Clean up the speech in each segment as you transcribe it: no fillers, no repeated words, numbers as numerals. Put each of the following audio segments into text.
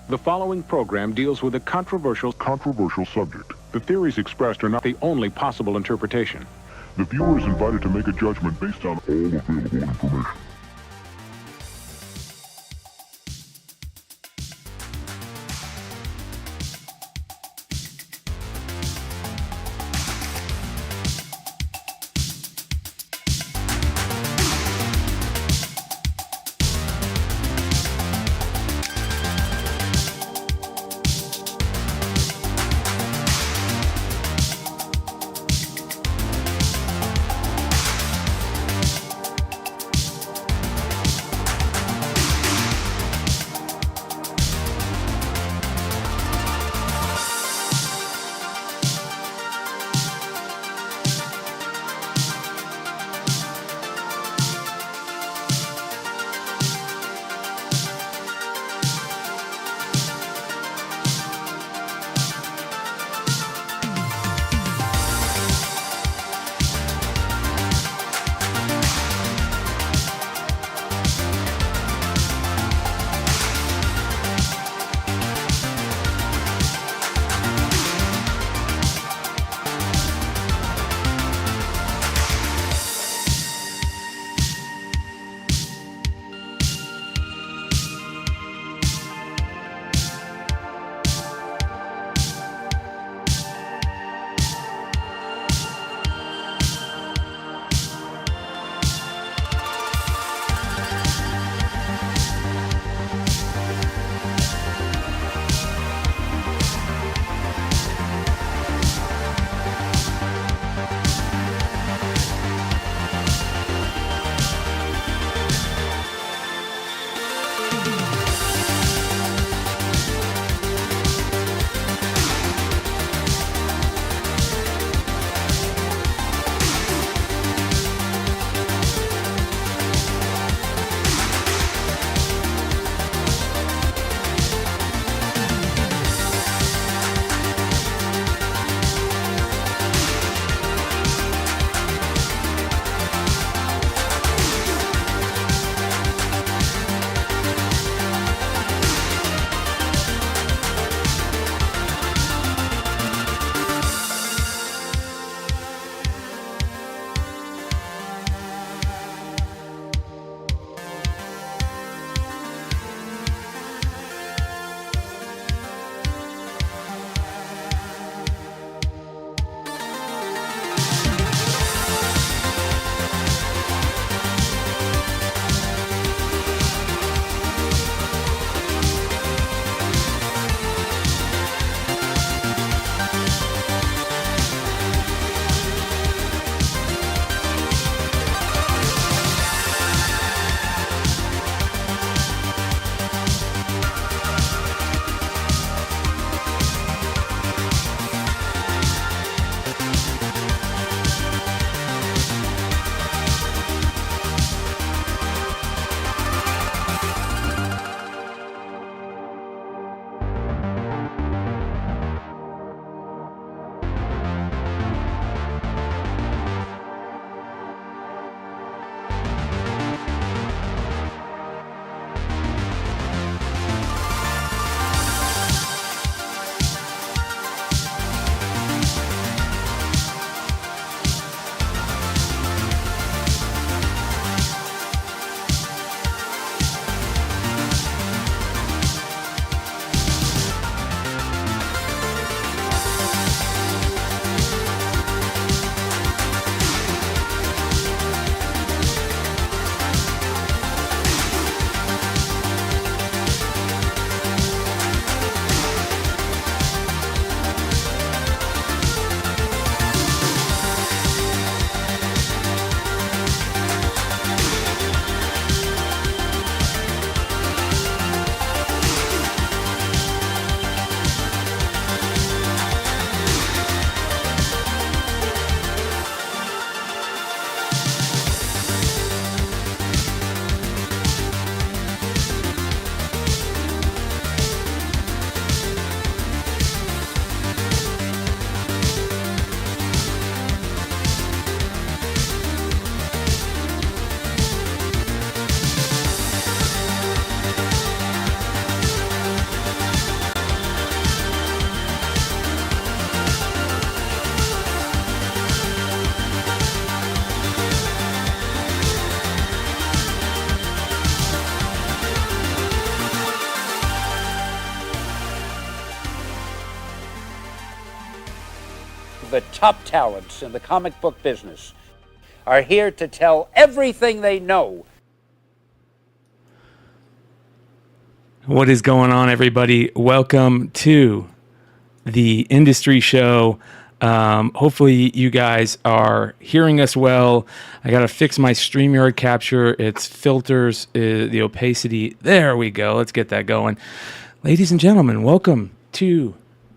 The following program deals with a controversial subject. The theories expressed are not the only possible interpretation. The viewer is invited to make a judgment based on all available information. the top talents in the comic book business are here to tell everything they know. What is going on, everybody? Welcome to the industry show. Hopefully you guys are hearing us well. I got to fix my StreamYard capture. Its filters, the opacity. There we go. Let's get that going. Ladies and gentlemen, welcome to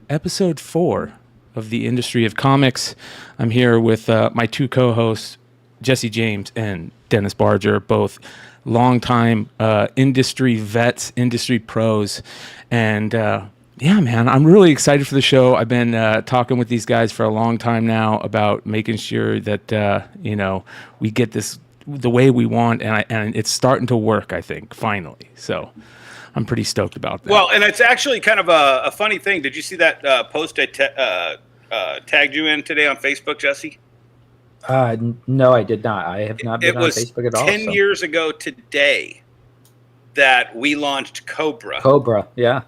episode 4 of the Industry of Comics. I'm here with my two co-hosts, Jesse James and Dennis Barger, both longtime industry vets, industry pros. And yeah, man, I'm really excited for the show. I've been talking with these guys for a long time now about making sure that, we get this the way we want. And it's starting to work, I think, finally. So I'm pretty stoked about that. Well, and it's actually kind of a funny thing. Did you see that post I tagged you in today on Facebook, Jesse? No, I did not. I have not been on Facebook at all. It was 10 years ago today that we launched Cobra. Cobra, yeah.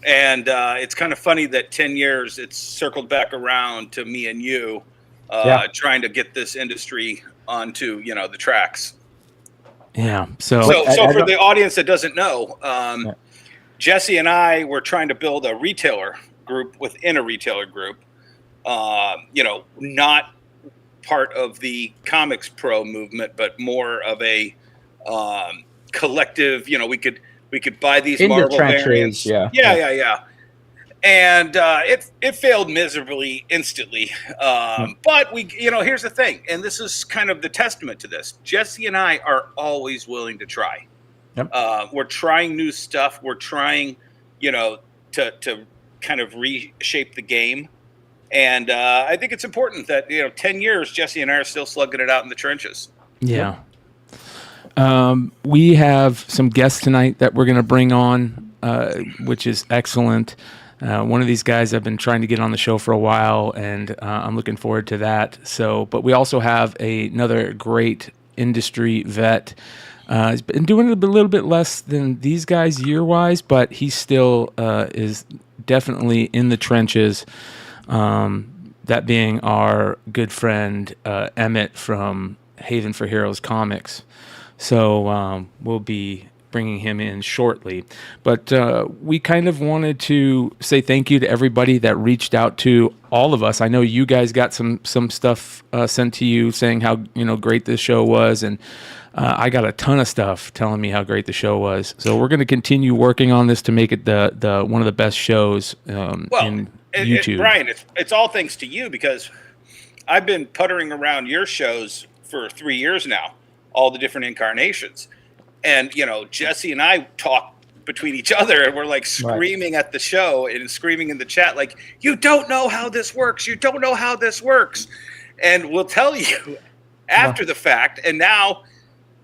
And it's kind of funny that 10 years it's circled back around to me and you trying to get this industry onto, the tracks. Yeah. So for the audience that doesn't know, Jesse and I were trying to build a retailer group within a retailer group, not part of the comics pro movement, but more of a collective. We could buy these in Marvel the trenches, variants. Yeah. And it failed miserably instantly. But here's the thing, and this is kind of the testament to this. Jesse and I are always willing to try. Yep. We're trying new stuff. We're trying, to kind of reshape the game. And I think it's important that, 10 years, Jesse and I are still slugging it out in the trenches. Yeah. We have some guests tonight that we're going to bring on, which is excellent. One of these guys I've been trying to get on the show for a while, and I'm looking forward to that. But we also have another great industry vet. He's been doing it a little bit less than these guys year-wise, but he still is definitely in the trenches. That being our good friend Emmett from Haven for Heroes Comics. So we'll be bringing him in shortly. But we kind of wanted to say thank you to everybody that reached out to all of us. I know you guys got some stuff sent to you saying how great this show was, and I got a ton of stuff telling me how great the show was. So we're going to continue working on this to make it the one of the best shows in YouTube. Bryan, it's all thanks to you, because I've been puttering around your shows for 3 years now, all the different incarnations. And, Jesse and I talk between each other, and we're like screaming at the show and screaming in the chat, like, you don't know how this works. You don't know how this works. And we'll tell you after the fact. And now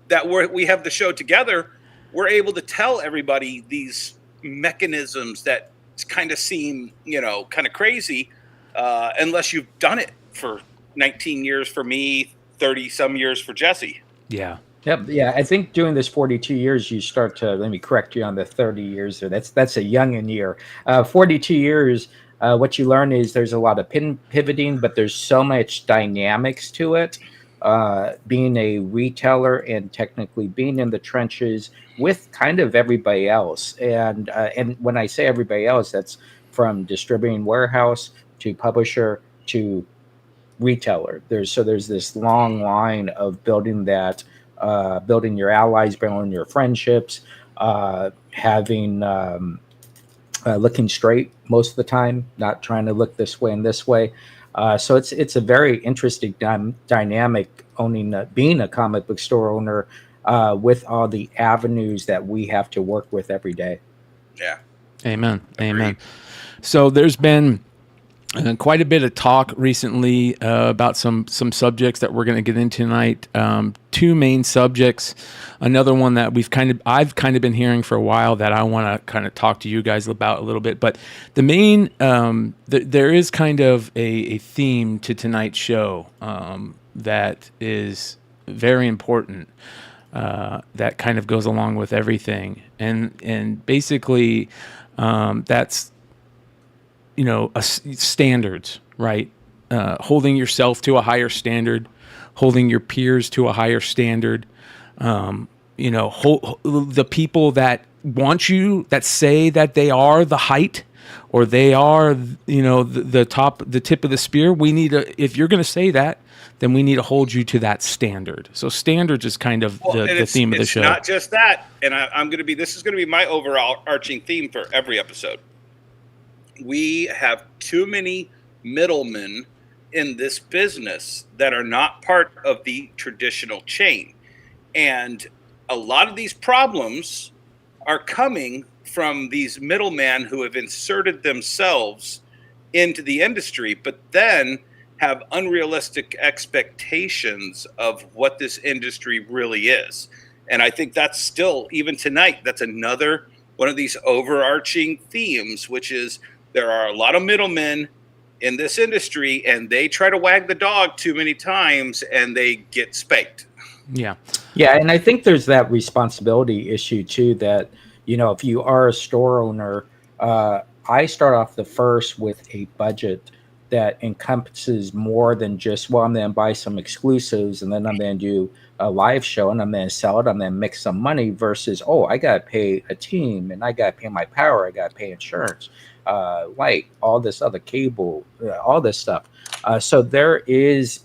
that we have the show together, we're able to tell everybody these mechanisms that kind of seem, kind of crazy, unless you've done it for 19 years for me, 30 some years for Jesse. Yeah. Yep. Yeah. I think doing this 42 years, you start to, let me correct you on the 30 years there. That's a youngin' year. 42 years, what you learn is there's a lot of pivoting, but there's so much dynamics to it. Being a retailer and technically being in the trenches with kind of everybody else. And when I say everybody else, that's from distributing warehouse to publisher to retailer. There's this long line of building that, building your allies, building your friendships, having looking straight most of the time, not trying to look this way and this way. So it's a very interesting dynamic being a comic book store owner with all the avenues that we have to work with every day. Yeah. Amen. Amen. So there's been quite a bit of talk recently about some subjects that we're going to get into tonight. Two main subjects. Another one that I've kind of been hearing for a while that I want to kind of talk to you guys about a little bit. But the main, there is kind of a theme to tonight's show that is very important. That kind of goes along with everything, and basically that's standards, right? holding yourself to a higher standard, holding your peers to a higher standard. The people that want you, that say that they are the height, or they are, the tip of the spear. If you're going to say that, then we need to hold you to that standard. So standards is kind of the theme of the show. It's not just that. And this is going to be my overall arching theme for every episode. We have too many middlemen in this business that are not part of the traditional chain. And a lot of these problems are coming from these middlemen who have inserted themselves into the industry, but then have unrealistic expectations of what this industry really is. And I think that's still, even tonight, that's another one of these overarching themes, which is there are a lot of middlemen in this industry, and they try to wag the dog too many times, and they get spanked. Yeah, and I think there's that responsibility issue too, that, if you are a store owner, I start off the first with a budget that encompasses more than just, I'm going to buy some exclusives, and then I'm going to do a live show, and I'm going to sell it, I'm going to make some money, versus, I got to pay a team, and I got to pay my power, I got to pay insurance, light, all this other cable, all this stuff. So there is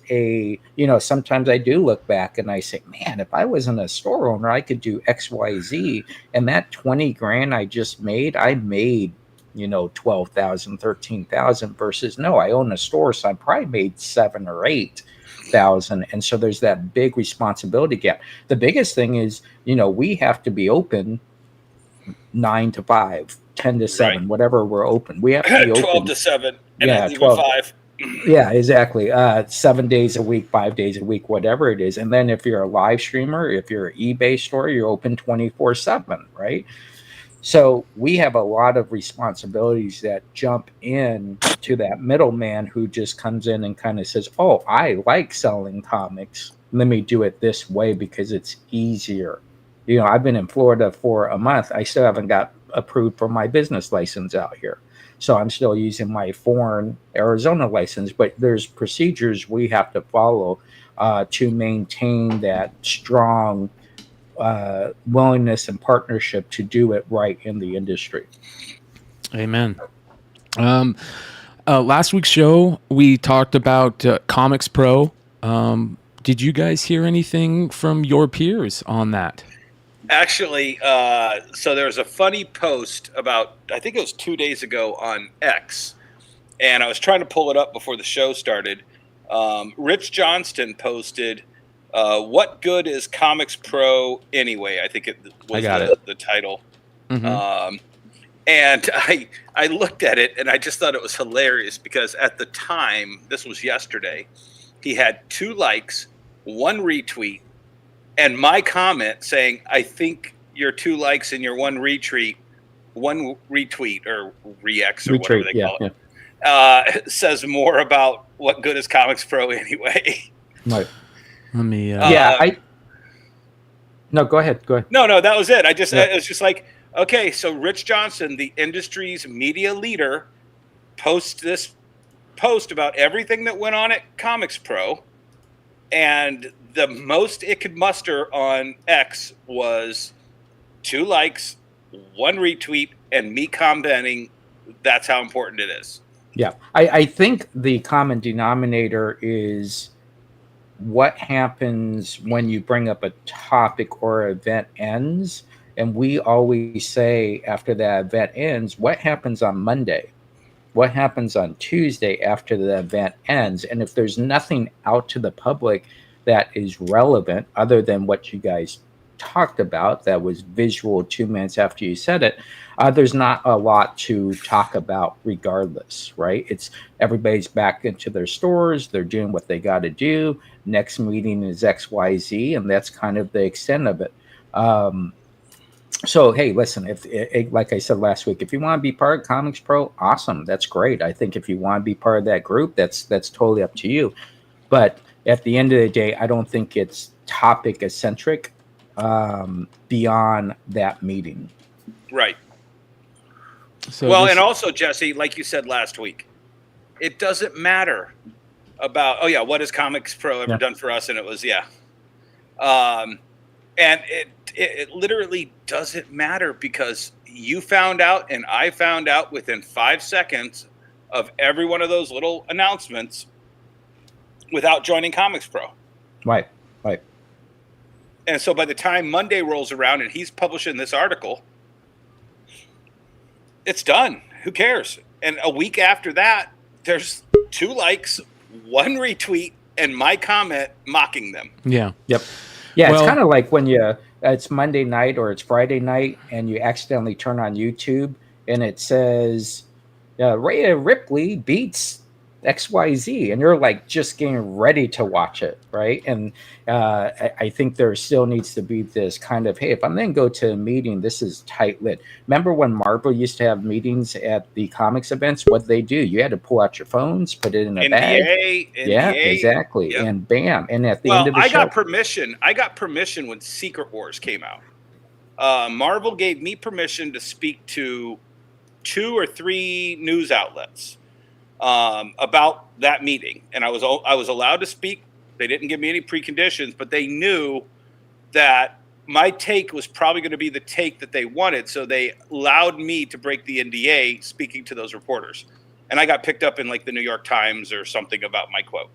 sometimes I do look back and I say, man, if I wasn't a store owner, I could do X, Y, Z. And that 20 grand I just made, I made, 12,000, 13,000, versus no, I own a store, so I probably made 7,000 or 8,000. And so there's that big responsibility gap. The biggest thing is, we have to be open 9 to 5, 10 to 7, right, whatever we're open. We have to be 12 open. to 7, and yeah, then 12 5. Yeah, exactly. 7 days a week, 5 days a week, whatever it is. And then if you're a live streamer, if you're an eBay store, you're open 24/7, right? So we have a lot of responsibilities that jump in to that middleman who just comes in and kind of says, I like selling comics. Let me do it this way because it's easier. I've been in Florida for a month. I still haven't got approved for my business license out here. So I'm still using my foreign Arizona license, but there's procedures we have to follow to maintain that strong willingness and partnership to do it right in the industry. Amen. Last week's show, we talked about Comics Pro. Did you guys hear anything from your peers on that? Actually, so there was a funny post about, I think it was 2 days ago on X, and I was trying to pull it up before the show started. Rich Johnston posted, what good is Comics Pro anyway? I think it was the title. Mm-hmm. And I looked at it, and I just thought it was hilarious because at the time, this was yesterday, he had 2 likes, 1 retweet, and my comment saying, I think your 2 likes and your 1 retweet or re-X or whatever they call it, says more about what good is Comics Pro anyway. Right. Let me. No, go ahead. No, that was it. It was just like, okay, so Rich Johnson, the industry's media leader, posts this post about everything that went on at Comics Pro, and the most it could muster on X was 2 likes, 1 retweet, and me commenting that's how important it is. Yeah. I think the common denominator is what happens when you bring up a topic or event ends. And we always say after that event ends, what happens on Monday? What happens on Tuesday after the event ends? And if there's nothing out to the public that is relevant other than what you guys talked about, that was visual 2 minutes after you said it, there's not a lot to talk about regardless, right? It's everybody's back into their stores. They're doing what they got to do. Next meeting is XYZ, and that's kind of the extent of it. So, hey, listen, if like I said last week, if you want to be part of Comics Pro, awesome. That's great. I think if you want to be part of that group, that's totally up to you. But at the end of the day, I don't think it's topic eccentric beyond that meeting. Right. So and also, Jesse, like you said last week, it doesn't matter about, oh yeah, what has Comics Pro ever done for us? And it was, and it literally doesn't matter because you found out and I found out within 5 seconds of every one of those little announcements without joining Comics Pro. Right. And so by the time Monday rolls around and he's publishing this article, it's done. Who cares? And a week after that, there's 2 likes, 1 retweet, and my comment mocking them. Yeah. Yep. Yeah, it's kind of like when it's Monday night or it's Friday night and you accidentally turn on YouTube and it says Rhea Ripley beats XYZ, and you're like just getting ready to watch it, right? And I think there still needs to be this kind of, hey, if I'm going to go to a meeting, this is tight lit. Remember when Marvel used to have meetings at the comics events? What'd they do? You had to pull out your phones, put it in a bag. NDA, yeah, exactly. Yep. And bam. And at the end of the show, I got permission when Secret Wars came out. Marvel gave me permission to speak to 2 or 3 news outlets about that meeting, and I was allowed to speak. They didn't give me any preconditions, but they knew that my take was probably going to be the take that they wanted, so they allowed me to break the NDA speaking to those reporters, and I got picked up in like the New York Times or something about my quote.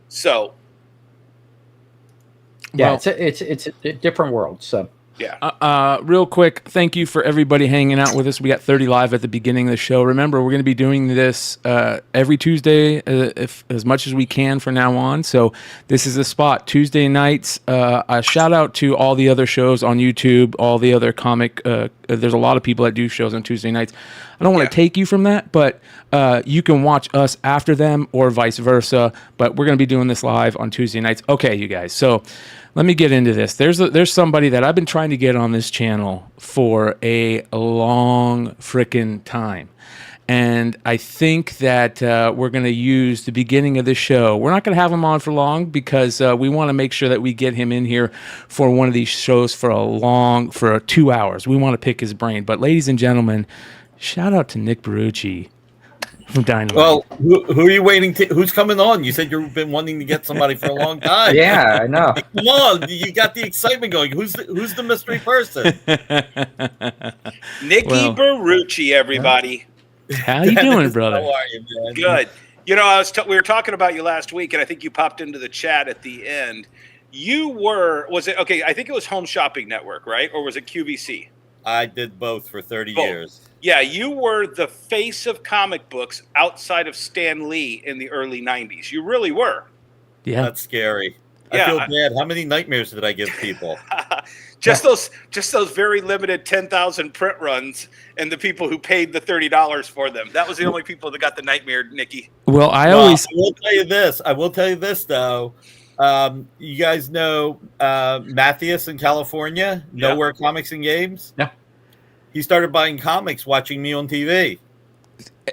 So yeah, it's a different world. So yeah. Real quick, thank you for everybody hanging out with us. We got 30 live at the beginning of the show. Remember, we're going to be doing this every Tuesday, as much as we can from now on. So this is the spot. Tuesday nights. A shout out to all the other shows on YouTube, all the other comic. There's a lot of people that do shows on Tuesday nights. I don't want to take you from that, but you can watch us after them or vice versa. But we're going to be doing this live on Tuesday nights. Okay, you guys. So let me get into this. There's somebody that I've been trying to get on this channel for a long frickin' time. And I think that we're going to use the beginning of the show. We're not going to have him on for long because we want to make sure that we get him in here for one of these shows for 2 hours. We want to pick his brain. But ladies and gentlemen, shout out to Nick Baruchi from Dynamite. Well, who are you waiting to? Who's coming on? You said you've been wanting to get somebody for a long time. Yeah, I know. Come on, you got the excitement going. Who's the mystery person? Nicky Baruchi, everybody. How you doing, brother? How are you, man? Good. You know, we were talking about you last week, and I think you popped into the chat at the end. I think it was Home Shopping Network, right? Or was it QVC? I did both for 30 years. Yeah, you were the face of comic books outside of Stan Lee in the early 90s. You really were. Yeah. That's scary. I feel bad. How many nightmares did I give people? Just those very limited 10,000 print runs and the people who paid the $30 for them. That was the only people that got the nightmare, Nicky. Well, I will tell you this. I will tell you this, though. You guys know Matthias in California, Nowhere Comics and Games? Yeah. He started buying comics watching me on TV.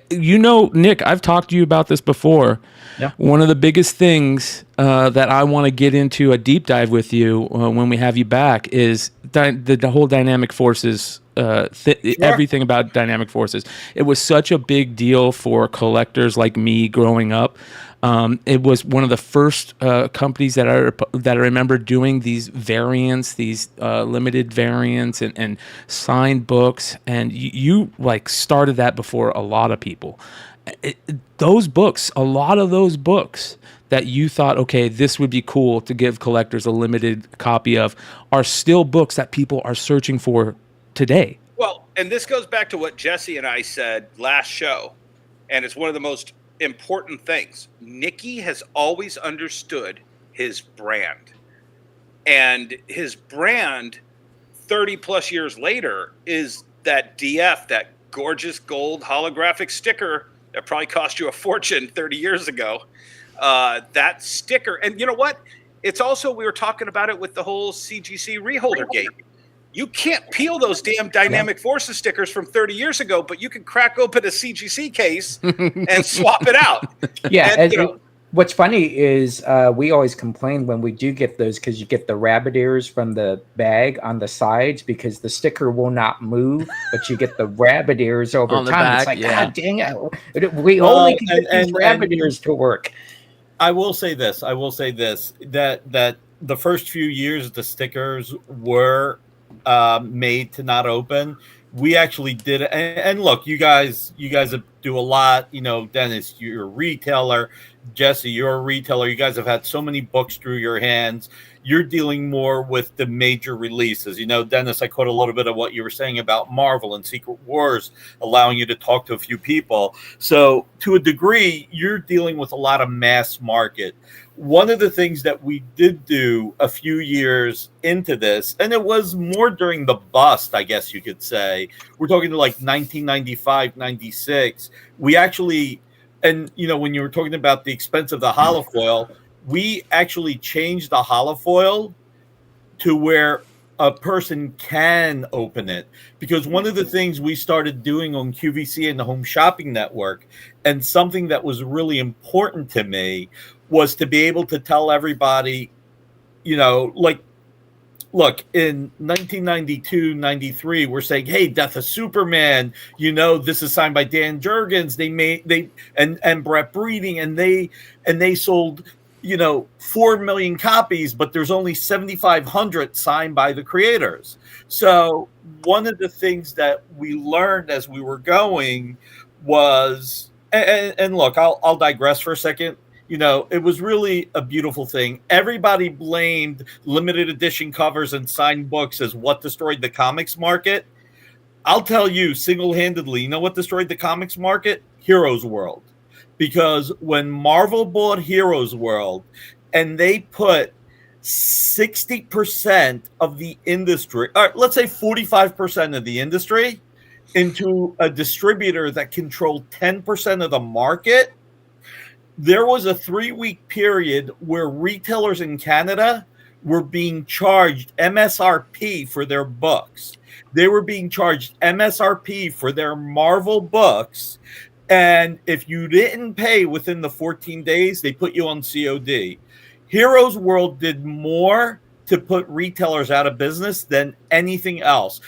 You know, Nick, I've talked to you about this before. Yeah. One of the biggest things that I want to get into a deep dive with you when we have you back is the whole dynamic forces, everything about dynamic forces. It was such a big deal for collectors like me growing up. It was one of the first companies that I remember doing these variants, these limited variants and signed books, and you like started that before a lot of people. A lot of those books that you thought, okay, this would be cool to give collectors a limited copy of, are still books that people are searching for today. Well, and this goes back to what Jesse and I said last show, and it's one of the most important things. Nicky has always understood his brand, and his brand 30 plus years later is that DF, that gorgeous gold holographic sticker that probably cost you a fortune 30 years ago. That sticker, and you know what, it's also, we were talking about it with the whole CGC reholder gate. You can't peel those damn Dynamic Forces stickers from 30 years ago, but you can crack open a CGC case and swap it out. Yeah. And, what's funny is we always complain when we do get those because you get the rabbit ears from the bag on the sides because the sticker will not move, but you get the rabbit ears over on time. Back, it's like, God dang it. We only can get these rabbit ears to work. I will say this. That the first few years the stickers were made to not open. We actually did it. And look, you guys do a lot. You know, Dennis, you're a retailer. Jesse, you're a retailer. You guys have had so many books through your hands. You're dealing more with the major releases. You know, Dennis, I caught a little bit of what you were saying about Marvel and Secret Wars, allowing you to talk to a few people. So to a degree, you're dealing with a lot of mass market. One of the things that we did do a few years into this, and it was more during the bust, I guess you could say, we're talking to like 1995, 96. We actually, and you know, when you were talking about the expense of the holofoil, we actually changed the holofoil to where a person can open it. Because one of the things we started doing on QVC and the Home Shopping Network, and something that was really important to me, was to be able to tell everybody, you know, like, look, in 1992, 93, we're saying, hey, Death of Superman, you know, this is signed by Dan Jurgens. And Brett Breeding, and they sold, you know, 4 million copies, but there's only 7,500 signed by the creators. So one of the things that we learned as we were going was, and look, I'll digress for a second. You know, it was really a beautiful thing. Everybody blamed limited edition covers and signed books as what destroyed the comics market. I'll tell you single-handedly, you know what destroyed the comics market? Heroes World. Because when Marvel bought Heroes World and they put 60% of the industry, or let's say 45% of the industry, into a distributor that controlled 10% of the market, there was a 3-week period where retailers in Canada were being charged MSRP for their books. They were being charged MSRP for their Marvel books. And if you didn't pay within the 14 days, they put you on COD. Heroes World did more to put retailers out of business than anything else.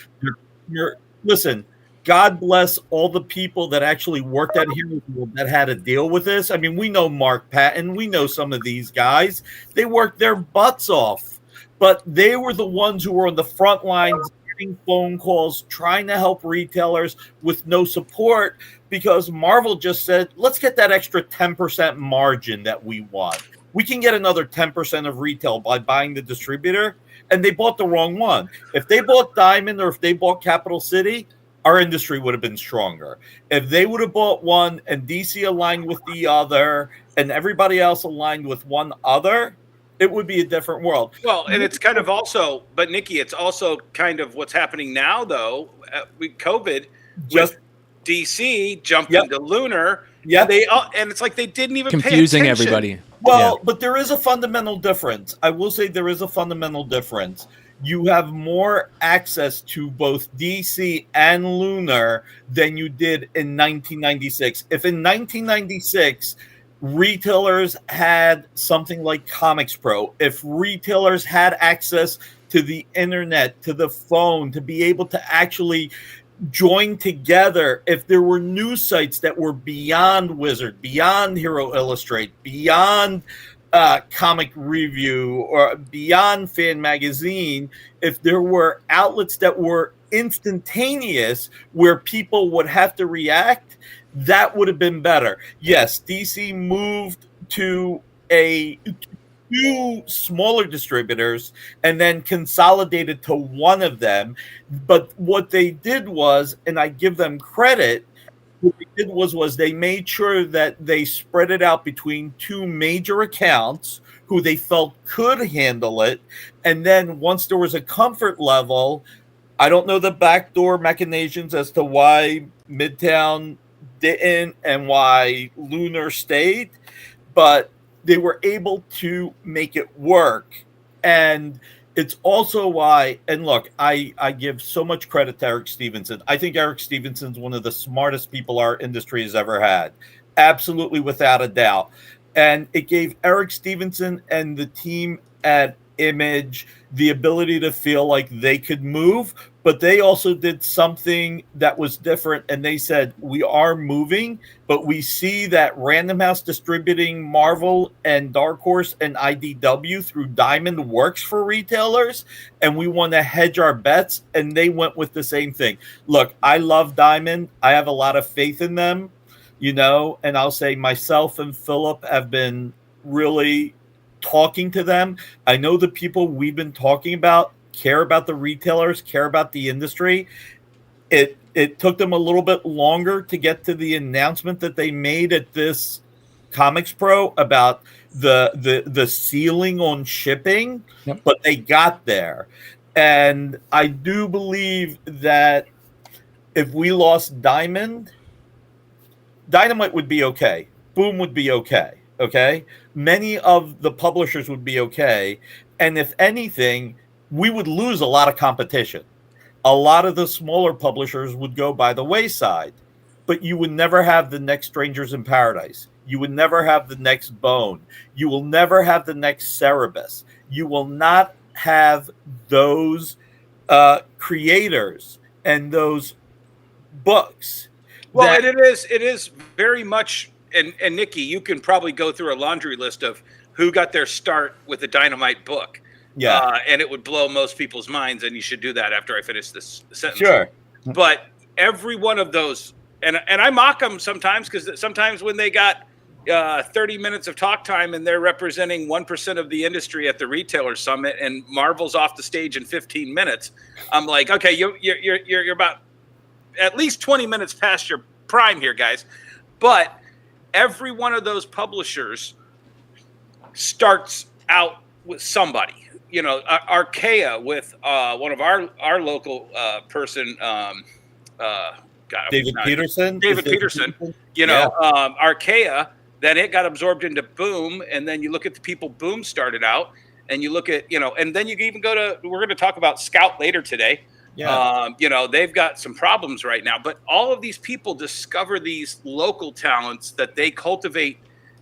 Listen, God bless all the people that actually worked at Heroes World that had to deal with this. I mean, we know Mark Patton. We know some of these guys. They worked their butts off. But they were the ones who were on the front lines getting phone calls, trying to help retailers with no support, because Marvel just said, let's get that extra 10% margin that we want. We can get another 10% of retail by buying the distributor. And they bought the wrong one. If they bought Diamond or if they bought Capital City, our industry would have been stronger. If they would have bought one and DC aligned with the other and everybody else aligned with one other, it would be a different world. Well, and it's kind of also, but Nikki, it's also kind of what's happening now, though, with COVID, Just with DC jumped into Lunar. Yeah. And it's like they didn't even Confusing pay attention. everybody. Well, but there is a fundamental difference. I will say there is a fundamental difference. You have more access to both DC and Lunar than you did in 1996. If in 1996 retailers had something like Comics Pro, if retailers had access to the internet, to the phone, to be able to actually join together, if there were news sites that were beyond Wizard, beyond Hero Illustrate, beyond Comic Review, or beyond Fan Magazine, if there were outlets that were instantaneous where people would have to react, that would have been better. Yes, DC moved to two smaller distributors and then consolidated to one of them. But what they did was, and I give them credit, what they did was they made sure that they spread it out between two major accounts who they felt could handle it. And then once there was a comfort level, I don't know the backdoor machinations as to why Midtown didn't and why Lunar stayed, but they were able to make it work. And it's also why, and look, I give so much credit to Eric Stevenson. I think Eric Stevenson's one of the smartest people our industry has ever had. Absolutely, without a doubt. And it gave Eric Stevenson and the team at Image the ability to feel like they could move, but they also did something that was different. And they said, we are moving, but we see that Random House distributing Marvel and Dark Horse and IDW through Diamond works for retailers, and we want to hedge our bets. And they went with the same thing. Look, I love Diamond. I have a lot of faith in them, and I'll say myself and Philip have been really talking to them. I know the people we've been talking about care about the retailers, care about the industry. It took them a little bit longer to get to the announcement that they made at this Comics Pro about the ceiling on shipping, but they got there. And I do believe that if we lost Dynamite would be okay. Boom would be okay. Okay. Many of the publishers would be okay. And if anything, we would lose a lot of competition. A lot of the smaller publishers would go by the wayside, but you would never have the next Strangers in Paradise. You would never have the next Bone. You will never have the next Cerebus. You will not have those creators and those books. Well, it is very much, and Nikki, you can probably go through a laundry list of who got their start with a Dynamite book. Yeah. And it would blow most people's minds, and you should do that after I finish this sentence. Sure. But every one of those, and I mock them sometimes, because sometimes when they got 30 minutes of talk time and they're representing 1% of the industry at the retailer summit, and Marvel's off the stage in 15 minutes, I'm like, okay, you're about at least 20 minutes past your prime here, guys. But every one of those publishers starts out with somebody. Archaea with one of our local person, David Peterson. Archaea. Then it got absorbed into Boom, and then you look at the people Boom started out, and you look at and then you can even go to. We're going to talk about Scout later today. Yeah. They've got some problems right now, but all of these people discover these local talents that they cultivate,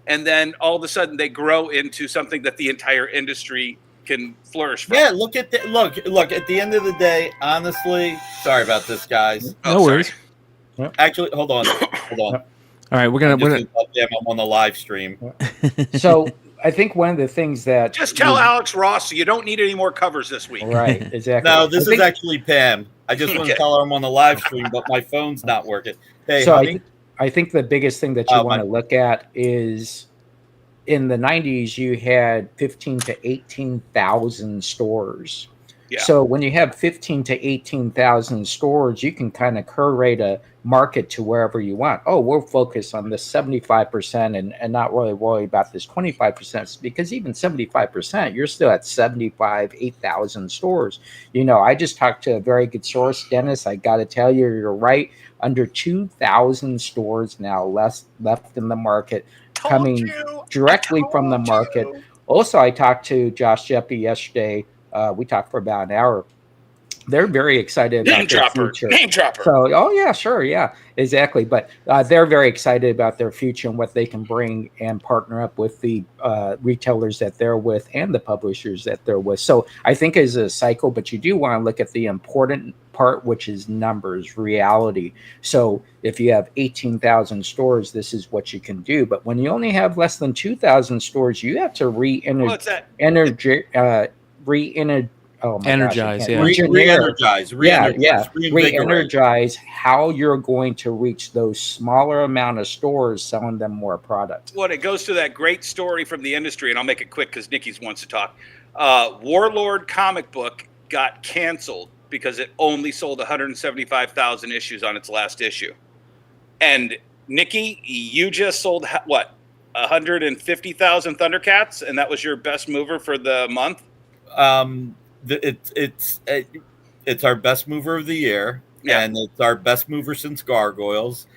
and then all of a sudden they grow into something that the entire industry can flourish from. Yeah, look at look at the end of the day, honestly, sorry about this, guys. No worries. Actually, hold on. All right, we're gonna I'm on the live stream. So I think one of the things that just tell Alex Ross you don't need any more covers this week. Right, exactly. No, this is actually Pam. I just want to tell her I'm on the live stream, but my phone's not working. Hey, so honey? I think the biggest thing that you want to look at is in the 90s, you had 15 to 18,000 stores. Yeah. So when you have 15 to 18,000 stores, you can kind of curate a market to wherever you want. Oh, we'll focus on this 75% and not really worry about this 25%, because even 75%, you're still at 8,000 stores. I just talked to a very good source, Dennis. I got to tell you, you're right. Under 2,000 stores now left in the market, coming directly from the market. Also, I talked to Josh Jeppy yesterday. We talked for about an hour. They're very excited about their future. Name dropper. So, oh yeah, sure, yeah, exactly. But they're very excited about their future and what they can bring and partner up with the retailers that they're with and the publishers that they're with. So I think it's a cycle, but you do want to look at the important part, which is numbers, reality. So if you have 18,000 stores, this is what you can do. But when you only have less than 2,000 stores, you have to re-energize. Re-energize how you're going to reach those smaller amount of stores, selling them more product. Well, it goes to that great story from the industry, and I'll make it quick because Nikki's wants to talk. Warlord comic book got canceled because it only sold 175,000 issues on its last issue. And Nikki, you just sold what, 150,000 Thundercats, and that was your best mover for the month? It's our best mover of the year, and it's our best mover since Gargoyles.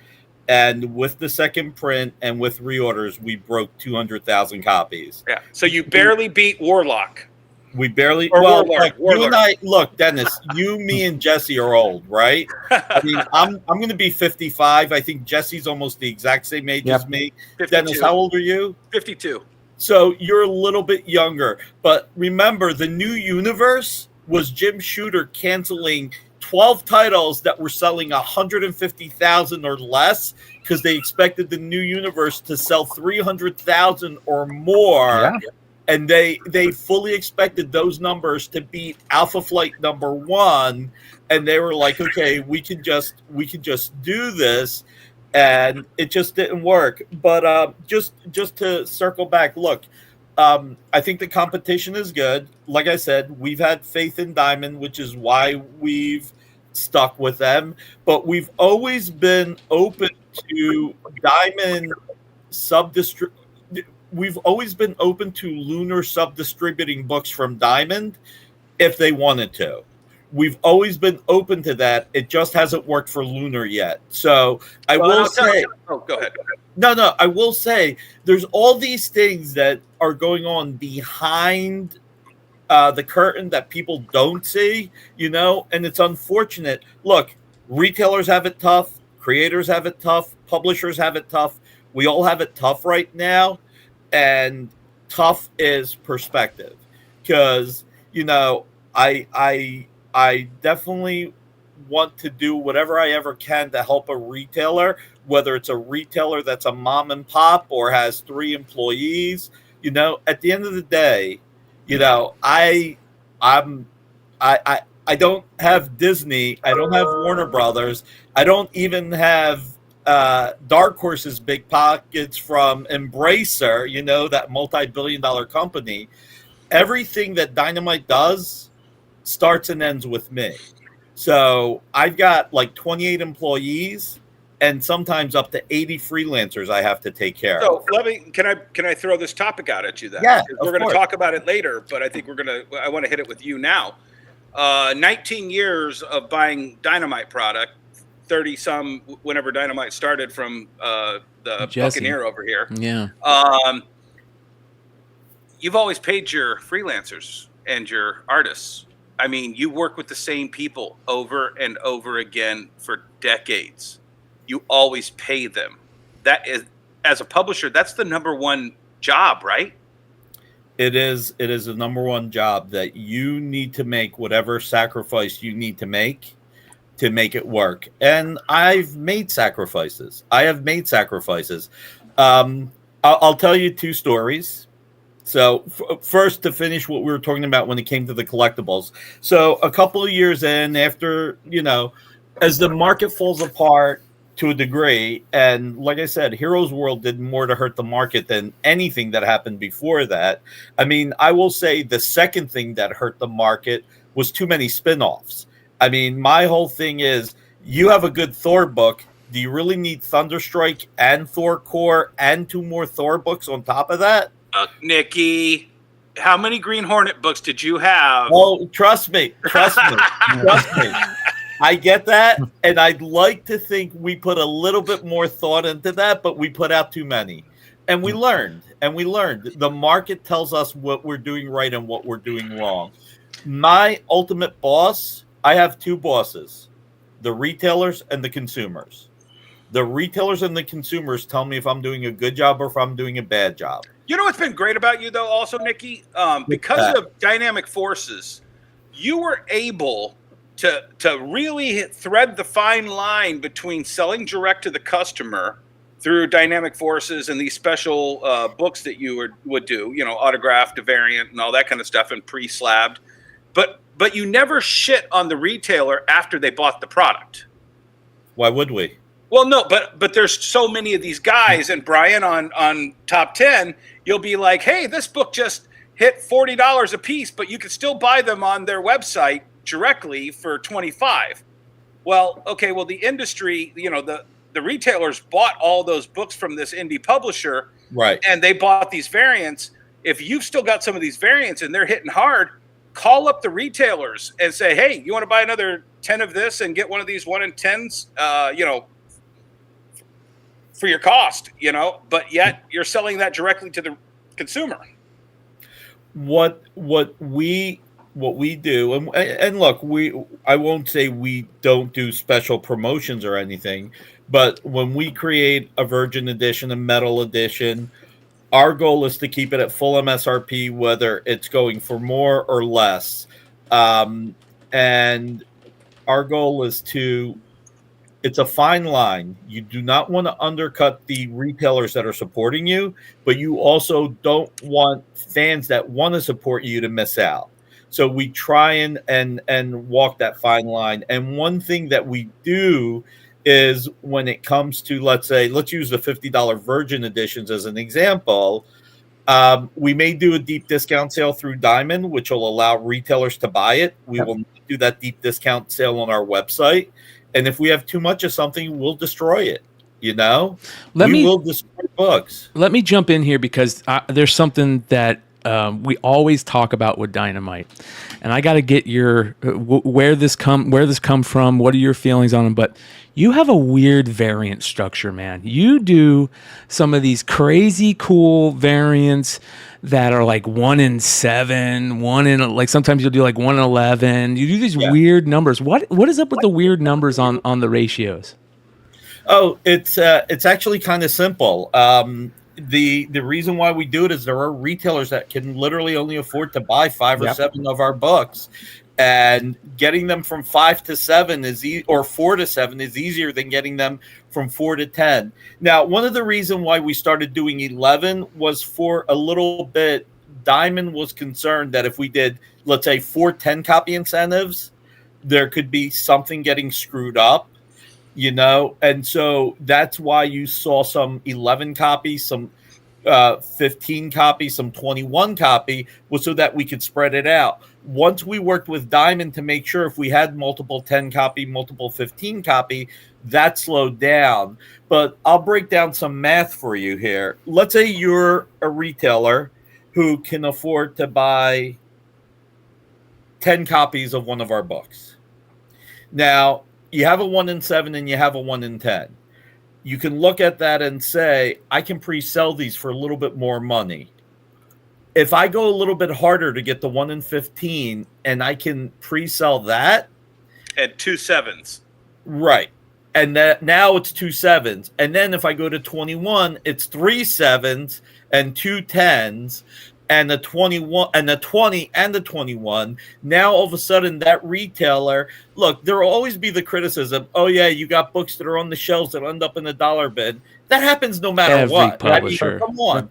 And with the second print and with reorders, we broke 200,000 copies. Yeah. So you barely beat Warlock. We barely. Warlord. You and I, look, Dennis. You, me, and Jesse are old, right? I mean, I'm going to be 55. I think Jesse's almost the exact same age as me. 52. Dennis, how old are you? 52. So you're a little bit younger. But remember, the new universe was Jim Shooter canceling 12 titles that were selling 150,000 or less because they expected the new universe to sell 300,000 or more. Yeah. And they fully expected those numbers to beat Alpha Flight #1, and they were like, okay, we can just do this, and it just didn't work. But just to circle back, look, I think the competition is good. Like I said, we've had faith in Diamond, which is why we've stuck with them. But we've always been open to Diamond We've always been open to Lunar sub-distributing books from Diamond if they wanted to. We've always been open to that. It just hasn't worked for Lunar yet. So I will say... Oh, go ahead. No, I will say there's all these things that are going on behind the curtain that people don't see, and it's unfortunate. Look, retailers have it tough. Creators have it tough. Publishers have it tough. We all have it tough right now. And tough is perspective, because I definitely want to do whatever I ever can to help a retailer, whether it's a retailer that's a mom and pop or has 3 employees. At the end of the day, I don't have Disney, I don't have Warner Brothers, I don't even have Dark Horse's big pockets from Embracer, that multi-billion-dollar company. Everything that Dynamite does starts and ends with me. So I've got like 28 employees and sometimes up to 80 freelancers I have to take care of. So can I throw this topic out at you then? Yeah, we're going to talk about it later, but I think I want to hit it with you now. 19 years of buying Dynamite product. 30 some whenever Dynamite started from the Jesse. Buccaneer over here. Yeah. You've always paid your freelancers and your artists. I mean, you work with the same people over and over again for decades. You always pay them. That is, as a publisher, that's the #1 job, right? It is the #1 job that you need to make whatever sacrifice you need to make it work. And I've made sacrifices. I'll tell you 2 stories. So first, to finish what we were talking about when it came to the collectibles. So a couple of years in, after, as the market falls apart to a degree, and like I said, Heroes World did more to hurt the market than anything that happened before that. I mean, I will say the second thing that hurt the market was too many spin-offs. I mean, my whole thing is, you have a good Thor book. Do you really need Thunderstrike and Thor Core and 2 more Thor books on top of that? Nikki, how many Green Hornet books did you have? Oh, trust me. I get that, and I'd like to think we put a little bit more thought into that, but we put out too many. And we learned. The market tells us what we're doing right and what we're doing wrong. My ultimate boss... I have 2 bosses, the retailers and the consumers. The retailers and the consumers tell me if I'm doing a good job or if I'm doing a bad job. You know what's been great about you, though, also, Nikki? Because of Dynamic Forces, you were able to really thread the fine line between selling direct to the customer through Dynamic Forces and these special books that you would do, autographed, a variant, and all that kind of stuff, and pre-slabbed. But you never shit on the retailer after they bought the product. Why would we? Well, no, but there's so many of these guys, and Bryan on Top 10, you'll be like, hey, this book just hit $40 a piece, but you can still buy them on their website directly for $25. Well, okay, the industry, the retailers bought all those books from this indie publisher, right? And they bought these variants. If you've still got some of these variants and they're hitting hard, call up the retailers and say, hey, you want to buy another 10 of this and get one of these 1 in 10s, for your cost, but yet you're selling that directly to the consumer. What we do, and look, I won't say we don't do special promotions or anything, but when we create a Virgin Edition, a Metal Edition, our goal is to keep it at full MSRP, whether it's going for more or less. And our goal is to, it's a fine line. You do not want to undercut the retailers that are supporting you, but you also don't want fans that want to support you to miss out. So we try and walk that fine line. And one thing that we do is when it comes to, let's use the $50 Virgin editions as an example. We may do a deep discount sale through Diamond, which will allow retailers to buy it. We will not do that deep discount sale on our website. And if we have too much of something, we'll destroy it. We will destroy books. Let me jump in here because there's something that we always talk about with Dynamite, and I got to get your where this come from. What are your feelings on them? But you have a weird variant structure, man. You do some of these crazy cool variants that are like 1 in 7, 1 in, like sometimes you'll do like 1 in 11. You do these weird numbers. What is up with the weird numbers on the ratios? Oh, it's actually kind of simple. The reason why we do it is there are retailers that can literally only afford to buy 5 or 7 of our books, and getting them from 5 to 7 or 4 to 7 is easier than getting them from 4 to 10. Now, one of the reasons why we started doing 11 was for a little bit. Diamond was concerned that if we did, let's say, 4 10-copy incentives, there could be something getting screwed up. And so that's why you saw some 11 copies, some 15 copies, some 21 copy, was so that we could spread it out. Once we worked with Diamond to make sure if we had multiple 10 copy, multiple 15 copy, that slowed down. But I'll break down some math for you here. Let's say you're a retailer who can afford to buy 10 copies of one of our books. Now, you have a 1 in 7 and you have a 1 in 10. You can look at that and say, I can pre-sell these for a little bit more money. If I go a little bit harder to get the 1 in 15 and I can pre-sell that. At 2 7s. Right. And that now it's 2 7s. And then if I go to 21, it's 3 7s and 2 10s. And the 21 and the 20 and the 21. Now all of a sudden that retailer, look, there will always be the criticism. Oh yeah, you got books that are on the shelves that end up in the dollar bin. That happens no matter Every what. publisher. Come on.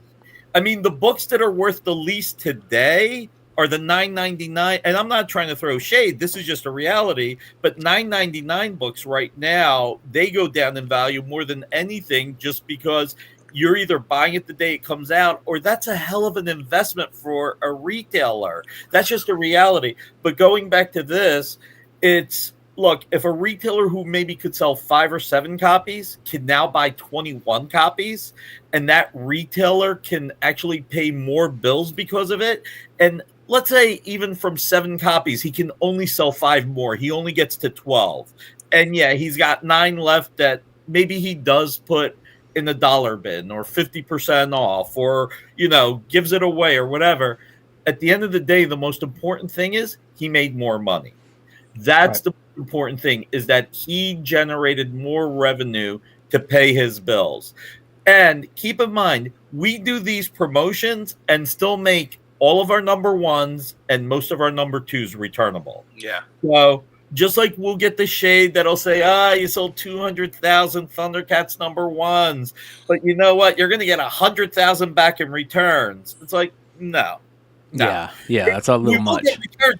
I mean, the books that are worth the least today are the $9.99. And I'm not trying to throw shade. This is just a reality. But $9.99 books right now, they go down in value more than anything, just because you're either buying it the day it comes out, or that's a hell of an investment for a retailer. That's just a reality. But going back to this, look, if a retailer who maybe could sell 5 or 7 copies can now buy 21 copies, and that retailer can actually pay more bills because of it. And let's say even from 7 copies, he can only sell 5 more. He only gets to 12. And yeah, he's got 9 left that maybe he does put in the dollar bin or 50% off, or, gives it away or whatever. At the end of the day, the most important thing is he made more money. That's right. The important thing is that he generated more revenue to pay his bills. And keep in mind, we do these promotions and still make all of our number 1s and most of our number 2s returnable. Yeah. So just like we'll get the shade that'll say, you sold 200,000 Thundercats number 1s, but you know what? You're going to get 100,000 back in returns. It's like, no. Yeah, that's a little much.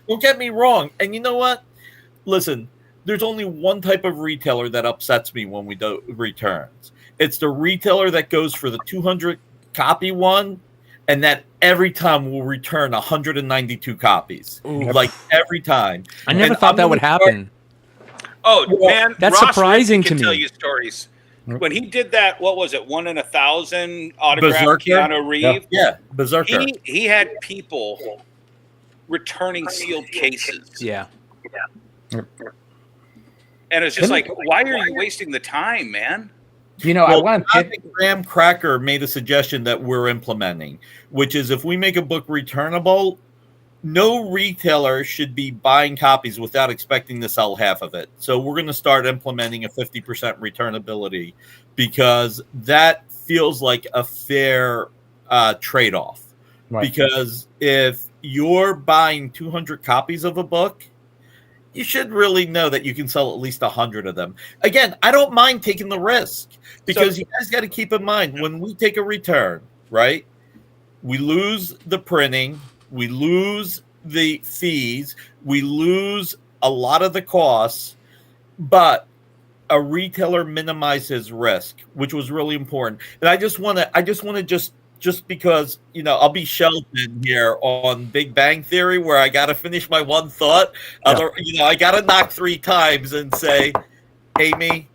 Don't get me wrong. And you know what? Listen, there's only one type of retailer that upsets me when we do returns. It's the retailer that goes for the 200 copy one, and that every time will return 192 copies. Ooh. Like every time. I never thought that would happen. Man, that's Ross surprising Ripley to can me. Tell you stories. When he did that, what was it, 1 in 1,000 autographed Keanu Reeves? Yeah, Berserker. He had people returning sealed cases. Yeah. And it's just like, why are you wasting the time, man? I think Graham Cracker made a suggestion that we're implementing, which is if we make a book returnable, no retailer should be buying copies without expecting to sell half of it. So we're going to start implementing a 50% returnability, because that feels like a fair trade-off. Right. Because if you're buying 200 copies of a book you should really know that you can sell at least 100 of them. Again, I don't mind taking the risk because you guys got to keep in mind when we take a return, right? We lose the printing, we lose the fees, we lose a lot of the costs, but a retailer minimizes risk, which was really important. And I just want to just because, I'll be Sheldon here on Big Bang Theory where I got to finish my one thought. I got to knock 3 times and say, Amy.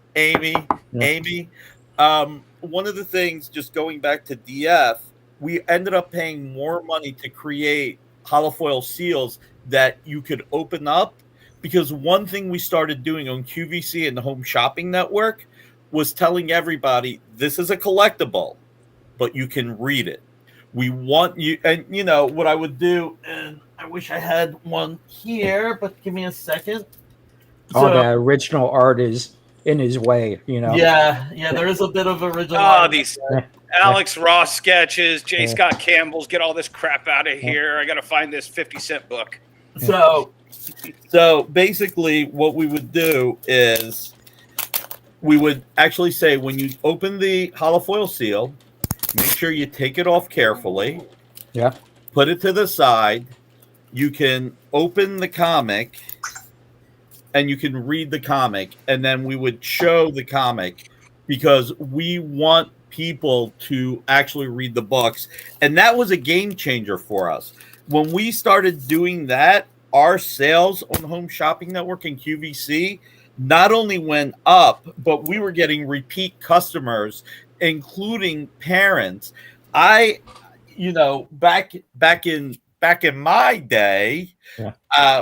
One of the things, just going back to DF, we ended up paying more money to create holofoil seals that you could open up, because one thing we started doing on QVC and the Home Shopping Network was telling everybody, this is a collectible, but you can read it. We want you, and what I would do, and I wish I had one here, but give me a second. The original art is in his way, Yeah, there is a bit of original. Oh, these Alex Ross sketches, J. Scott Campbell's, get all this crap out of here. I got to find this 50-cent book. So basically what we would do is we would actually say, when you open the holofoil seal, make sure you take it off carefully. Yeah. Put it to the side. You can open the comic and you can read the comic, and then we would show the comic because we want people to actually read the books. And that was a game changer for us. When we started doing that, our sales on Home Shopping Network and QVC not only went up, but we were getting repeat customers, including parents. Back in my day,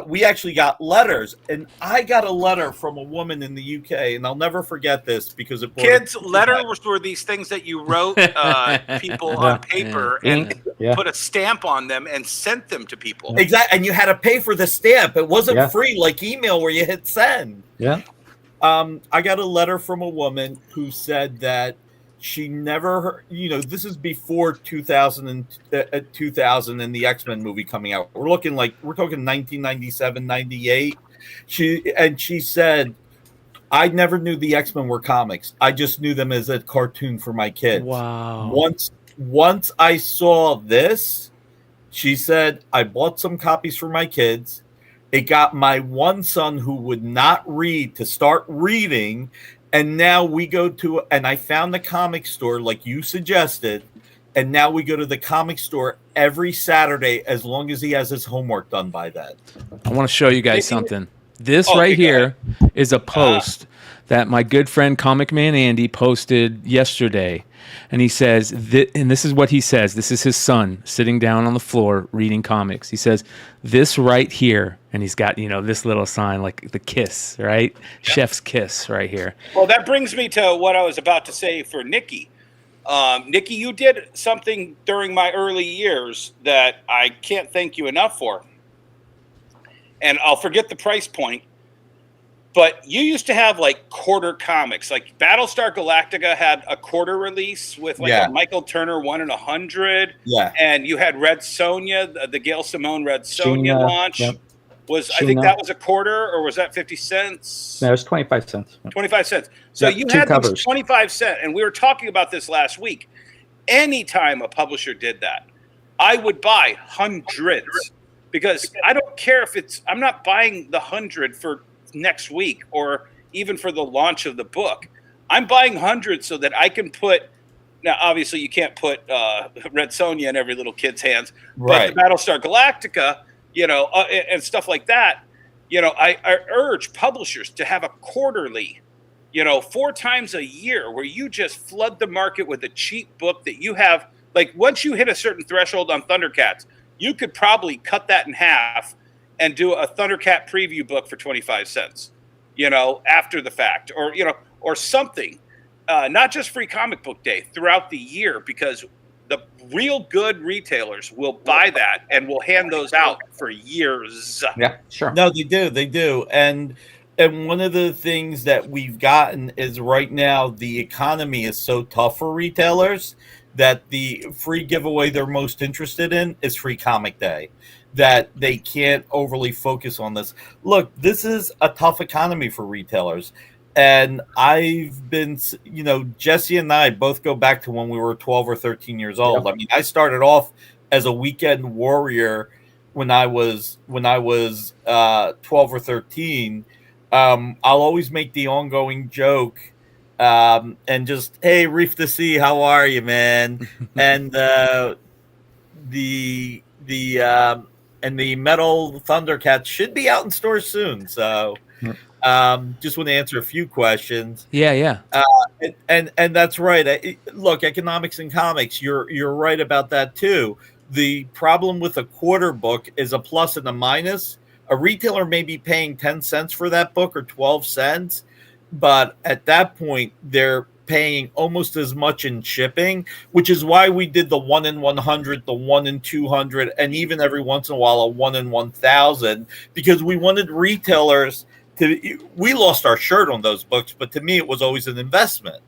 we actually got letters, and I got a letter from a woman in the UK, and I'll never forget this because it. Kids, letters were these things that you wrote people on paper and put a stamp on them and sent them to people. Exactly, and you had to pay for the stamp. It wasn't free like email where you hit send. Yeah. I got a letter from a woman who said that she never heard, this is before 2000 and the X-Men movie coming out. We're talking 1997, 98. She said, I never knew the X-Men were comics. I just knew them as a cartoon for my kids. Wow. Once I saw this, she said, I bought some copies for my kids. It got my one son who would not read to start reading. And now we go to, and I found the comic store like you suggested, and now we go to the comic store every Saturday as long as he has his homework done by then. I want to show you guys something. This right here is a post that my good friend Comic Man Andy posted yesterday. And he says, and this is what he says. This is his son sitting down on the floor reading comics. He says, this right here, and he's got, this little sign like the kiss, right? Yep. Chef's kiss right here. Well, that brings me to what I was about to say for Nikki. Nikki, you did something during my early years that I can't thank you enough for. And I'll forget the price point. But you used to have quarter comics, like Battlestar Galactica had a quarter release with a Michael Turner 1 in 100. Yeah. And you had Red Sonja, the Gail Simone Red Sonja launch. Yep. I think that was a quarter, or was that 50 cents? No, it was 25 cents. 25 cents. So you had these 25 cents, and we were talking about this last week. Anytime a publisher did that, I would buy hundreds, because I don't care if I'm not buying the 100 for next week or even for the launch of the book. I'm buying hundreds so that I can put, now obviously you can't put Red Sonja in every little kid's hands, right? But Battlestar Galactica, and stuff like that, I urge publishers to have a quarterly, 4 times a year where you just flood the market with a cheap book that you have. Once you hit a certain threshold on Thundercats, you could probably cut that in half and do a Thundercat preview book for 25 cents, after the fact, or something, not just Free Comic Book Day, throughout the year, because the real good retailers will buy that and will hand those out for years. Yeah, sure. No, they do. And one of the things that we've gotten is right now the economy is so tough for retailers that the free giveaway they're most interested in is Free Comic Day. that they can't overly focus on this. Look, this is a tough economy for retailers. And I've been, Jesse and I both go back to when we were 12 or 13 years old. Yep. I mean, I started off as a weekend warrior when I was 12 or 13. I'll always make the ongoing joke and just, hey, Reef the Sea, how are you, man? And the Metal Thundercats should be out in stores soon. So just want to answer a few questions. Yeah. And that's right. Look, economics and comics, you're right about that too. The problem with a quarter book is a plus and a minus. A retailer may be paying 10 cents for that book or 12 cents, but at that point, they're paying almost as much in shipping, which is why we did the 1 in 100, the 1 in 200, and even every once in a while a 1 in 1,000, because we wanted retailers we lost our shirt on those books, but to me, it was always an investment.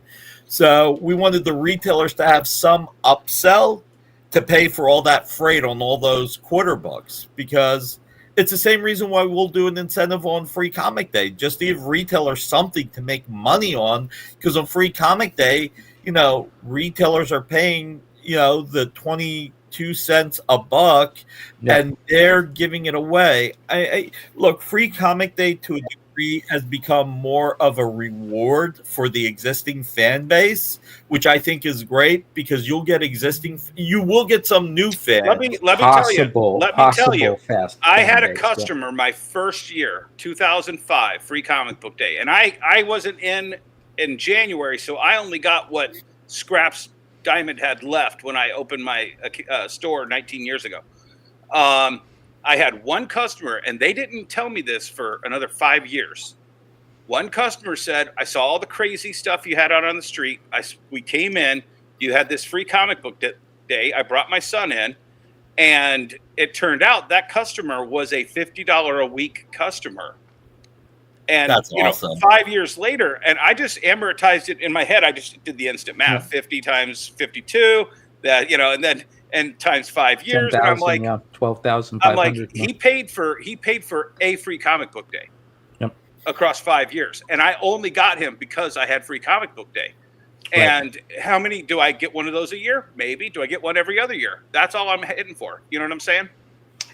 So we wanted the retailers to have some upsell to pay for all that freight on all those quarter books, because it's the same reason why we'll do an incentive on Free Comic Day, just to give retailers something to make money on, because on Free Comic Day, retailers are paying, the 22 cents a buck, and they're giving it away. I look, Free Comic Day to a degree has become more of a reward for the existing fan base, which I think is great, because you will get some new fans. Let me tell you. I had a customer my first year, 2005, Free Comic Book Day, and I wasn't in January, so I only got what scraps Diamond had left when I opened my store 19 years ago. I had one customer, and they didn't tell me this for another 5 years. One customer said, I saw all the crazy stuff you had out on the street. We came in, you had this Free Comic Book Day. I brought my son in, and it turned out that customer was a $50 a week customer. And that's awesome. 5 years later, and I just amortized it in my head. I just did the instant math: 50 times 52, and times 5 years. 10, and I'm like, 12,500. I'm like, he paid for a Free Comic Book Day across 5 years, and I only got him because I had Free Comic Book Day. Right. And how many do I get? One of those a year? Maybe. Do I get one every other year? That's all I'm hitting for. You know what I'm saying?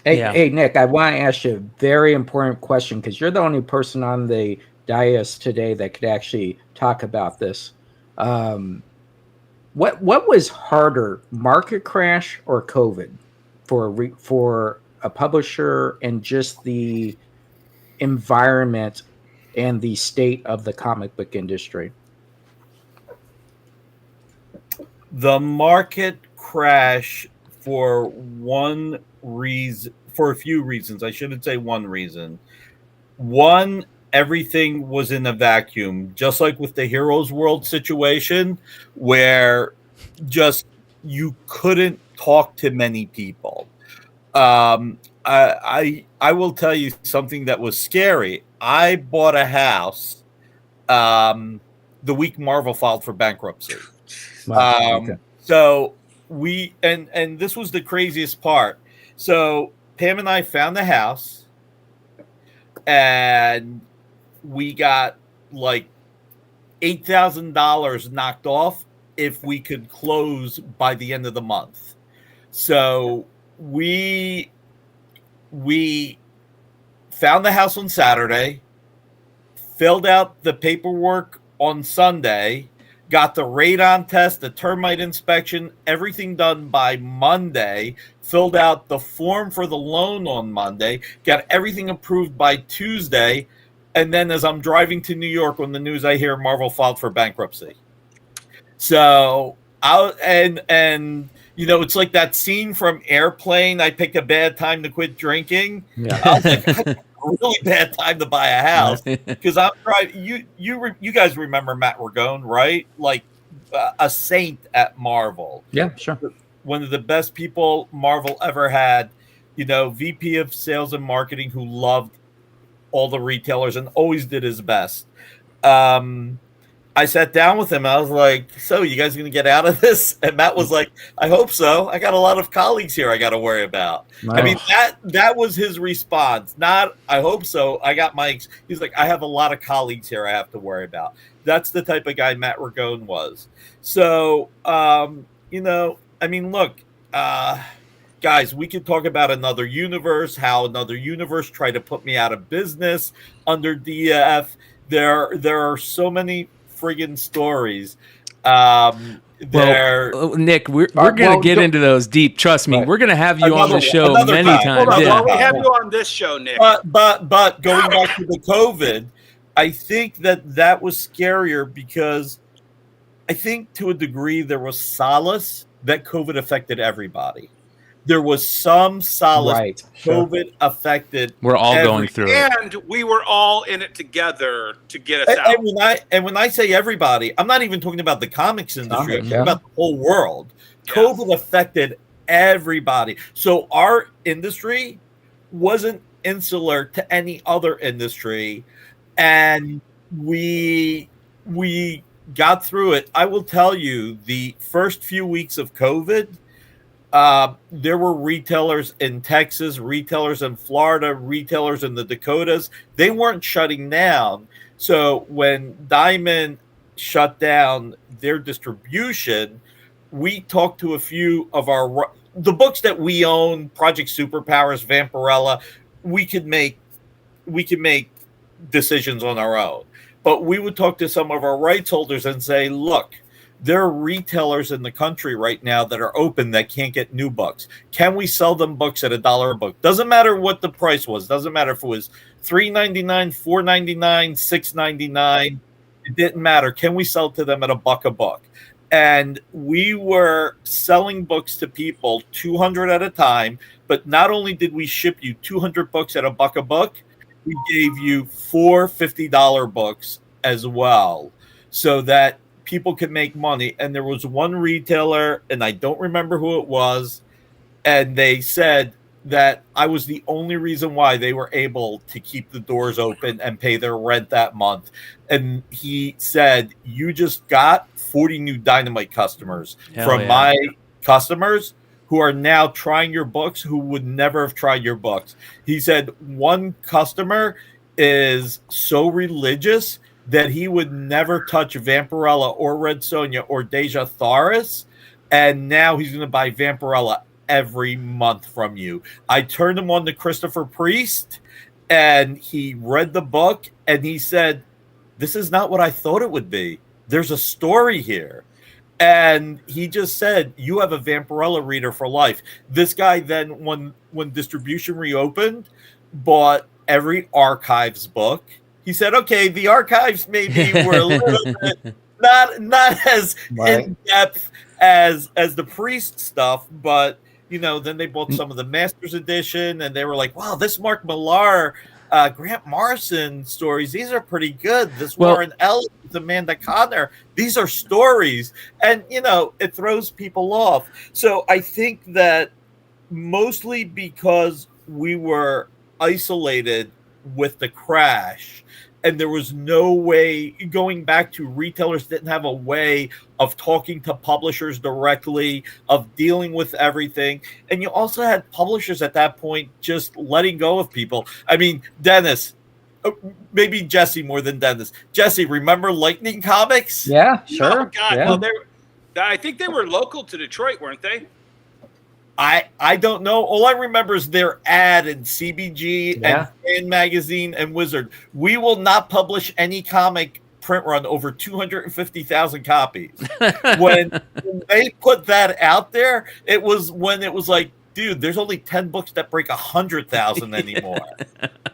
Hey, Nick, I want to ask you a very important question, because you're the only person on the dais today that could actually talk about this. What was harder, market crash or COVID, for a publisher, and just the environment and the state of the comic book industry? The market crash for one reason, for a few reasons. I shouldn't say one reason. One, everything was in a vacuum, just like with the Heroes World situation, where just you couldn't talk to many people. I will tell you something that was scary. I bought a house the week Marvel filed for bankruptcy. So we and this was the craziest part. So Pam and I found the house, and we got like $8,000 knocked off if we could close by the end of the month. So we found the house on Saturday, filled out the paperwork on Sunday, got the radon test, the termite inspection, everything done by Monday, filled out the form for the loan on Monday, got everything approved by Tuesday, and then as I'm driving to New York, on the news I hear Marvel filed for bankruptcy. So it's like that scene from Airplane, I pick a bad time to quit drinking. Yeah. I was like, a really bad time to buy a house, because I'm driving. You guys remember Matt Ragone, right? Like a saint at Marvel. Yeah, sure. One of the best people Marvel ever had. VP of sales and marketing, who loved all the retailers and always did his best. I sat down with him. I was like, "So, you guys going to get out of this?" And Matt was like, "I hope so. I got a lot of colleagues here I got to worry about." Wow. I mean, that was his response. Not, "I hope so. I got my." He's like, "I have a lot of colleagues here I have to worry about." That's the type of guy Matt Ragone was. So, you know, I mean, look, guys, we could talk about another universe, how another universe tried to put me out of business under DF. There are so many friggin' stories. Well, Nick, we're going to get into those deep. Trust me, we're going to have you on the show many times. Hold on, Yeah. we have you on this show, Nick. But going back to the COVID, I think that was scarier because I think to a degree there was solace that COVID affected everybody. There was some solace. Right. Sure. COVID affected. We're all going through it. And we were all in it together to get us out. And when I say everybody, I'm not even talking about the comics industry. I'm talking about the whole world. Yeah. COVID affected everybody. So our industry wasn't insular to any other industry, and we got through it. I will tell you, the first few weeks of COVID, there were retailers in Texas, retailers in Florida, retailers in the Dakotas. They weren't shutting down. So when Diamond shut down their distribution, we talked to a few of the books that we own, Project Superpowers, Vampirella. We could make decisions on our own. But we would talk to some of our rights holders and say, look, there are retailers in the country right now that are open that can't get new books. Can we sell them books at $1 a book? Doesn't matter what the price was. Doesn't matter if it was $3.99, $4.99, $6.99. It didn't matter. Can we sell to them at $1 a book? And we were selling books to people 200 at a time. But not only did we ship you 200 books at $1 a book, we gave you 4 $50 books as well, so that people could make money. And there was one retailer, and I don't remember who it was, and they said that I was the only reason why they were able to keep the doors open and pay their rent that month. And he said, you just got 40 new Dynamite customers from my customers who are now trying your books, who would never have tried your books. He said one customer is so religious that he would never touch Vampirella or Red Sonja or Deja Tharis, and now he's going to buy Vampirella every month from you. I turned him on to Christopher Priest, and he read the book, and he said, this is not what I thought it would be. There's a story here. And he just said, you have a Vampirella reader for life. This guy then, when distribution reopened, bought every Archives book. He said, okay, the Archives maybe were a little bit not as in depth as the Priest stuff, but you know, then they bought some of the Masters edition, and they were like, wow, this Mark Millar, Grant Morrison stories, these are pretty good. This Warren Ellis, Amanda Conner, these are stories, and you know, it throws people off. So I think that mostly because we were isolated with the crash, and there was no way, going back to retailers didn't have a way of talking to publishers directly, of dealing with everything. And you also had publishers at that point just letting go of people. I mean, Dennis, maybe Jesse more than Dennis. Jesse, remember Lightning Comics? Yeah, sure. Oh, God. Yeah. Well, I think they were local to Detroit, weren't they? I don't know. All I remember is their ad in CBG and Fan Magazine and Wizard. We will not publish any comic print run over 250,000 copies. When they put that out there, it was when it was like, dude, there's only 10 books that break 100,000 anymore.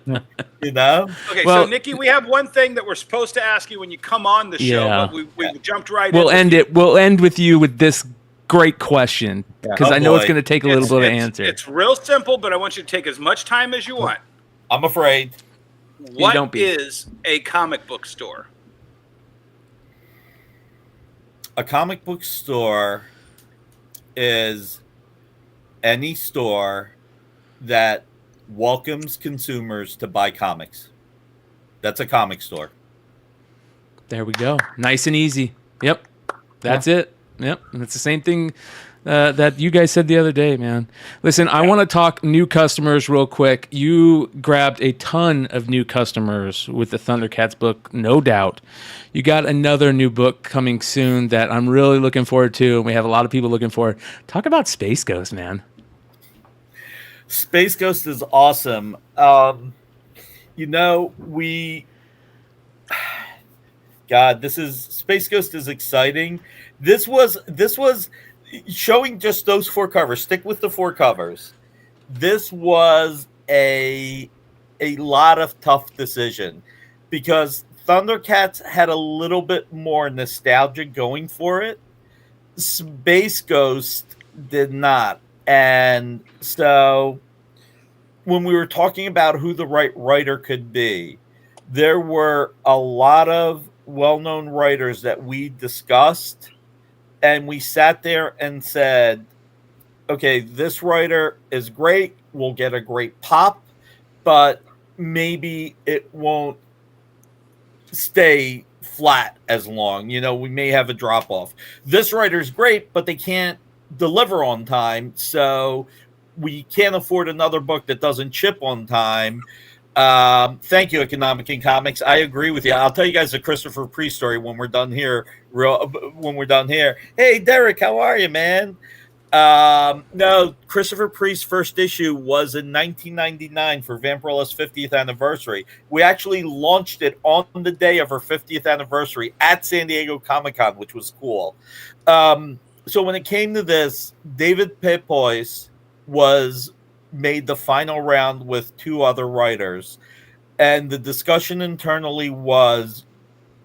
You know? Okay, so Nikki, we have one thing that we're supposed to ask you when you come on the show, but we jumped right in. We'll end with you with this great question, because I know it's going to take a little bit to answer. It's real simple, but I want you to take as much time as you want. I'm afraid. What is a comic book store? A comic book store is any store that welcomes consumers to buy comics. That's a comic store. There we go. Nice and easy. Yep. That's it. Yep. And it's the same thing that you guys said the other day, man. Listen, I want to talk new customers real quick. You grabbed a ton of new customers with the Thundercats book, no doubt. You got another new book coming soon that I'm really looking forward to, and we have a lot of people looking forward. Talk about Space Ghost, man. Space Ghost is awesome. Space Ghost is exciting. This was showing just those 4 covers. Stick with the 4 covers. This was a lot of tough decision because Thundercats had a little bit more nostalgia going for it. Space Ghost did not. And so when we were talking about who the right writer could be, there were a lot of well-known writers that we discussed, and we sat there and said, okay, this writer is great. We'll get a great pop, but maybe it won't stay flat as long. We may have a drop-off. This writer's great, but they can't deliver on time, so we can't afford another book that doesn't ship on time. Thank you, Economic in Comics. I agree with you. I'll tell you guys a Christopher Priest story when we're done here. Hey, Derek, how are you, man? No, Christopher Priest's first issue was in 1999 for Vampirella's 50th anniversary. We actually launched it on the day of her 50th anniversary at San Diego Comic-Con, which was cool. So when it came to this, David Pepois made the final round with 2 other writers. And the discussion internally was,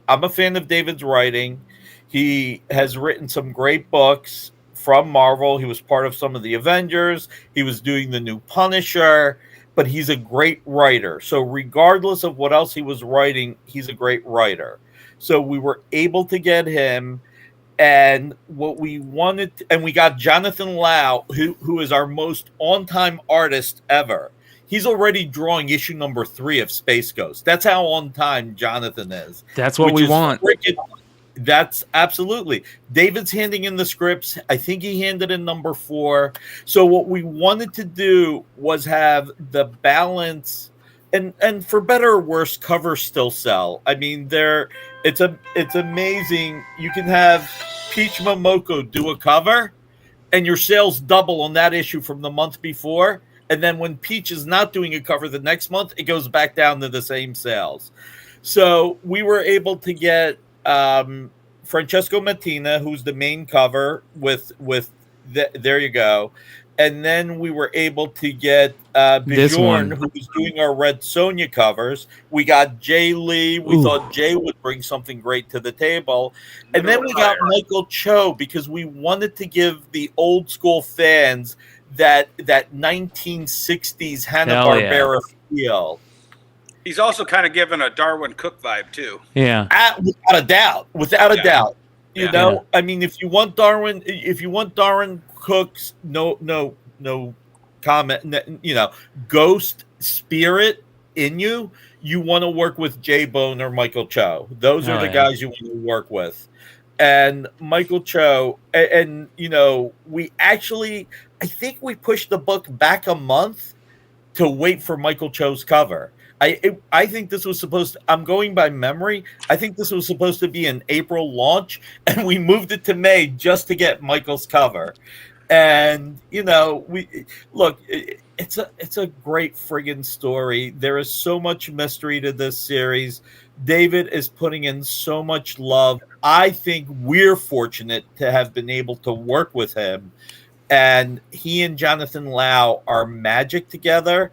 I'm a fan of David's writing. He has written some great books from Marvel. He was part of some of the Avengers. He was doing the new Punisher, but he's a great writer. So regardless of what else he was writing, he's a great writer. So we were able to get him. And what we wanted, and we got Jonathan Lau, who is our most on-time artist ever. He's already drawing issue number 3 of Space Ghost. That's how on time Jonathan is. That's what we want. That's absolutely. David's handing in the scripts. I think he handed in number 4. So what we wanted to do was have the balance, and for better or worse, covers still sell. I mean, it's amazing. You can have Peach Momoko do a cover, and your sales double on that issue from the month before. And then when Peach is not doing a cover the next month, it goes back down to the same sales. So we were able to get Francesco Mattina, who's the main cover there you go. And then we were able to get Bjorn, who was doing our Red Sonja covers. We got Jay Lee. We thought Jay would bring something great to the table. And then we got Michael Cho because we wanted to give the old school fans that 1960s Hanna-Barbera feel. He's also kind of given a Darwin Cook vibe too. Yeah, without a doubt. You know, I mean, if you want Darwin Cook's no comment, ghost spirit in you, you want to work with Jay Bone or Michael Cho. Those are the guys you want to work with. And Michael Cho, and we actually, I think we pushed the book back a month to wait for Michael Cho's cover. I think this was supposed to, I'm going by memory, I think this was supposed to be an April launch, and we moved it to May just to get Michael's cover. And it's a great friggin' story. There is so much mystery to this series. David is putting in so much love. I think we're fortunate to have been able to work with him, and he and Jonathan Lau are magic together.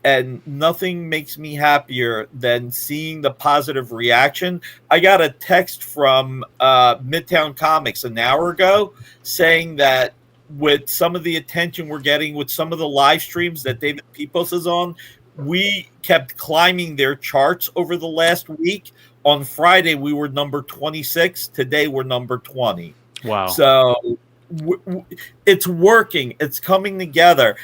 And nothing makes me happier than seeing the positive reaction. I got a text from Midtown Comics an hour ago saying that with some of the attention we're getting with some of the live streams that David Pepos is on, we kept climbing their charts over the last week. On Friday, we were number 26. Today, we're number 20. Wow. So it's working. It's coming together.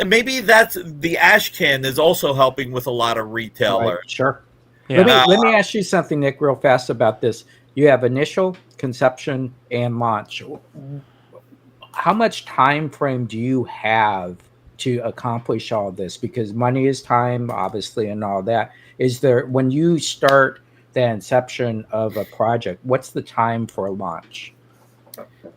Maybe that's the ash can is also helping with a lot of retailers. Right, sure. Yeah. Let me ask you something, Nick, real fast about this. You have initial, conception, and launch. How much time frame do you have to accomplish all this? Because money is time, obviously, and all that. Is there, when you start the inception of a project, what's the time for launch?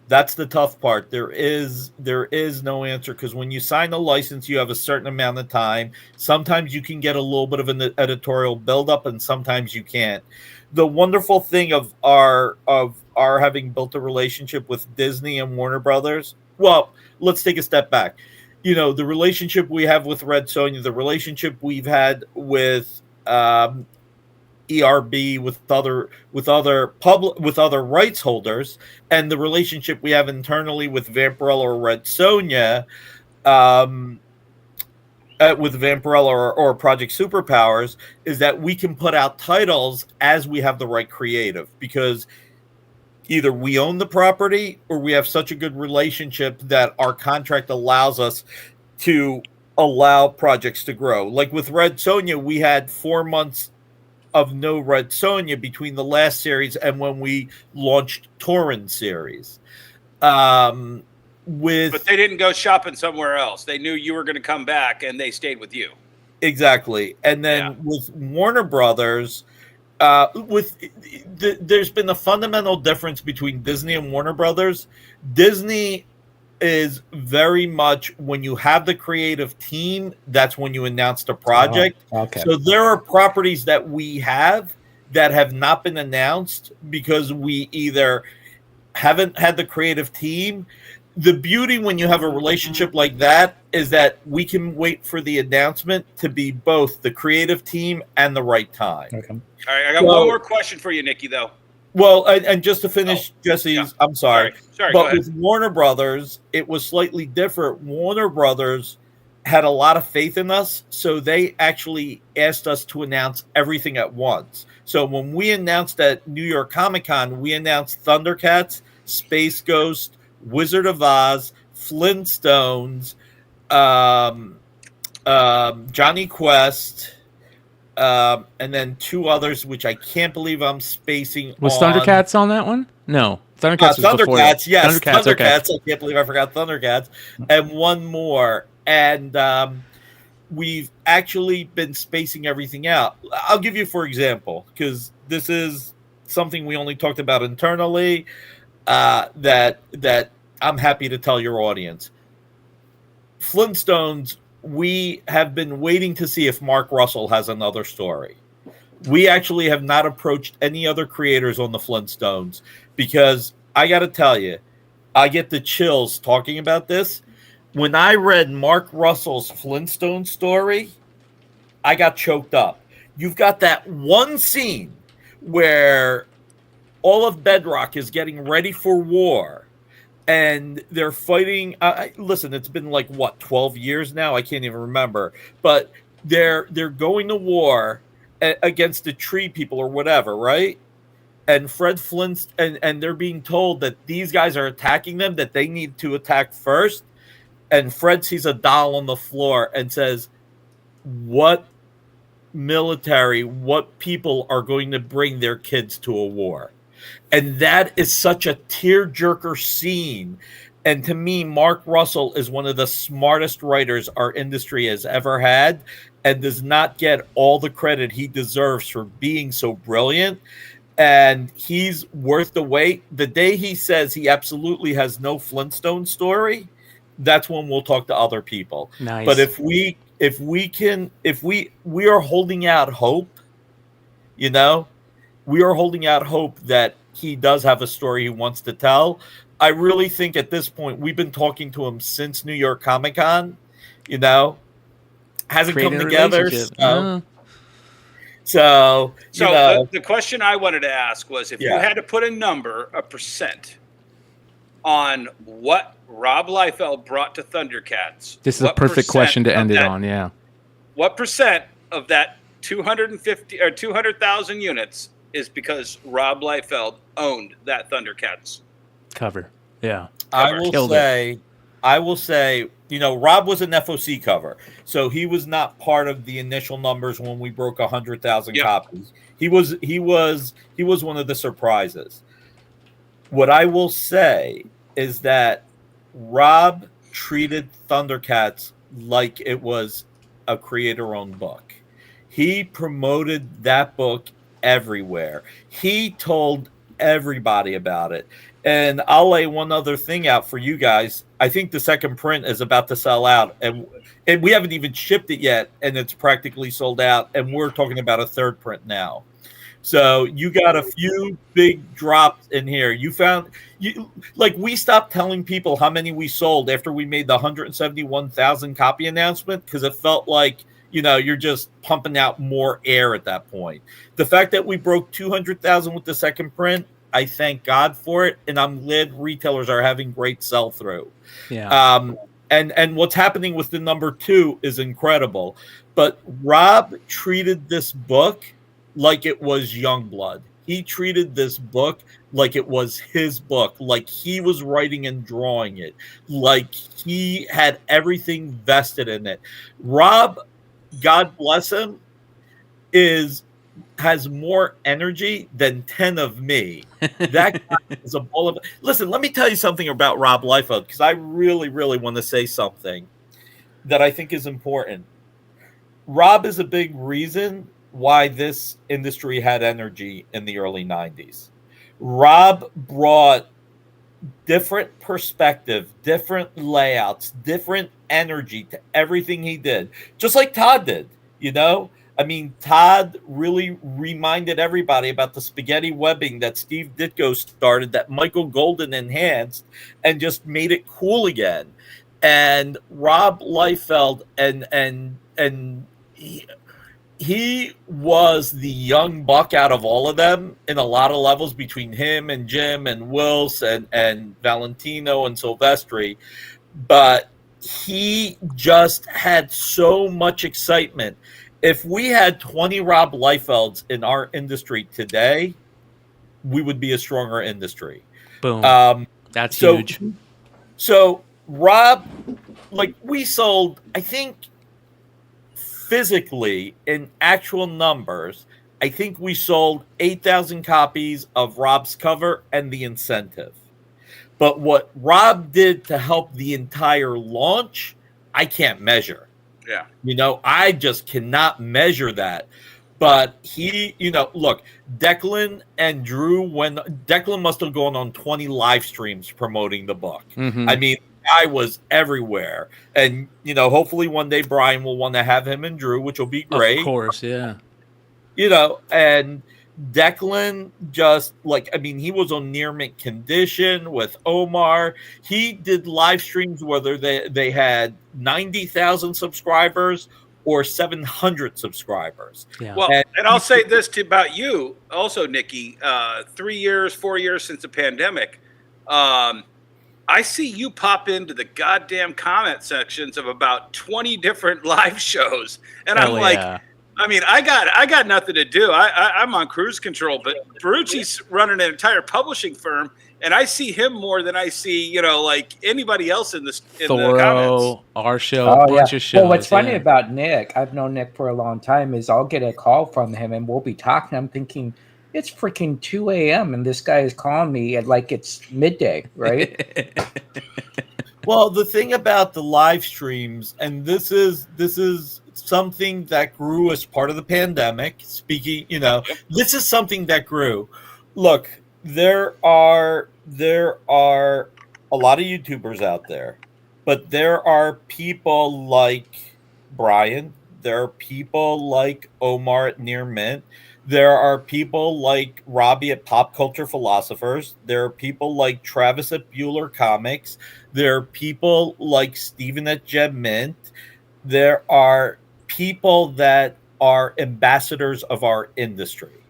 That's the tough part. There is no answer, because when you sign a license, you have a certain amount of time. Sometimes you can get a little bit of an editorial buildup, and sometimes you can't. The wonderful thing of our having built a relationship with Disney and Warner Brothers. Well, let's take a step back. You know, the relationship we have with Red Sonja, the relationship we've had with ERB, with other rights holders, and the relationship we have internally with Vampirella or Red Sonja, with Vampirella or Project Superpowers, is that we can put out titles as we have the right creative, because either we own the property or we have such a good relationship that our contract allows us to allow projects to grow. Like with Red Sonja, we had 4 months of no Red Sonja between the last series and when we launched Tauren series. But they didn't go shopping somewhere else. They knew you were going to come back, and they stayed with you. Exactly. And then with Warner Brothers, there's been a fundamental difference between Disney and Warner Brothers. Disney is very much, when you have the creative team, that's when you announce the project. Oh, okay. So there are properties that we have that have not been announced because we either haven't had the creative team. The beauty when you have a relationship like that is that we can wait for the announcement to be both the creative team and the right time. Okay. All right, I got one more question for you, Nikki, though. Well, and just to finish Jesse's, I'm sorry. Sorry, but with Warner Brothers, it was slightly different. Warner Brothers had a lot of faith in us, so they actually asked us to announce everything at once. So when we announced at New York Comic Con, we announced Thundercats, Space Ghost, Wizard of Oz, Flintstones, Johnny Quest, and then 2 others, which I can't believe I'm spacing. Was on. Thundercats on that one? No, Thundercats was before that. Thundercats, yes, Thundercats. Okay. I can't believe I forgot Thundercats, and one more. And we've actually been spacing everything out. I'll give you, for example, because this is something we only talked about internally. That I'm happy to tell your audience. Flintstones, we have been waiting to see if Mark Russell has another story. We actually have not approached any other creators on the Flintstones, because I got to tell you, I get the chills talking about this. When I read Mark Russell's Flintstone story, I got choked up. You've got that one scene where all of Bedrock is getting ready for war, and they're fighting. Listen, it's been like, what, 12 years now? I can't even remember. But they're going to war against the tree people or whatever, right? And Fred Flint, and they're being told that these guys are attacking them, that they need to attack first. And Fred sees a doll on the floor and says, what people are going to bring their kids to a war? And that is such a tearjerker scene. And to me, Mark Russell is one of the smartest writers our industry has ever had, and does not get all the credit he deserves for being so brilliant. And he's worth the wait. The day he says he absolutely has no Flintstone story, that's when we'll talk to other people. Nice. But if we are holding out hope, you know, we are holding out hope that he does have a story he wants to tell. I really think at this point, we've been talking to him since New York Comic Con, you know, hasn't Creating come a together. relationship. So you know, the question I wanted to ask was, if you had to put a number, a percent, on what Rob Liefeld brought to Thundercats. This is a perfect question to end it on, yeah. What percent of that 250 or 200,000 units is because Rob Liefeld owned that Thundercats Cover. Yeah. I will Killed say I will say, Rob was an FOC cover, so he was not part of the initial numbers when we broke 100,000 Yep. copies. He was one of the surprises. What I will say is that Rob treated Thundercats like it was a creator-owned book. He promoted that book everywhere. He told everybody about it. And I'll lay one other thing out for you guys. I think the second print is about to sell out, and we haven't even shipped it yet, and it's practically sold out, and we're talking about a third print now. So you got a few big drops in here. We stopped telling people how many we sold after we made the 171,000 copy announcement, because it felt like, you're just pumping out more air at that point. The fact that we broke 200,000 with the second print, I thank God for it, and I'm glad retailers are having great sell-through. Yeah. And what's happening with the number 2 is incredible. But Rob treated this book like it was Youngblood. He treated this book like it was his book, like he was writing and drawing it, like he had everything vested in it. Rob, God bless him, has more energy than 10 of me. That guy is a ball of... Listen, let me tell you something about Rob Liefeld, because I really, really want to say something that I think is important. Rob is a big reason why this industry had energy in the early 90s. Rob brought different perspective, different layouts, different energy to everything he did, just like Todd did, I mean, Todd really reminded everybody about the spaghetti webbing that Steve Ditko started, that Michael Golden enhanced, and just made it cool again. And Rob Liefeld, and he was the young buck out of all of them in a lot of levels, between him and Jim and Wills and Valentino and Silvestri. But he just had so much excitement. If we had 20 Rob Liefelds in our industry today, we would be a stronger industry. Boom. That's huge. So Rob, we sold, I think, physically in actual numbers, I think we sold 8,000 copies of Rob's cover and the incentive. But what Rob did to help the entire launch, I can't measure. Yeah. I just cannot measure that. But he, look, Declan and Drew, when Declan must have gone on 20 live streams promoting the book. Mm-hmm. I mean, I was everywhere. And, hopefully one day Bryan will want to have him and Drew, which will be great. Of course, yeah. And Declan just, he was on near mint condition with Omar. He did live streams whether they had 90,000 subscribers or 700 subscribers. Yeah. Well, and I'll say this about you also, Nikki. 4 years since the pandemic, I see you pop into the goddamn comment sections of about 20 different live shows, and I'm like, yeah. I mean, I got nothing to do. I'm on cruise control, but Baruchi's running an entire publishing firm, and I see him more than I see, anybody else in the comments. Our show, a bunch of shows. Well, what's funny about Nick, I've known Nick for a long time, is I'll get a call from him, and we'll be talking. I'm thinking, it's freaking 2 a.m., and this guy is calling me at it's midday, right? Well, the thing about the live streams, and this is something that grew as part of the pandemic. Speaking, this is something that grew. Look, there are a lot of YouTubers out there, but there are people like Bryan. There are people like Omar at Near Mint. There are people like Robbie at Pop Culture Philosophers. There are people like Travis at Bueller Comics. There are people like Steven at Jeb Mint. There are people that are ambassadors of our industry.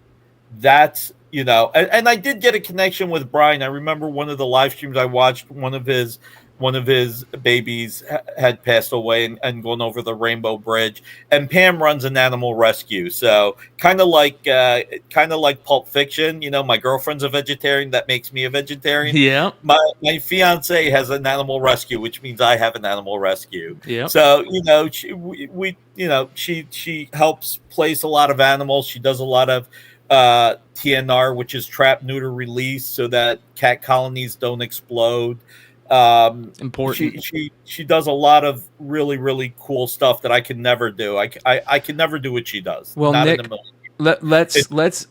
That's you know, and I did get a connection with Bryan. I remember one of the live streams I watched, one of his babies had passed away and gone over the Rainbow Bridge, and Pam runs an animal rescue. So kind of like Pulp Fiction, you know, my girlfriend's a vegetarian, that makes me a vegetarian. Yeah. My fiance has an animal rescue, which means I have an animal rescue. Yeah. So, you know, she helps place a lot of animals. She does a lot of TNR, which is trap, neuter, release, so that cat colonies don't explode. Important. She does a lot of really, really cool stuff that I can never do. I can never do what she does. Well, Not Nick, in a million.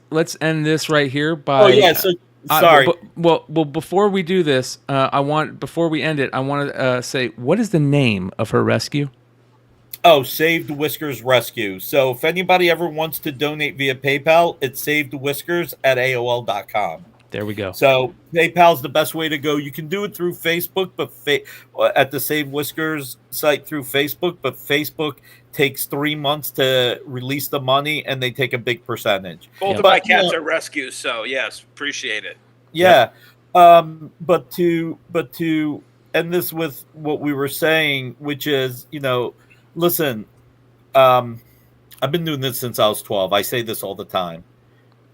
let's end this right here by. Oh yeah. So sorry. Well, before we do this, before we end it, I want to say, what is the name of her rescue? Oh, Saved Whiskers Rescue. So if anybody ever wants to donate via PayPal, it's savedwhiskers@aol.com. There we go. So PayPal's the best way to go. You can do it through Facebook, but at the Save Whiskers site through Facebook, but Facebook takes 3 months to release the money, and they take a big percentage. Both of my cats are rescues, so yes, appreciate it. Yeah. But to end this with what we were saying, which is, you know, listen, I've been doing this since I was 12. I say this all the time.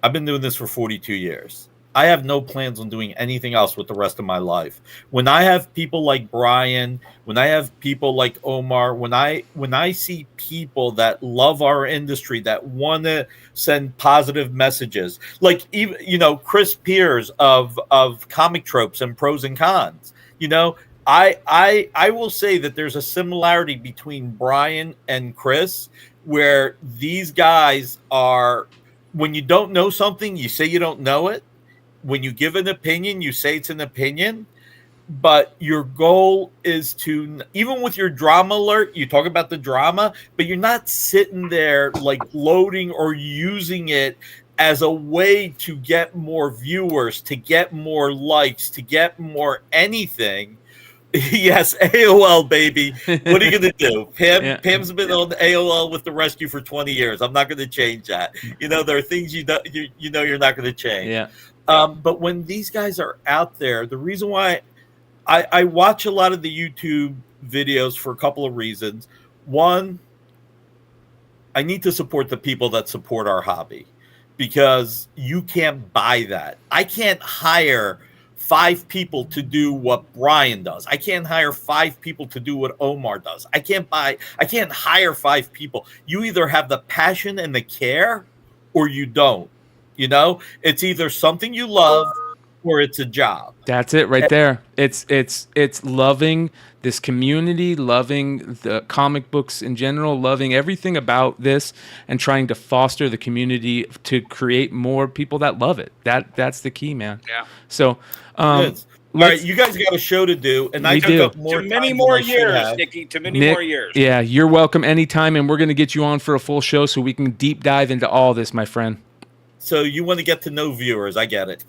I've been doing this for 42 years. I have no plans on doing anything else with the rest of my life. When I have people like Bryan, when I have people like Omar, when I see people that love our industry, that want to send positive messages, like, even, you know, Chris Pierce of Comic Tropes and Pros and Cons, you know, I will say that there's a similarity between Bryan and Chris, where these guys are, when you don't know something, you say you don't know it. When you give an opinion, you say it's an opinion, but your goal is to, even with your drama alert, you talk about the drama, but you're not sitting there like loading or using it as a way to get more viewers, to get more likes, to get more anything. Yes, AOL, baby. What are you going to do? Pam's been on AOL with the rescue for 20 years. I'm not going to change that. You know, there are things you know you're not going to change. Yeah. But when these guys are out there, the reason why I watch a lot of the YouTube videos for a couple of reasons. One, I need to support the people that support our hobby, because you can't buy that. I can't hire 5 people to do what Bryan does. I can't hire 5 people to do what Omar does. I can't hire 5 people. You either have the passion and the care, or you don't. You know, it's either something you love or it's a job. That's it right there. It's loving this community, loving the comic books in general, loving everything about this, and trying to foster the community to create more people that love it. That's the key, man. Yeah. All So, right, you guys got a show to do, and I took up more to many time more than I should years, have. Nikki. To many Nick, more years. Yeah, you're welcome anytime, and we're going to get you on for a full show so we can deep dive into all this, my friend. So you want to get to know viewers. I get it.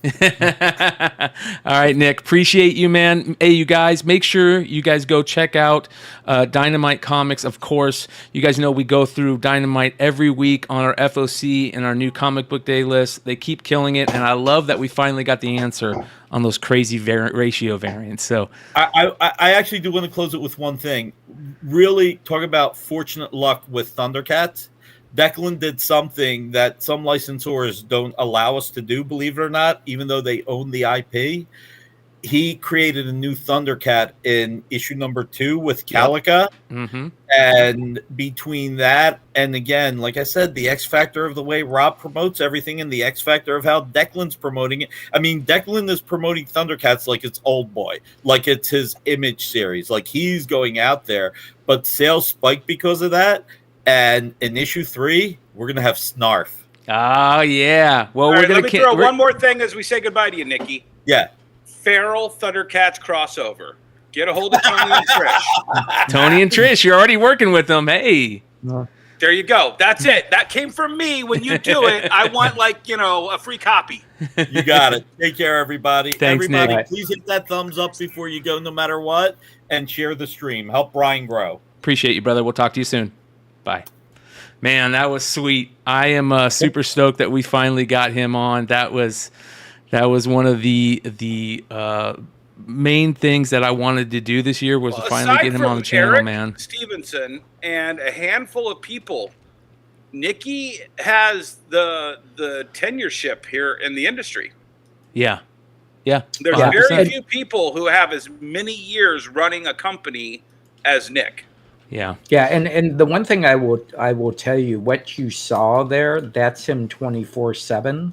All right, Nick. Appreciate you, man. Hey, you guys, make sure you guys go check out Dynamite Comics, of course. You guys know we go through Dynamite every week on our FOC and our new comic book day list. They keep killing it, and I love that we finally got the answer on those crazy ratio variants. So I actually do want to close it with one thing. Really talk about fortunate luck with Thundercats. Declan did something that some licensors don't allow us to do, believe it or not, even though they own the IP. He created a new Thundercat in issue number 2 with Calica. Mm-hmm. And between that and, again, like I said, the X factor of the way Rob promotes everything and the X factor of how Declan's promoting it. I mean, Declan is promoting Thundercats like it's Old Boy, like it's his Image series, like he's going out there. But sales spiked because of that. And in issue 3, we're going to have Snarf. Oh, yeah. Well, All we're right, going let to me throw one more thing as we say goodbye to you, Nikki. Yeah. Feral Thundercats crossover. Get a hold of Tony and Trish. Tony and Trish, you're already working with them. Hey. There you go. That's it. That came from me. When you do it, I want, like, you know, a free copy. You got it. Take care, everybody. Thanks, everybody, Nick. please hit that thumbs up before you go, no matter what, and share the stream. Help Bryan grow. Appreciate you, brother. We'll talk to you soon. Bye. Man, that was sweet. I am super stoked that we finally got him on. That was one of the main things that I wanted to do this year was to finally get him on the channel, Eric man. Stevenson and a handful of people, Nikki has the tenureship here in the industry. Yeah. There's 100%. very few people who have as many years running a company as Nick. Yeah. Yeah, and the one thing I will tell you, what you saw there, that's him 24/7.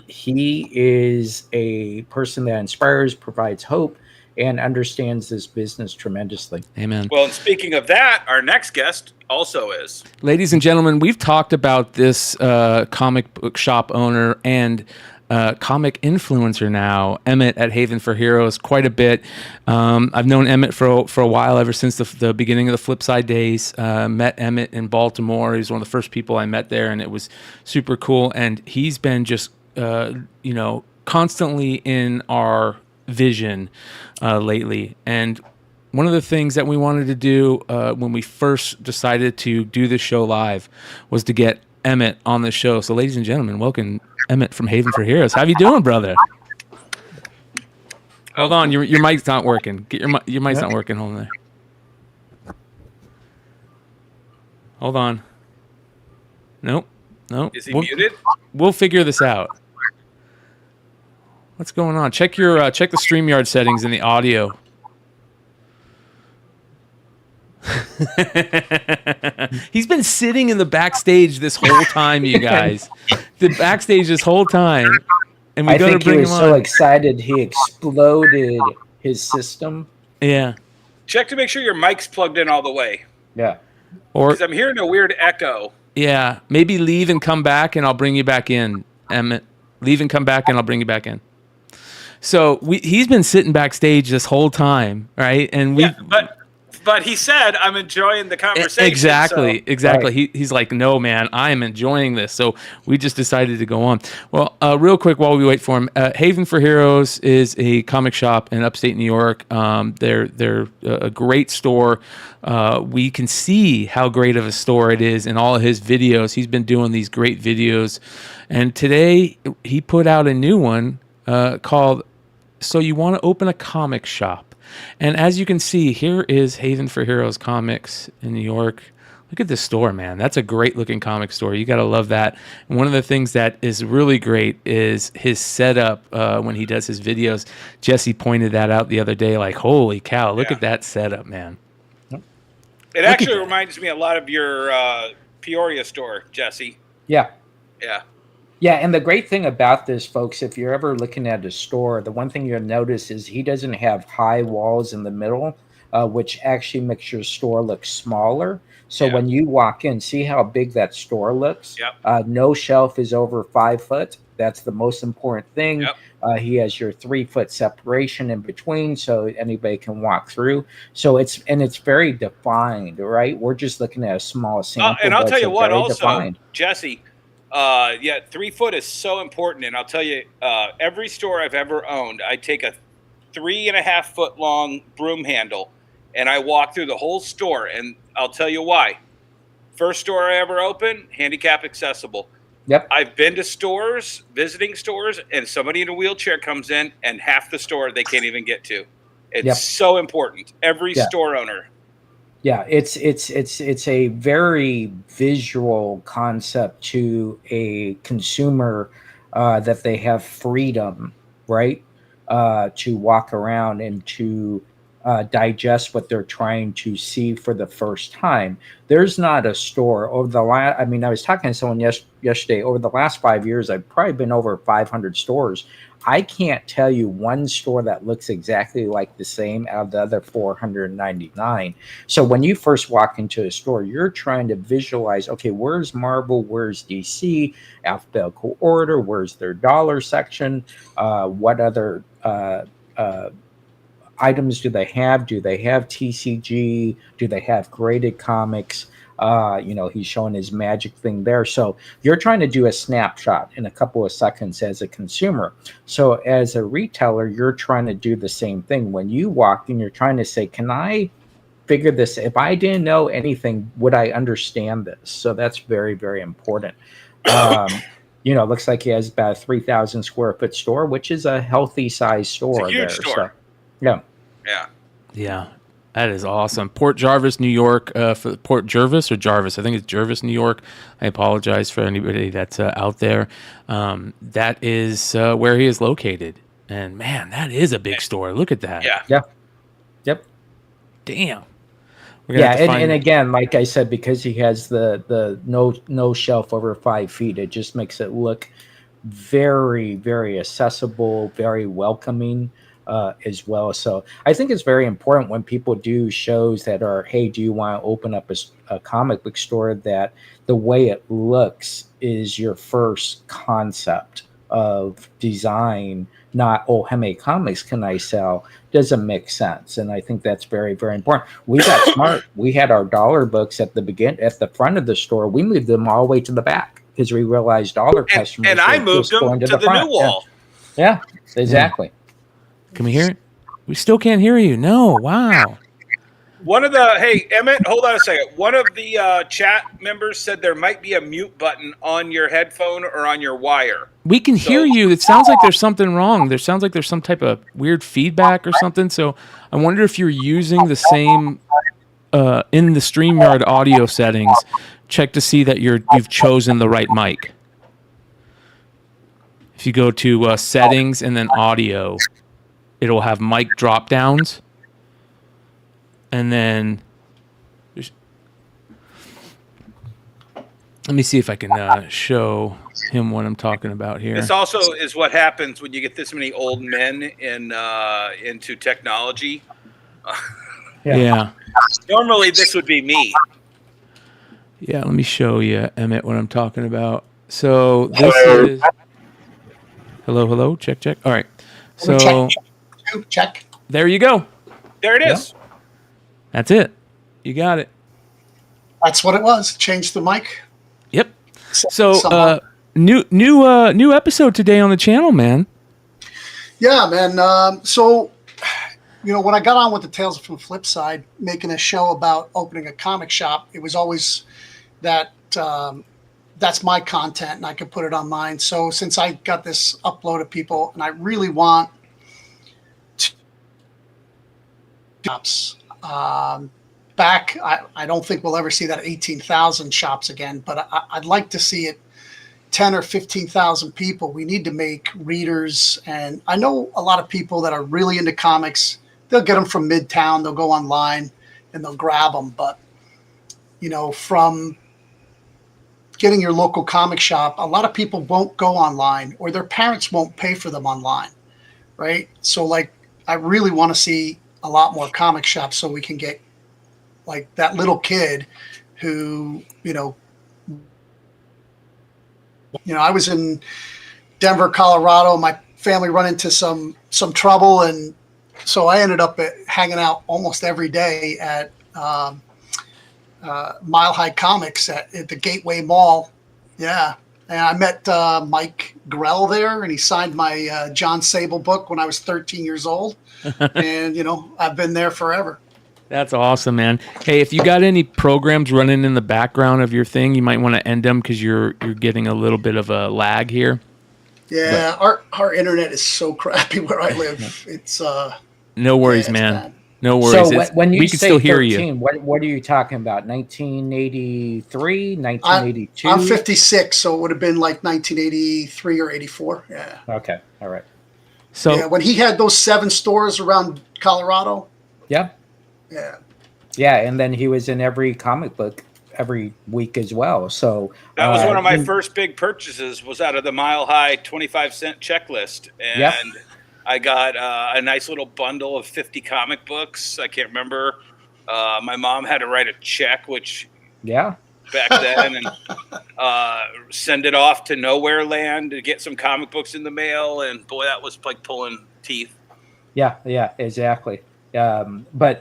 He is a person that inspires, provides hope, and understands this business tremendously. Amen. Well, and speaking of that, our next guest also is. Ladies and gentlemen, we've talked about this comic book shop owner and comic influencer now, Emmett at Haven for Heroes, quite a bit. I've known Emmett for a while, ever since the beginning of the Flipside days. Met Emmett in Baltimore. He was one of the first people I met there, and it was super cool. And he's been just, constantly in our vision lately. And one of the things that we wanted to do when we first decided to do this show live was to get Emmett on the show. So, ladies and gentlemen, welcome Emmett from Haven for Heroes. How you doing, brother? Hold on, your mic's not working. Get your mic's not working. Hold on there. Hold on. Nope. Is he muted? We'll figure this out. What's going on? Check the StreamYard settings in the audio. He's been sitting in the backstage this whole time, you guys. The backstage this whole time, and we got to bring him on. I think he was so excited he exploded his system. Yeah. Check to make sure your mic's plugged in all the way. Yeah. Or because I'm hearing a weird echo. Yeah. Maybe leave and come back, and I'll bring you back in, Emmett. Leave and come back, and I'll bring you back in. So he's been sitting backstage this whole time, right? And But he said, I'm enjoying the conversation. Exactly. Right. He's like, no, man, I am enjoying this. So we just decided to go on. Well, real quick while we wait for him, Haven for Heroes is a comic shop in upstate New York. They're a great store. We can see how great of a store it is in all of his videos. He's been doing these great videos. And today he put out a new one called So You Want to Open a Comic Shop. And as you can see, here is Haven for Heroes Comics in New York. Look at this store, man. That's a great looking comic store. You got to love that. And one of the things that is really great is his setup when he does his videos. Jesse pointed that out the other day, like, holy cow, look at that setup, man. It actually reminds me a lot of your Peoria store, Jesse. Yeah. Yeah. Yeah, and the great thing about this, folks, if you're ever looking at a store, the one thing you'll notice is he doesn't have high walls in the middle, which actually makes your store look smaller. So when you walk in, see how big that store looks? Yep. No shelf is over 5 foot. That's the most important thing. Yep. He has your 3 foot separation in between, so anybody can walk through. So it's very defined, right? We're just looking at a small sample. And I'll tell you what, also, defined. Jesse, 3 foot is so important. And I'll tell you, every store I've ever owned, I take a 3.5 foot long broom handle and I walk through the whole store. And I'll tell you why. First store I ever opened, handicap accessible. Yep. I've been to stores, visiting stores, and somebody in a wheelchair comes in and half the store they can't even get to. It's so important. Every store owner. Yeah, it's a very visual concept to a consumer that they have freedom, right, to walk around and to digest what they're trying to see for the first time. There's not a store over the last. I mean, I was talking to someone yesterday. Over the last 5 years, I've probably been over 500 stores. I can't tell you one store that looks exactly like the same out of the other 499. So when you first walk into a store, you're trying to visualize, okay, where's Marvel? Where's DC? Alphabetical order? Where's their dollar section? What other items do they have? Do they have TCG? Do they have graded comics? He's showing his magic thing there. So you're trying to do a snapshot in a couple of seconds as a consumer. So as a retailer, you're trying to do the same thing. When you walk in, you're trying to say, can I figure this. If I didn't know anything, would I understand this? So that's very, very important. Looks like he has about a 3,000 square foot store, which is a healthy size store. It's a huge store. So, yeah. Yeah. Yeah. That is awesome. Port Jarvis, New York. For Port Jervis or Jarvis? I think it's Jervis, New York. I apologize for anybody that's out there. That is where he is located. And man, that is a big store. Look at that. Yeah. Yeah. Yep. Damn. Yeah, and again, like I said, because he has the no shelf over 5 feet, it just makes it look very, very accessible, very welcoming. As well. So I think it's very important when people do shows that are, hey, do you want to open up a comic book store, that the way it looks is your first concept of design, not, oh, how many comics can I sell? Doesn't make sense. And I think that's very, very important. We got smart. We had our dollar books at the front of the store. We moved them all the way to the back because we realized dollar customers. And I moved them to the new wall. Yeah, exactly. Can we hear it? We still can't hear you. No. Wow. Hey, Emmett, hold on a second. One of the chat members said there might be a mute button on your headphone or on your wire. We can hear you. It sounds like there's something wrong. There sounds like there's some type of weird feedback or something. So I wonder if you're using the same in the StreamYard audio settings. Check to see that you've chosen the right mic. If you go to settings and then audio, it'll have mic drop downs. And then let me see if I can show him what I'm talking about here. This also is what happens when you get this many old men into technology. Yeah. Normally this would be me. Yeah, let me show you, Emmett, what I'm talking about. So this is... Hello. Check. All right. So... Check. There you go. There it is. Yeah. That's it. You got it. That's what it was. Change the mic. Yep. So new episode today on the channel, man. Yeah, man. So when I got on with the Tales from the Flip Side, making a show about opening a comic shop, it was always that that's my content and I could put it on mine. So since I got this upload of people, and I really want shops. I don't think we'll ever see that 18,000 shops again, but I'd like to see it 10 or 15,000 people. We need to make readers, and I know a lot of people that are really into comics. They'll get them from Midtown, they'll go online and they'll grab them, but from getting your local comic shop, a lot of people won't go online, or their parents won't pay for them online, right? So I really want to see a lot more comic shops so we can get that little kid who, I was in Denver, Colorado. My family run into some trouble. And so I ended up hanging out almost every day at Mile High Comics at the Gateway Mall. Yeah. And I met Mike Grell there, and he signed my John Sable book when I was 13 years old. And, I've been there forever. That's awesome, man. Hey, if you got any programs running in the background of your thing, you might want to end them because you're getting a little bit of a lag here. Yeah, our internet is so crappy where I live. It's no worries, man. Bad. No worries. So when you we say can still 13, hear you. What are you talking about? 1983, 1982? I'm 56, so it would have been like 1983 or 84. Yeah. Okay. All right. So yeah, when he had those 7 stores around Colorado. Yeah. Yeah. Yeah, and then he was in every comic book every week as well. So that was one of my first big purchases, was out of the Mile High 25-cent checklist. And I got a nice little bundle of 50 comic books. I can't remember. My mom had to write a check, which back then, and send it off to Nowhere Land to get some comic books in the mail. And boy, that was like pulling teeth. Yeah, exactly. But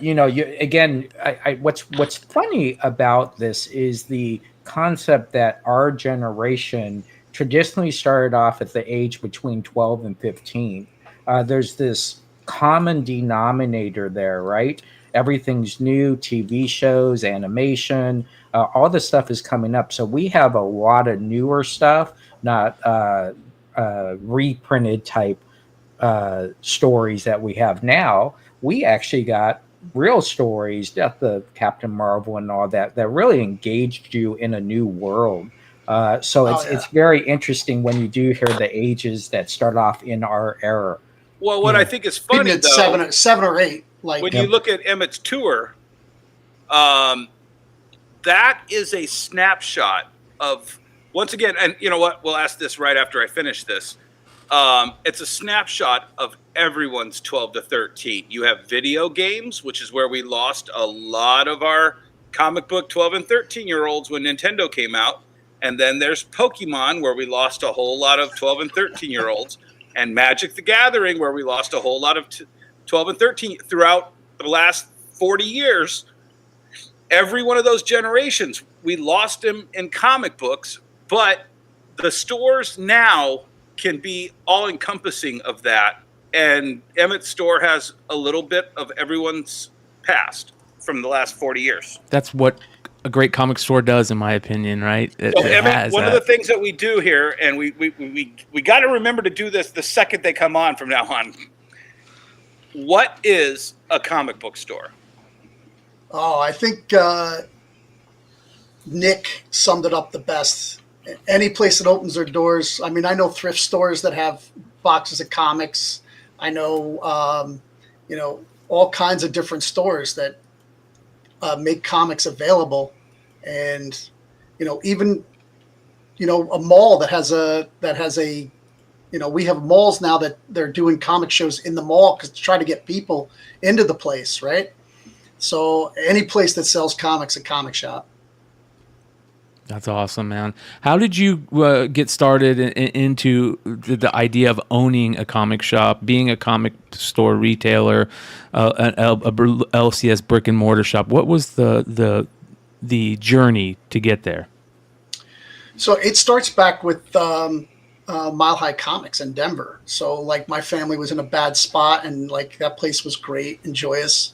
what's funny about this is the concept that our generation traditionally started off at the age between 12 and 15. There's this common denominator there, right? Everything's new, TV shows, animation, all this stuff is coming up. So we have a lot of newer stuff, not reprinted type stories that we have now. We actually got real stories, the Captain Marvel and all that, that really engaged you in a new world. So it's very interesting when you do hear the ages that start off in our era. Well, what I think is funny, though, seven or eight. Like when you look at Emmett's tour, that is a snapshot of, once again, and you know what? We'll ask this right after I finish this. It's a snapshot of everyone's 12 to 13. You have video games, which is where we lost a lot of our comic book 12 and 13-year-olds when Nintendo came out. And then there's Pokemon, where we lost a whole lot of 12 and 13-year-olds. And Magic the Gathering, where we lost a whole lot of 12 and 13 throughout the last 40 years. Every one of those generations, we lost them in comic books. But the stores now can be all-encompassing of that. And Emmett's store has a little bit of everyone's past from the last 40 years. That's what a great comic store does, in my opinion, right? Emmett, one of the things that we do here, and we got to remember to do this the second they come on from now on. What is a comic book store? Oh, I think Nick summed it up the best. Any place that opens their doors. I mean, I know thrift stores that have boxes of comics. I know, all kinds of different stores that make comics available, and even a mall that has a we have malls now that they're doing comic shows in the mall because to try to get people into the place, right? So any place that sells comics, a comic shop. That's awesome, man. How did you get started into the idea of owning a comic shop, being a comic store retailer, an LCS brick and mortar shop? What was the journey to get there? So it starts back with Mile High Comics in Denver. So like my family was in a bad spot, and like that place was great and joyous,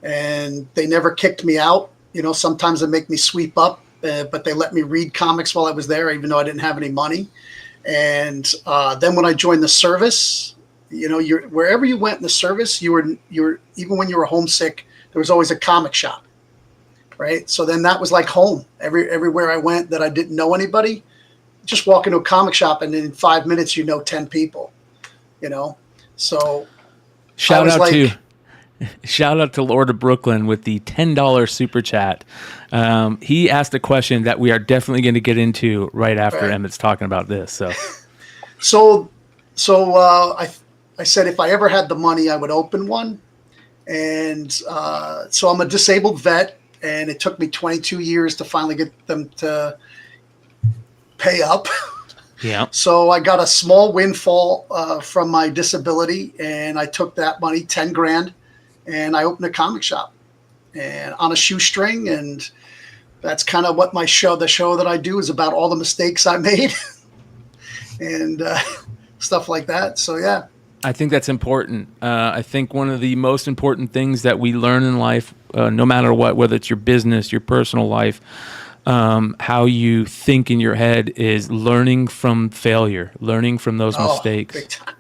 and they never kicked me out. Sometimes they make me sweep up. But they let me read comics while I was there, even though I didn't have any money. And then when I joined the service, wherever you went in the service, you were even when you were homesick, there was always a comic shop, right? So then that was like home. Everywhere I went that I didn't know anybody, just walk into a comic shop and in 5 minutes 10 people. So shout out to Lord of Brooklyn with the $10 super chat. He asked a question that we are definitely going to get into right after Emmett's talking about this. So I said if I ever had the money, I would open one. And so I'm a disabled vet, and it took me 22 years to finally get them to pay up. Yeah. So I got a small windfall from my disability, and I took that money, 10 grand. And I opened a comic shop and on a shoestring. And that's kind of what the show that I do is about, all the mistakes I made and stuff like that. So, yeah. I think that's important. I think one of the most important things that we learn in life, no matter what, whether it's your business, your personal life, how you think in your head, is learning from failure, learning from those mistakes. Big time.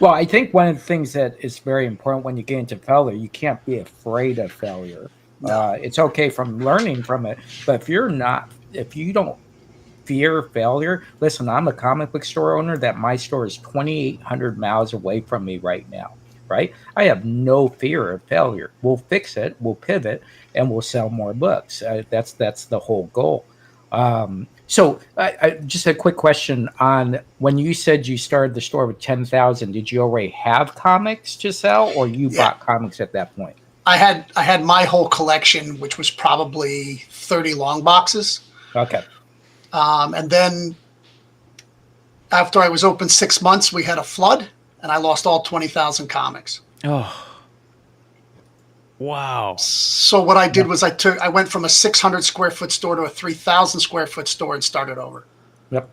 Well, I think one of the things that is very important when you get into failure, you can't be afraid of failure. No. It's okay from learning from it, but if you don't fear failure, listen, I'm a comic book store owner that my store is 2,800 miles away from me right now, right? I have no fear of failure. We'll fix it, we'll pivot, and we'll sell more books. That's the whole goal. So I just a quick question on when you said you started the store with 10,000, did you already have comics to sell, or you bought comics at that point? I had my whole collection, which was probably 30 long boxes. Okay. And then after I was open 6 months, we had a flood, and I lost all 20,000 comics. Oh. Wow. So what I did was I went from a 600 square foot store to a 3,000 square foot store and started over. Yep.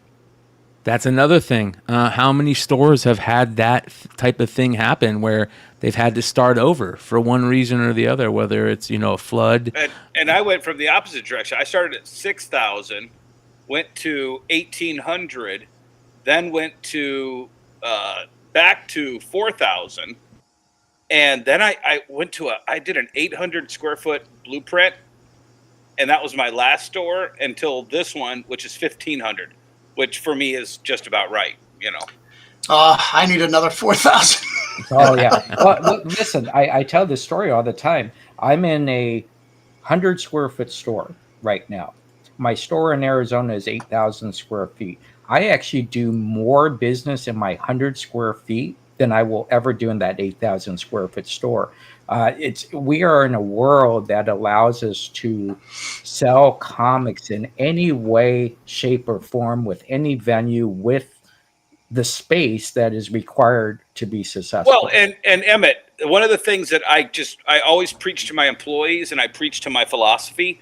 That's another thing. How many stores have had that type of thing happen where they've had to start over for one reason or the other, whether it's, a flood. And I went from the opposite direction. I started at 6,000, went to 1,800, then went to back to 4,000. And then I went to I did an 800 square foot blueprint. And that was my last store until this one, which is 1,500. Which for me is just about right, I need another 4,000. Oh yeah. Well, look, listen, I tell this story all the time. I'm in a 100 square foot store right now. My store in Arizona is 8,000 square feet. I actually do more business in my 100 square feet than I will ever do in that 8,000 square foot store. We are in a world that allows us to sell comics in any way, shape, or form with any venue with the space that is required to be successful. Well, and Emmett, one of the things that I always preach to my employees and I preach to my philosophy,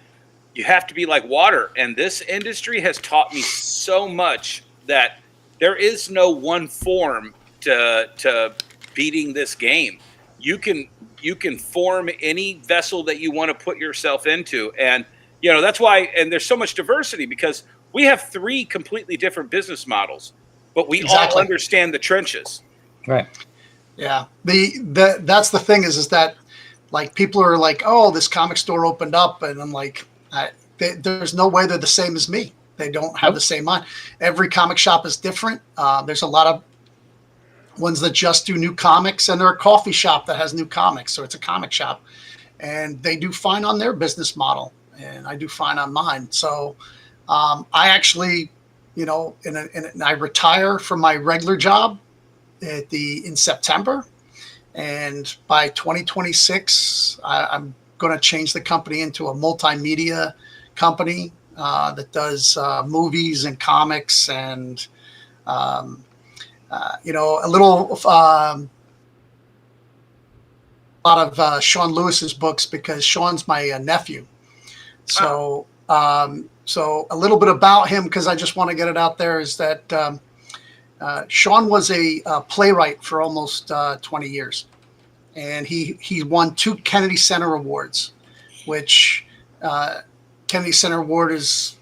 you have to be like water. And this industry has taught me so much that there is no one form to beating this game. You can form any vessel that you want to put yourself into. And, that's why, and there's so much diversity because we have 3 completely different business models, but we all understand the trenches. Right. Yeah. That's the thing is that like people are like, oh, this comic store opened up. And I'm like, there's no way they're the same as me. They don't have the same mind. Every comic shop is different. There's a lot of ones that just do new comics, and they're a coffee shop that has new comics. So it's a comic shop, and they do fine on their business model, and I do fine on mine. So I actually, I retire from my regular job in September, and by 2026, I'm going to change the company into a multimedia company that does movies and comics and a lot of Sean Lewis's books because Sean's my nephew. So, so a little bit about him because I just want to get it out there is that Sean was a playwright for almost 20 years, and he won 2 Kennedy Center Awards, which Kennedy Center Award is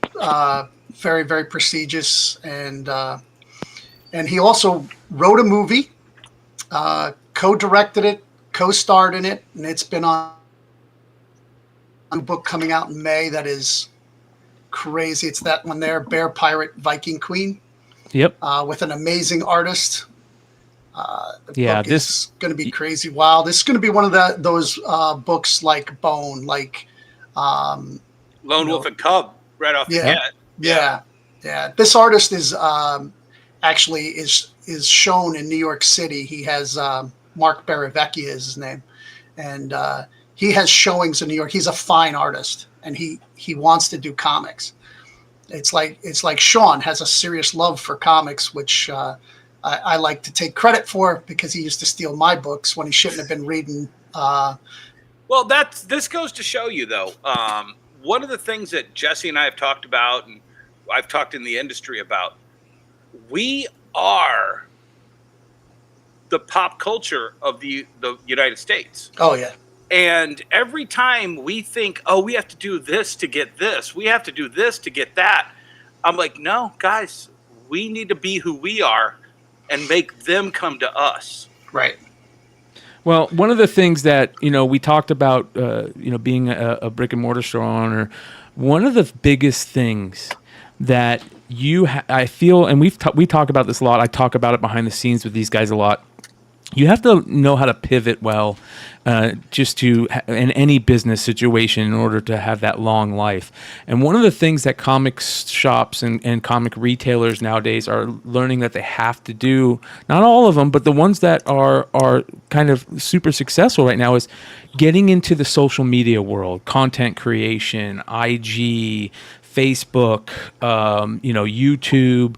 very, very prestigious, and he also wrote a movie, co-directed it, co-starred in it, and it's been on a book coming out in May that is crazy. It's that one there, Bear Pirate Viking Queen. Yep. With an amazing artist. This is going to be crazy wild. This is going to be one of those books like Bone, like Lone Wolf and Cub, right off the bat. Yeah. This artist is actually is shown in New York City. He has Mark Baravecchia is his name, and he has showings in New York. He's a fine artist, and he wants to do comics. It's like Sean has a serious love for comics, which I like to take credit for because he used to steal my books when he shouldn't have been reading. Well, this goes to show you, though. One of the things that Jesse and I have talked about, and I've talked in the industry about, we are the pop culture of the United States. Oh, yeah. And every time we think, oh, we have to do this to get this, we have to do this to get that, I'm like, no, guys, we need to be who we are and make them come to us. Right. Well, one of the things that, we talked about, being a brick and mortar store owner, one of the biggest things that I feel, and we talk about this a lot, I talk about it behind the scenes with these guys a lot, you have to know how to pivot well in any business situation in order to have that long life. And one of the things that comics shops and comic retailers nowadays are learning that they have to do, not all of them, but the ones that are kind of super successful right now, is getting into the social media world, content creation, IG, Facebook, YouTube,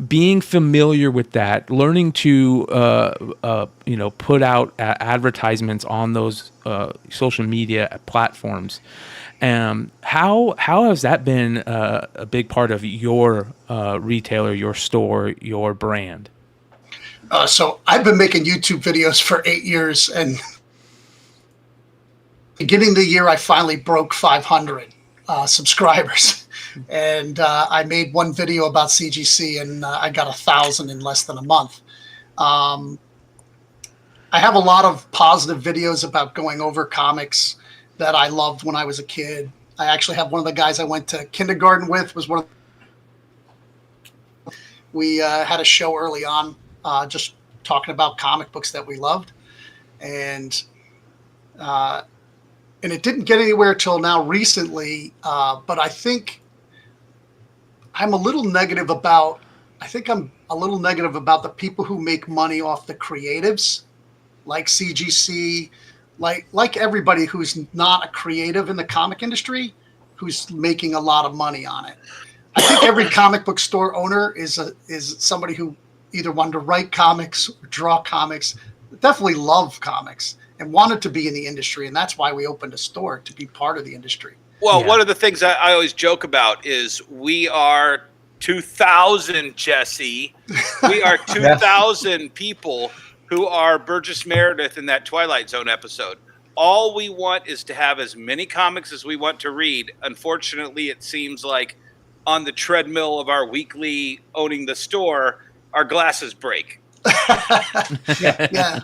being familiar with that, learning to, put out advertisements on those social media platforms. How has that been a big part of your retailer, your store, your brand? So I've been making YouTube videos for 8 years, and beginning of the year, I finally broke 500 subscribers. And I made one video about CGC, and I got 1,000 in less than a month. I have a lot of positive videos about going over comics that I loved when I was a kid. I actually have one of the guys I went to kindergarten with was one of we had a show early on just talking about comic books that we loved. And it didn't get anywhere till now recently, but I think I'm a little negative about the people who make money off the creatives, like CGC, like everybody who's not a creative in the comic industry, who's making a lot of money on it. I think every comic book store owner is somebody who either wanted to write comics or draw comics, definitely love comics, and wanted to be in the industry. And that's why we opened a store, to be part of the industry. Well, one of the things I always joke about is we are 2,000, Jesse. We are 2,000 people who are Burgess Meredith in that Twilight Zone episode. All we want is to have as many comics as we want to read. Unfortunately, it seems like on the treadmill of our weekly owning the store, our glasses break. Yeah.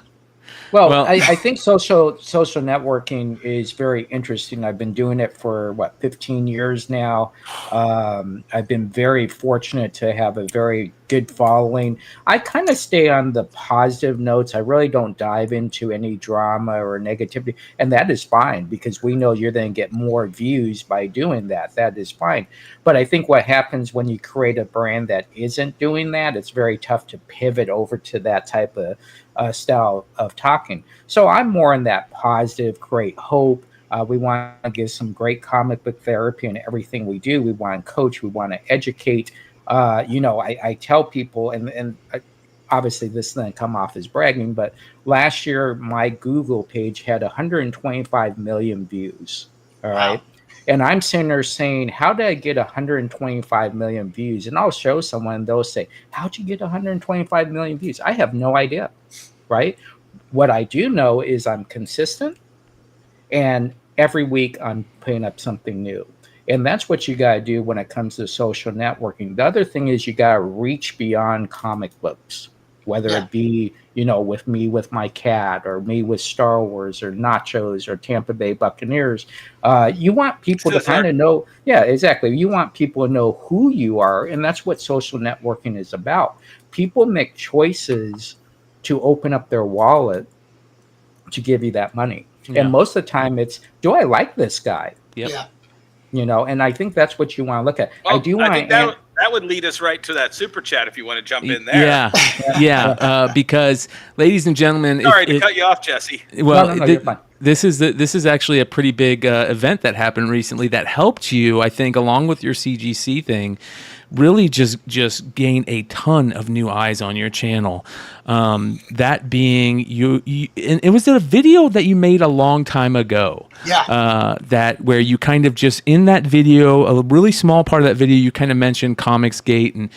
Well, I think social networking is very interesting. I've been doing it for 15 years now. I've been very fortunate to have a very good following. I kind of stay on the positive notes. I really don't dive into any drama or negativity, and that is fine because we know you're going to get more views by doing that. That is fine. But I think what happens when you create a brand that isn't doing that, it's very tough to pivot over to that type of style of talking. So I'm more in that positive, great hope. We want to give some great comic book therapy in everything we do. We want to coach. We want to educate. I tell people, and obviously this doesn't come off as bragging, but last year my Google page had 125 million views. All right. Wow. And I'm sitting there saying, how did I get 125 million views? And I'll show someone, they'll say, how'd you get 125 million views? I have no idea, right? What I do know is I'm consistent, and every week I'm putting up something new. And that's what you got to do when it comes to social networking. The other thing is you got to reach beyond comic books, whether it be, with me with my cat, or me with Star Wars, or Nachos, or Tampa Bay Buccaneers. You want people to kind of know. Yeah, exactly. You want people to know who you are. And that's what social networking is about. People make choices to open up their wallet to give you that money. Yeah. And most of the time it's, do I like this guy? Yep. Yeah. And I think that's what you want to look at. Well, I do want that would lead us right to that super chat if you want to jump in there. Yeah. Because, ladies and gentlemen, sorry to cut you off, Jesse. Well, no, you're fine. This is actually a pretty big event that happened recently that helped you, I think, along with your CGC thing, really just gain a ton of new eyes on your channel. That being you, and it was a video that you made a long time ago. Yeah. That where you kind of just in that video, a really small part of that video, you kind of mentioned Comicsgate and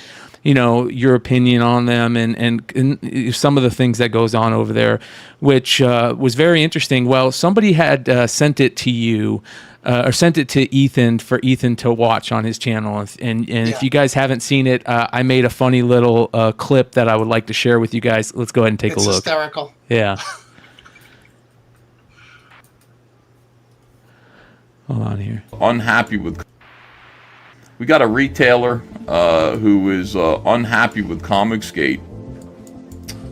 your opinion on them and some of the things that goes on over there, which was very interesting. Well, somebody had sent it to you. Or sent it to Ethan for Ethan to watch on his channel. And if you guys haven't seen it, I made a funny little clip that I would like to share with you guys. Let's go ahead and take a look. It's hysterical. Yeah. Hold on here. Unhappy with. We got a retailer who is unhappy with Comicsgate.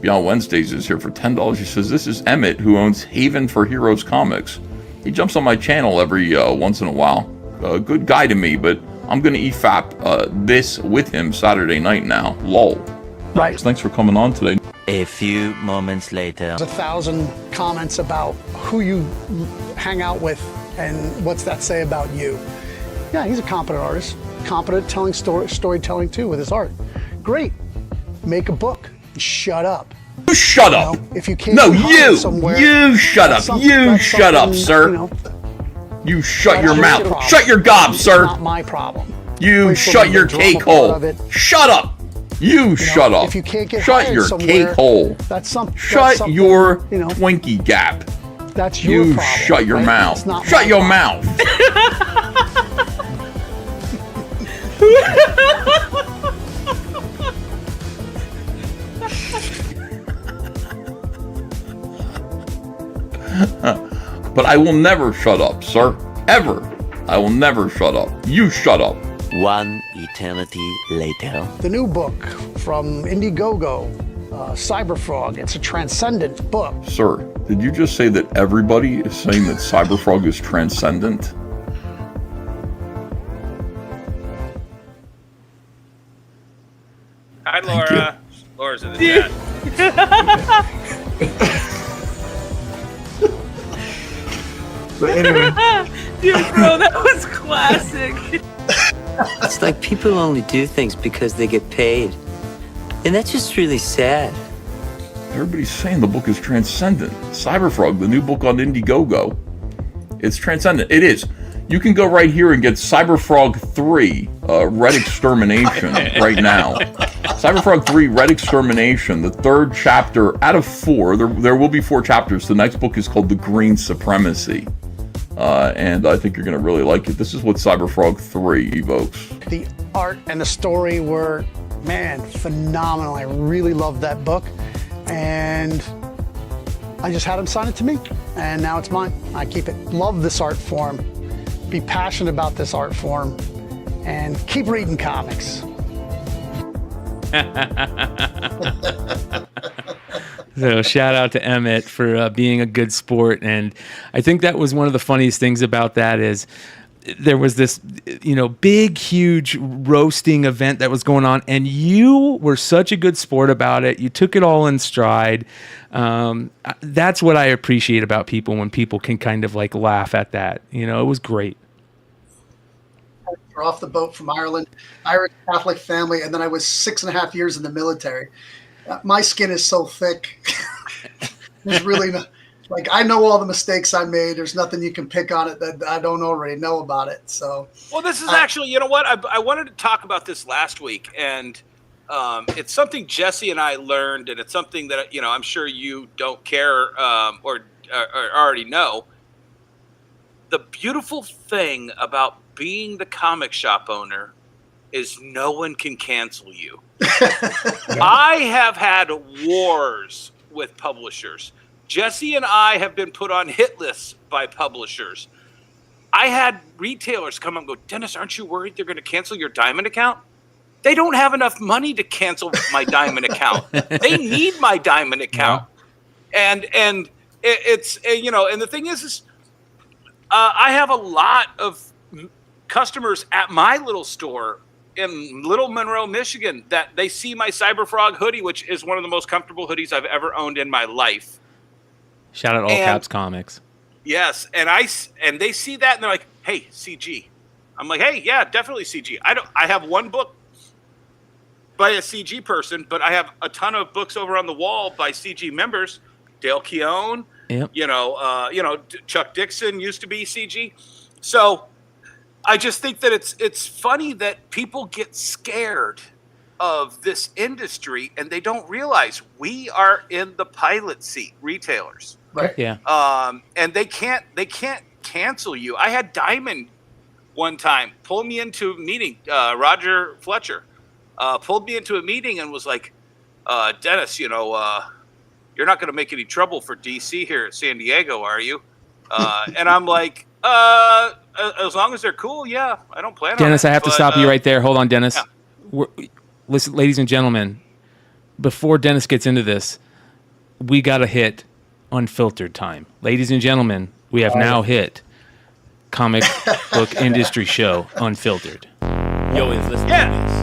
Beyond Wednesdays is here for $10. He says, this is Emmett, who owns Haven for Heroes Comics. He jumps on my channel every once in a while. A good guy to me, but I'm going to EFAP this with him Saturday night now. Lol. Right. Thanks for coming on today. A few moments later. There's 1,000 comments about who you hang out with and what's that say about you. Yeah, he's a competent artist, competent telling storytelling too with his art. Great. Make a book. Shut up. You shut up. You know, if you can't no, hide you. somewhere, You shut up. You shut up, sir. You know, you shut that's your your mouth. problem. Shut your gob, It's sir. not my problem. You Wait till shut the your drama cake part hole. of it. Shut up. You shut up. If you can't get shut hired your somewhere, cake hole. That's something. Shut your Twinkie gap. That's your You problem. shut your right? mouth. It's not Shut my your problem. mouth. But I will never shut up, sir. Ever. I will never shut up. You shut up. One eternity later. The new book from Indiegogo, Cyberfrog. It's a transcendent book. Sir, did you just say that everybody is saying that Cyberfrog is transcendent? Hi, Thank Laura. Laura's in the chat. But anyway, Dude, bro, that was classic. It's like people only do things because they get paid. And that's just really sad. Everybody's saying the book is transcendent. Cyberfrog, the new book on Indiegogo. It's transcendent. It is. You can go right here and get Cyberfrog 3, Red Extermination, right now. Cyberfrog 3, Red Extermination, the third chapter out of 4. There will be 4 chapters. The next book is called The Green Supremacy. And I think you're going to really like it. This is what Cyberfrog 3 evokes. The art and the story were, man, phenomenal. I really loved that book. And I just had him sign it to me. And now it's mine. I keep it. Love this art form. Be passionate about this art form. And keep reading comics. So shout out to Emmett for being a good sport. And I think that was one of the funniest things about that is there was this, big, huge roasting event that was going on. And you were such a good sport about it. You took it all in stride. That's what I appreciate about people when people can kind of like laugh at that. It was great. We're off the boat from Ireland, Irish Catholic family, and then I was 6.5 years in the military. My skin is so thick. There's really no, I know all the mistakes I made. There's nothing you can pick on it that I don't already know about it. So, well, this is actually, you know what? I wanted to talk about this last week, and it's something Jesse and I learned, and it's something that I'm sure you don't care or already know. The beautiful thing about being the comic shop owner is no one can cancel you. I have had wars with publishers. Jesse and I have been put on hit lists by publishers. I had retailers come and go, Dennis, aren't you worried they're going to cancel your Diamond account? They don't have enough money to cancel my Diamond account. They need my Diamond account. Yeah. And it's, and the thing is I have a lot of customers at my little store in Little Monroe, Michigan, that they see my Cyberfrog hoodie, which is one of the most comfortable hoodies I've ever owned in my life. Shout out All Caps Comics. Yes, and they see that and they're like, "Hey, CG." I'm like, "Hey, yeah, definitely CG." I have one book by a CG person, but I have a ton of books over on the wall by CG members. Dale Keown, yep. Chuck Dixon used to be CG. So I just think that it's funny that people get scared of this industry and they don't realize we are in the pilot seat, retailers. Right. Yeah. And they can't cancel you. I had Diamond one time pull me into a meeting. Roger Fletcher pulled me into a meeting and was like, Dennis, you're not going to make any trouble for DC here at San Diego, are you? And I'm like, as long as they're cool, yeah, I don't plan on it. Dennis, I have to stop you right there. Hold on, Dennis. Yeah. Listen, ladies and gentlemen, before Dennis gets into this, we got to hit Unfiltered time. Ladies and gentlemen, we have now hit Comic Book Industry Show Unfiltered. You always listen to this.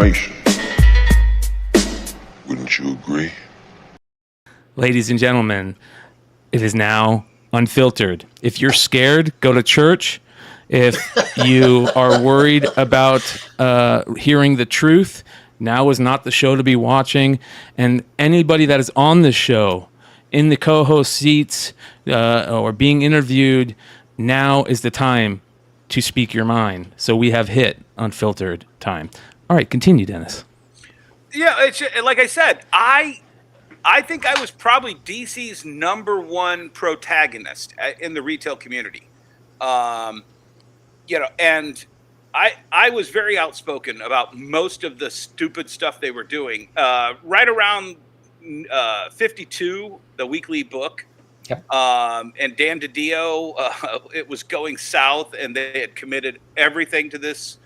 information. Wouldn't you agree? Ladies and gentlemen, it is now unfiltered. If you're scared, go to church. If you are worried about hearing the truth, now is not the show to be watching. And anybody that is on the show, in the co-host seats or being interviewed, now is the time to speak your mind. So we have hit unfiltered time. All right, continue, Dennis. Yeah, it's like I said, I think I was probably DC's number one protagonist in the retail community. And I was very outspoken about most of the stupid stuff they were doing. Right around 52, the weekly book, yep. And Dan DiDio, it was going south, and they had committed everything to this.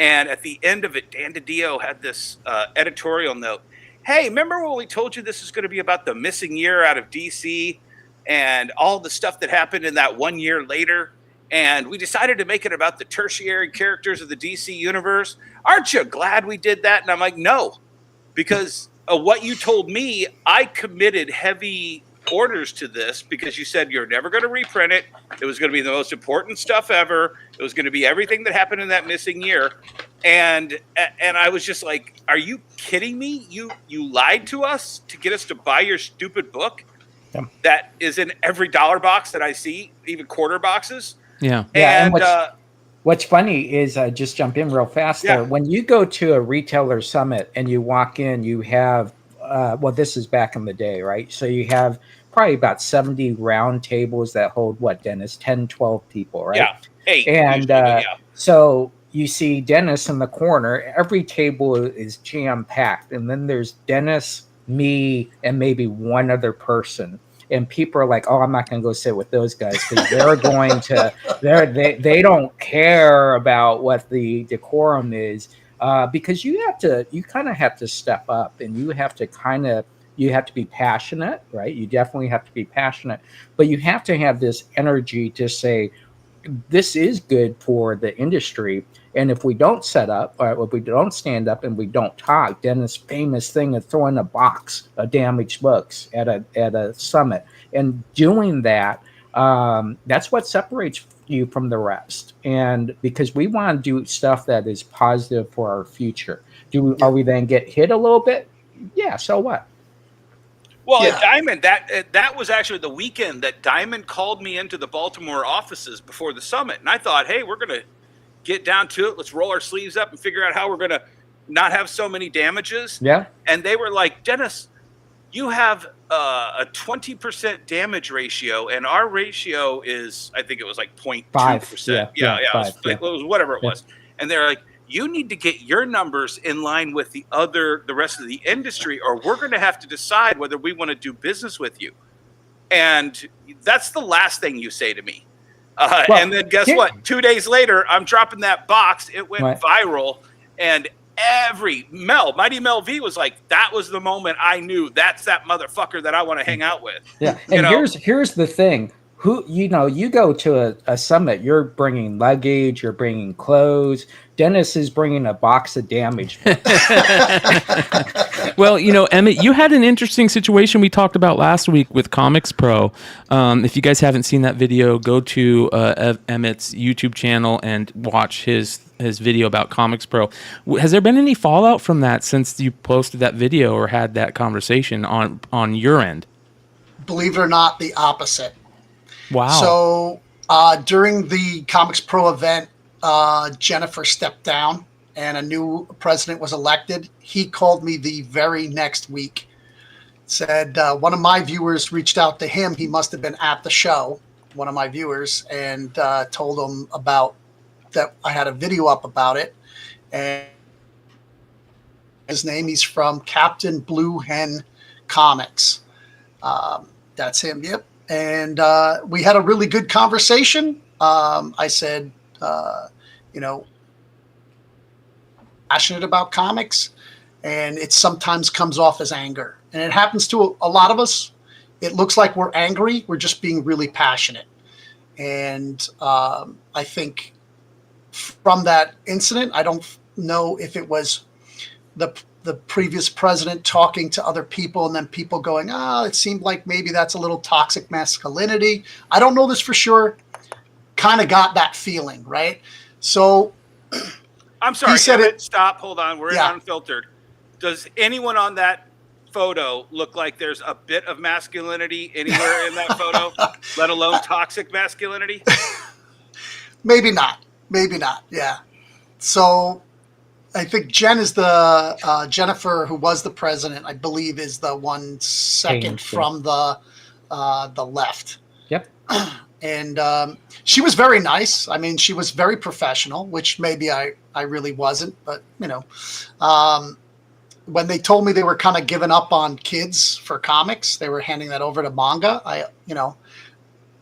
And at the end of it, Dan DiDio had this editorial note. Hey, remember when we told you this is going to be about the missing year out of DC and all the stuff that happened in that 1 year later? And we decided to make it about the tertiary characters of the DC universe. Aren't you glad we did that? And I'm like, no, because of what you told me, I committed heavy orders to this because you said you're never going to reprint it. It was going to be the most important stuff ever. It was going to be everything that happened in that missing year. And I was just like, are you kidding me? You lied to us to get us to buy your stupid book that is in every dollar box that I see, even quarter boxes. Yeah. And what's funny is, just jump in real fast there. When you go to a retailer summit and you walk in, you have, well, this is back in the day, right? So you have probably about 70 round tables that hold what, Dennis? 10, 12 people, right? Yeah. 8. And so you see Dennis in the corner. Every table is jam-packed. And then there's Dennis, me, and maybe one other person. And people are like, oh, I'm not going to go sit with those guys because they're going to, they don't care about what the decorum is. Because you kind of have to step up, and you have to be passionate, right? You definitely have to be passionate, but you have to have this energy to say, this is good for the industry. And if we don't set up, or if we don't stand up and we don't talk, then this famous thing of throwing a box of damaged books at a summit and doing that, that's what separates you from the rest. And because we want to do stuff that is positive for our future. Are we then get hit a little bit? Yeah, so what? Well, at Diamond, that was actually the weekend that Diamond called me into the Baltimore offices before the summit. And I thought, hey, we're going to get down to it. Let's roll our sleeves up and figure out how we're going to not have so many damages. Yeah. And they were like, Dennis, you have a 20% damage ratio, and our ratio is, I think it was like 0.2%. Yeah. It was whatever it was. And they're like, you need to get your numbers in line with the rest of the industry, or we're going to have to decide whether we want to do business with you. And that's the last thing you say to me. And then guess what? 2 days later, I'm dropping that box. It went viral, and Mighty Mel V was like, that was the moment I knew that's that motherfucker that I want to hang out with. Yeah. And here's the thing. You go to a summit, you're bringing luggage, you're bringing clothes. Dennis is bringing a box of damaged books. Well, Emmett, you had an interesting situation we talked about last week with Comics Pro. If you guys haven't seen that video, go to Emmett's YouTube channel and watch his video about Comics Pro. Has there been any fallout from that since you posted that video or had that conversation on your end? Believe it or not, the opposite. Wow. So during the Comics Pro event, Jennifer stepped down and a new president was elected. He called me the very next week, said one of my viewers reached out to him. He must have been at the show, one of my viewers, and told him about that. I had a video up about it. And his name, he's from Captain Blue Hen Comics. That's him. Yep. And we had a really good conversation. I said, passionate about comics, and it sometimes comes off as anger. And it happens to a lot of us. It looks like we're angry. We're just being really passionate. And I think from that incident, I don't know if it was the previous president talking to other people, and then people going, it seemed like maybe that's a little toxic masculinity. I don't know this for sure. Kind of got that feeling, right? So I'm sorry. He said it. Stop. Hold on. We're Yeah. in Unfiltered. Does anyone on that photo look like there's a bit of masculinity anywhere in that photo, let alone toxic masculinity? Maybe not. Yeah. So I think Jen is the Jennifer, who was the president, I believe, is the one second from the left. Yep. And she was very nice. I mean, she was very professional, which maybe I really wasn't. But, when they told me they were kind of giving up on kids for comics, they were handing that over to manga.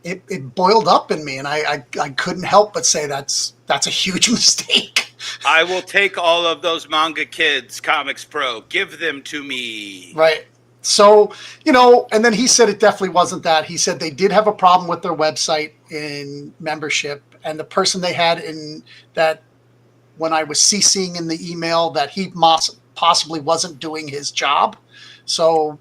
It boiled up in me, and I couldn't help but say that's a huge mistake. I will take all of those manga kids, Comics Pro. Give them to me. Right. So, and then he said it definitely wasn't that. He said they did have a problem with their website in membership, and the person they had in that, when I was CCing in the email, that he possibly wasn't doing his job. So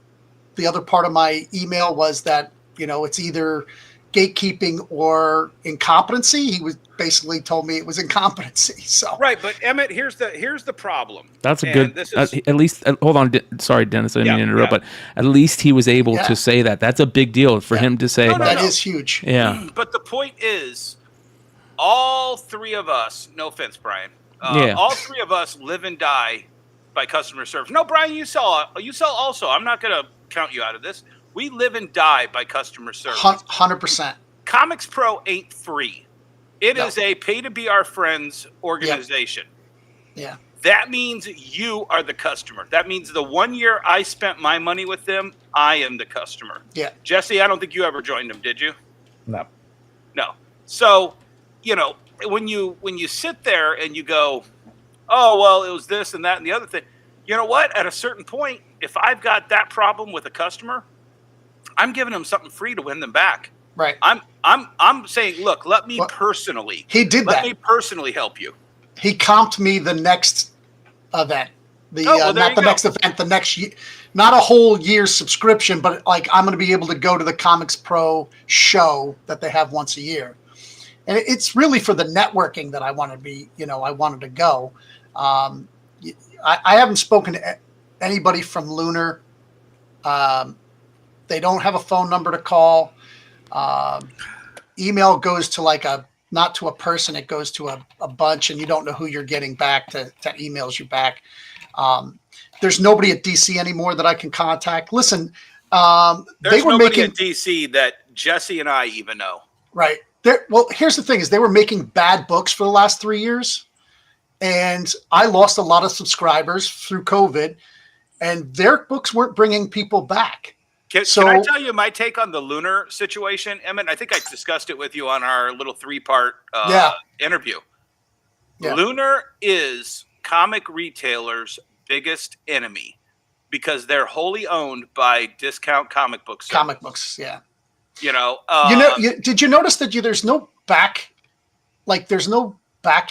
the other part of my email was that, it's either gatekeeping or incompetency. He was basically told me it was incompetency. So right, but Emmett, here's the problem. That's a good. At least, hold on. Sorry, Dennis, I didn't mean to interrupt, but at least he was able to say that. That's a big deal for him to say. That is huge. Yeah. But the point is, all three of us. No offense, Brian. All three of us live and die by customer service. No, Brian, you sell also. I'm not going to count you out of this. We live and die by customer service. 100%. Comics Pro ain't free. It is a pay to be our friends organization. Yeah. That means you are the customer. That means the 1 year I spent my money with them, I am the customer. Yeah. Jesse, I don't think you ever joined them, did you? No. So, when you sit there and you go, oh, well, it was this and that and the other thing. You know what? At a certain point, if I've got that problem with a customer, I'm giving them something free to win them back. Right. I'm saying, look, let me personally. He did that. Let me personally help you. He comped me the next event. The next year, not a whole year's subscription, but like I'm going to be able to go to the Comics Pro show that they have once a year. And it's really for the networking that I want to be, I wanted to go. I haven't spoken to anybody from Lunar. They don't have a phone number to call. Email goes to not to a person, it goes to a bunch, and you don't know who you're getting back to emails you back. There's nobody at DC anymore that I can contact. Listen, there's nobody at DC that Jesse and I even know. Right. Well, here's the thing is they were making bad books for the last 3 years, and I lost a lot of subscribers through COVID, and their books weren't bringing people back. Can I tell you my take on the Lunar situation, Emmett? I think I discussed it with you on our little 3-part interview. Yeah. Lunar is comic retailers' biggest enemy because they're wholly owned by discount comic books. Comic books, yeah. Did you notice that there's no back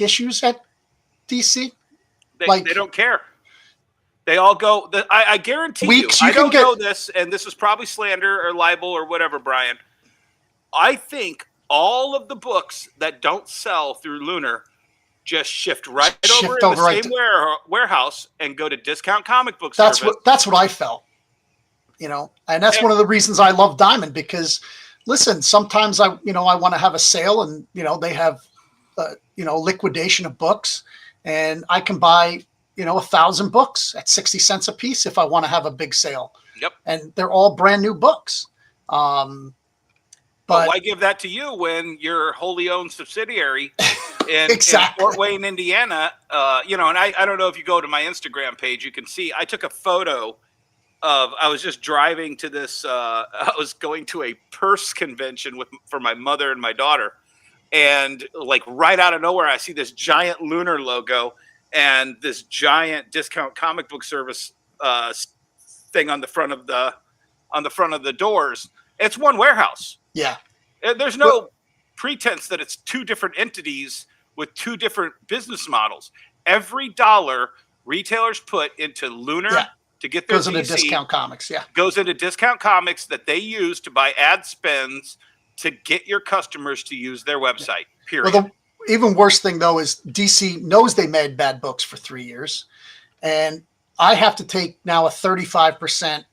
issues at DC? They don't care. They all go. I guarantee you. I don't know this, and this is probably slander or libel or whatever, Brian. I think all of the books that don't sell through Lunar just shift over in the same warehouse and go to discount comic book service. That's what I felt. And that's one of the reasons I love Diamond, because listen, sometimes I want to have a sale, and they have liquidation of books, and I can buy 1,000 books at 60 cents a piece if I want to have a big sale. Yep. And they're all brand new books. But why give that to you when your wholly owned subsidiary in Fort Wayne, Indiana, and I don't know if you go to my Instagram page, you can see I took a photo of, I was just driving to this, I was going to a purse convention for my mother and my daughter. And right out of nowhere, I see this giant Lunar logo and this giant discount comic book service thing on the front of the doors. It's one warehouse. Yeah. There's no pretense that it's two different entities with two different business models. Every dollar retailers put into Lunar to get their goes into DC, Discount Comics. Yeah, goes into Discount Comics that they use to buy ad spends to get your customers to use their website. Period. Well, the even worse thing though is DC knows they made bad books for 3 years, and I have to take now a 35%.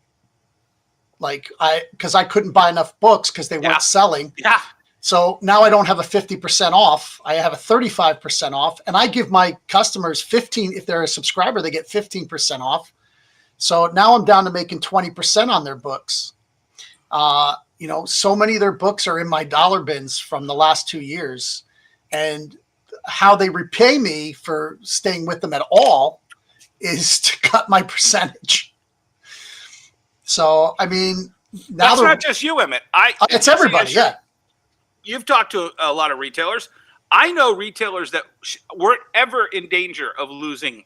Because I couldn't buy enough books because they weren't selling. Yeah. So now I don't have a 50% off. I have a 35% off, and I give my customers 15. If they're a subscriber, they get 15% off. So now I'm down to making 20% on their books. So many of their books are in my dollar bins from the last 2 years, and how they repay me for staying with them at all is to cut my percentage. So, I mean, now that's not just you, Emmett. It's everybody. Yeah. You've talked to a lot of retailers. I know retailers that weren't ever in danger of losing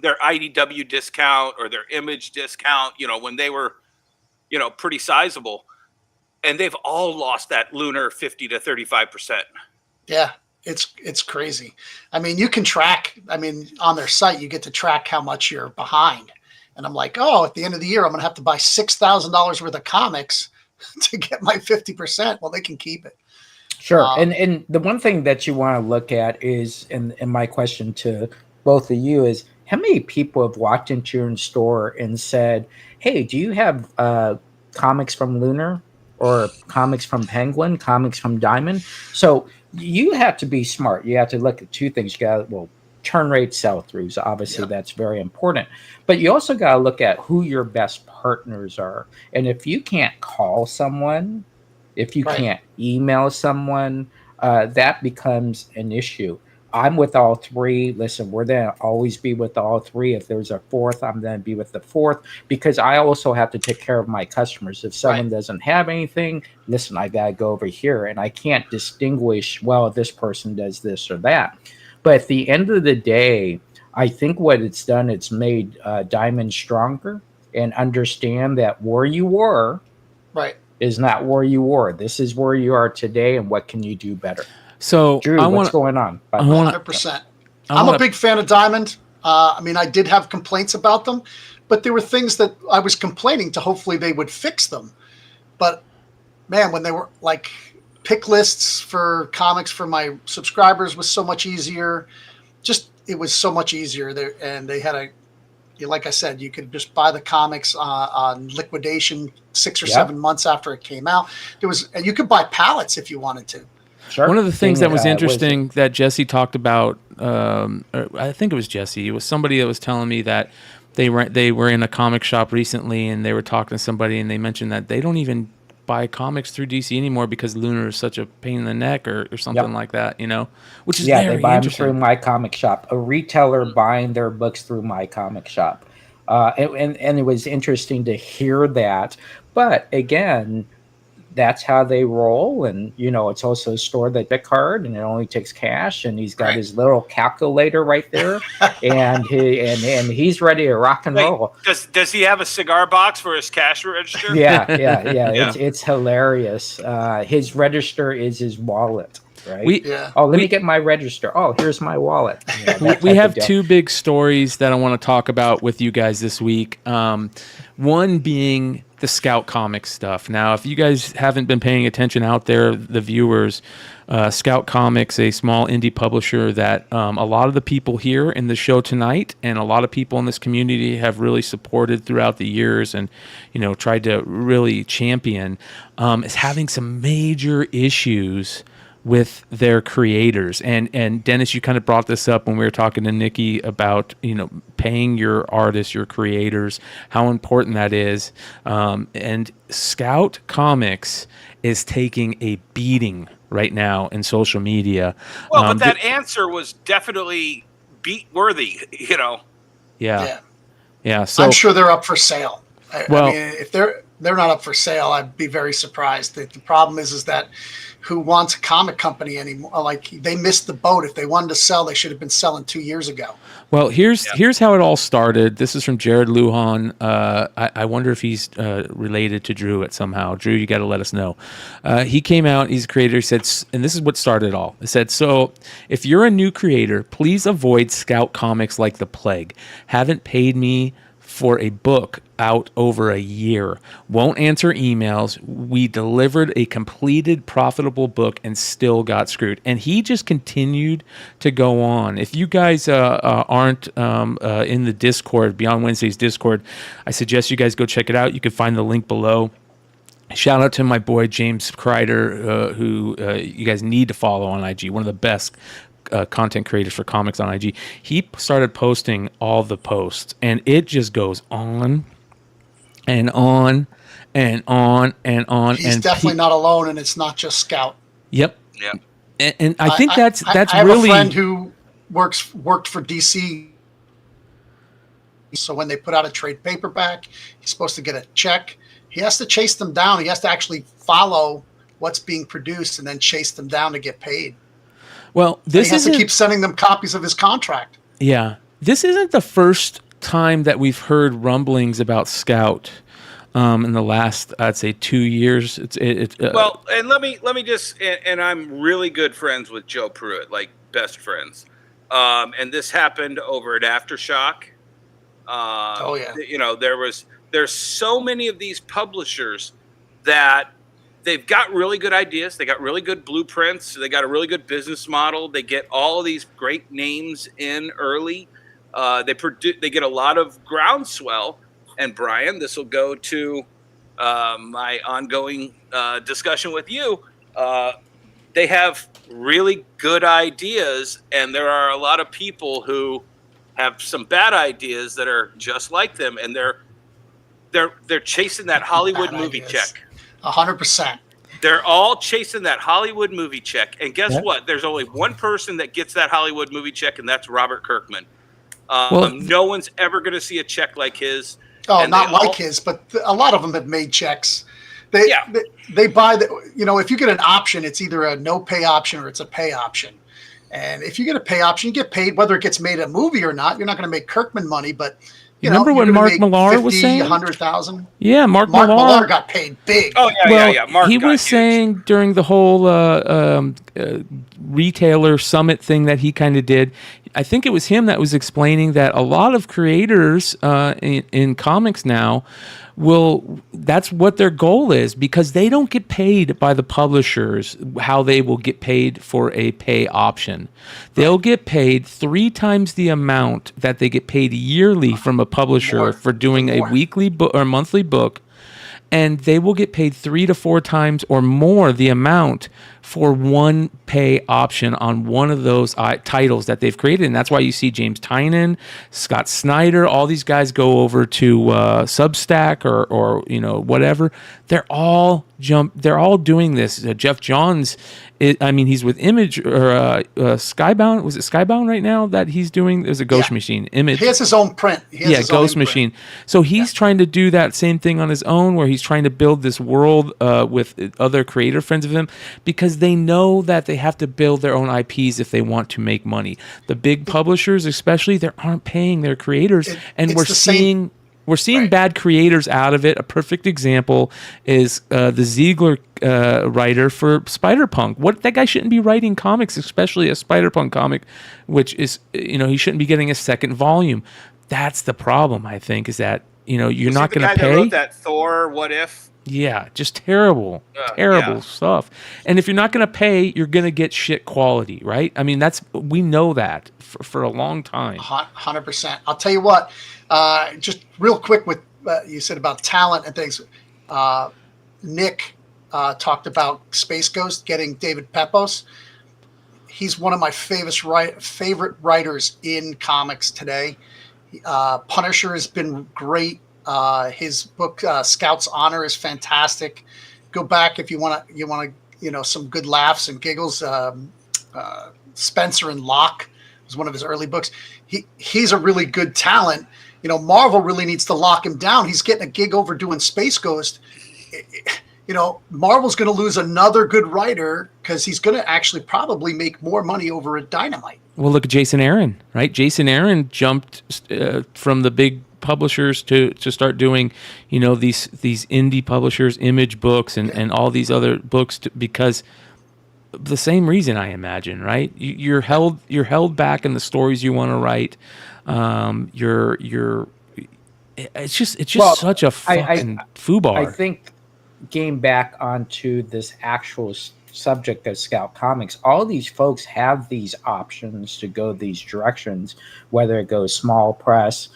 their IDW discount or their image discount, when they were, pretty sizable. And they've all lost that Lunar 50 to 35%. Yeah, it's crazy. I mean, you can track, on their site, you get to track how much you're behind. And I'm like, at the end of the year, I'm going to have to buy $6,000 worth of comics to get my 50%. Well, they can keep it. Sure. And the one thing that you want to look at is, and my question to both of you is, how many people have walked into your store and said, hey, do you have comics from Lunar or comics from Penguin, comics from Diamond? So you have to be smart. You have to look at two things. You got turn rate sell-throughs. Obviously, that's very important. But you also got to look at who your best partners are. And if you can't call someone, if you can't email someone, that becomes an issue. I'm with all three. Listen, we're going to always be with all three. If there's a fourth, I'm going to be with the fourth, because I also have to take care of my customers. If someone doesn't have anything, listen, I got to go over here. And I can't distinguish, this person does this or that. But at the end of the day, I think what it's done, it's made Diamond stronger, and understand that where you were is not where you were. This is where you are today, and what can you do better? So, Drew, what's going on? 100%. I'm a big fan of Diamond. I did have complaints about them, but there were things that I was complaining to. Hopefully they would fix them. But, man, when they were like – pick lists for comics for my subscribers was so much easier. It was so much easier there. And they had like I said, you could just buy the comics on liquidation 6 or 7 months after it came out. And you could buy pallets if you wanted to. Sure. One of the things that was interesting that Jesse talked about, I think it was Jesse. It was somebody that was telling me that they were in a comic shop recently, and they were talking to somebody, and they mentioned that they don't even buy comics through DC anymore because Lunar is such a pain in the neck or something like that, which is very they buy them interesting. through my comic shop. A retailer buying their books through my comic shop. And it was interesting to hear that. But again, that's how they roll. And, it's also a store that debit card, and it only takes cash, and he's got his little calculator right there, and he's ready to rock and roll. Does he have a cigar box for his cash register? Yeah. It's hilarious. His register is his wallet. Right. Let me get my register. Oh, here's my wallet. We have two big stories that I want to talk about with you guys this week. One being the Scout Comics stuff. Now, if you guys haven't been paying attention out there, the viewers, Scout Comics, a small indie publisher that a lot of the people here in the show tonight and a lot of people in this community have really supported throughout the years and, tried to really champion, is having some major issues with their creators. And Dennis, you kind of brought this up when we were talking to Nikki about, paying your artists, your creators, how important that is. And Scout Comics is taking a beating right now in social media. Well, but that answer was definitely beat worthy, Yeah. So I'm sure they're up for sale. I mean, if they're they're not up for sale. I'd be very surprised. The problem is that who wants a comic company anymore? Like, they missed the boat. If they wanted to sell, they should have been selling 2 years ago. Well, here's how it all started. This is from Jared Lujan. I wonder if he's related to Drew somehow. Drew, you got to let us know. He came out. He's a creator. He said, and this is what started it all. He said, so if you're a new creator, please avoid Scout Comics like the plague. Haven't paid me for a book out over a year. Won't answer emails. We delivered a completed, profitable book and still got screwed. And he just continued to go on. If you guys aren't in the Discord, Beyond Wednesday's Discord, I suggest you guys go check it out. You can find the link below. Shout out to my boy James Kreider, who you guys need to follow on IG. One of the best content creators for comics on IG. He started posting all the posts, and it just goes on and on and on and on. He's definitely not alone, and it's not just Scout. Yep. Yeah. And I think that's I have really a friend who worked for DC. So when they put out a trade paperback, he's supposed to get a check. He has to chase them down. He has to actually follow what's being produced and then chase them down to get paid. Well, he has to keep sending them copies of his contract. Yeah. This isn't the first time that we've heard rumblings about Scout in the last, I'd say, 2 years. Well, and let me just, and I'm really good friends with Joe Pruitt, like best friends. And this happened over at Aftershock. Oh yeah. You know, there's so many of these publishers that they've got really good ideas. They got really good blueprints. They got a really good business model. They get all of these great names in early. They get a lot of groundswell. And Bryan, this will go to my ongoing discussion with you. They have really good ideas, and there are a lot of people who have some bad ideas that are just like them, and they're chasing that Hollywood movie check. 100%. They're all chasing that Hollywood movie check. And guess what? There's only one person that gets that Hollywood movie check, and that's Robert Kirkman. No one's ever going to see a check like his. Oh, not like his, but a lot of them have made checks. They buy the, you know, if you get an option, it's either a no pay option or it's a pay option. And if you get a pay option, you get paid whether it gets made a movie or not. You're not going to make Kirkman money, but remember what Mark Millar was saying? 100,000. Yeah, Mark Millar got paid big. Oh yeah. He was saying during the whole retailer summit thing that he kind of did. I think it was him that was explaining that a lot of creators in comics now that's what their goal is, because they don't get paid by the publishers how they will get paid for a pay option. They'll get paid 3 times the amount that they get paid yearly from a publisher for doing a weekly book or monthly book, and they will get paid 3 to 4 times or more the amount for one pay option on one of those titles that they've created. And that's why you see James Tynion, Scott Snyder, all these guys go over to Substack or you know, whatever. They're all doing this. Jeff Johns, he's with Image or Skybound. Was it Skybound right now that he's doing? There's a Ghost Machine. Image. He has his own print. Ghost Machine. So he's trying to do that same thing on his own, where he's trying to build this world with other creator friends of him, because they know that they have to build their own IPs if they want to make money. The big publishers, especially, they aren't paying their creators, and we're seeing bad creators out of it. A perfect example is the Ziegler writer for Spider-Punk. That guy shouldn't be writing comics, especially a Spider-Punk comic, which is, he shouldn't be getting a second volume. That's the problem, I think, is that, you're not going to pay. That wrote that Thor What If? Yeah, just terrible stuff. And if you're not going to pay, you're going to get shit quality, right? I mean, we know that for a long time. 100%. I'll tell you what, just real quick with you said about talent and things. Nick talked about Space Ghost getting David Pepos. He's one of my favorite writers in comics today. Punisher has been great. His book Scout's Honor is fantastic. Go back if you want to, some good laughs and giggles. Spencer and Locke was one of his early books. He's a really good talent, Marvel really needs to lock him down. He's getting a gig over doing Space Ghost. Marvel's going to lose another good writer because he's going to actually probably make more money over at Dynamite. Well, look at Jason Aaron, right? Jason Aaron jumped from the big publishers to start doing, these indie publishers, Image Books, and all these other books because the same reason, I imagine, right? You're held back in the stories you want to write. It's just such a fucking foobar. I think getting back onto this actual subject of Scout Comics, all these folks have these options to go these directions, whether it goes small press,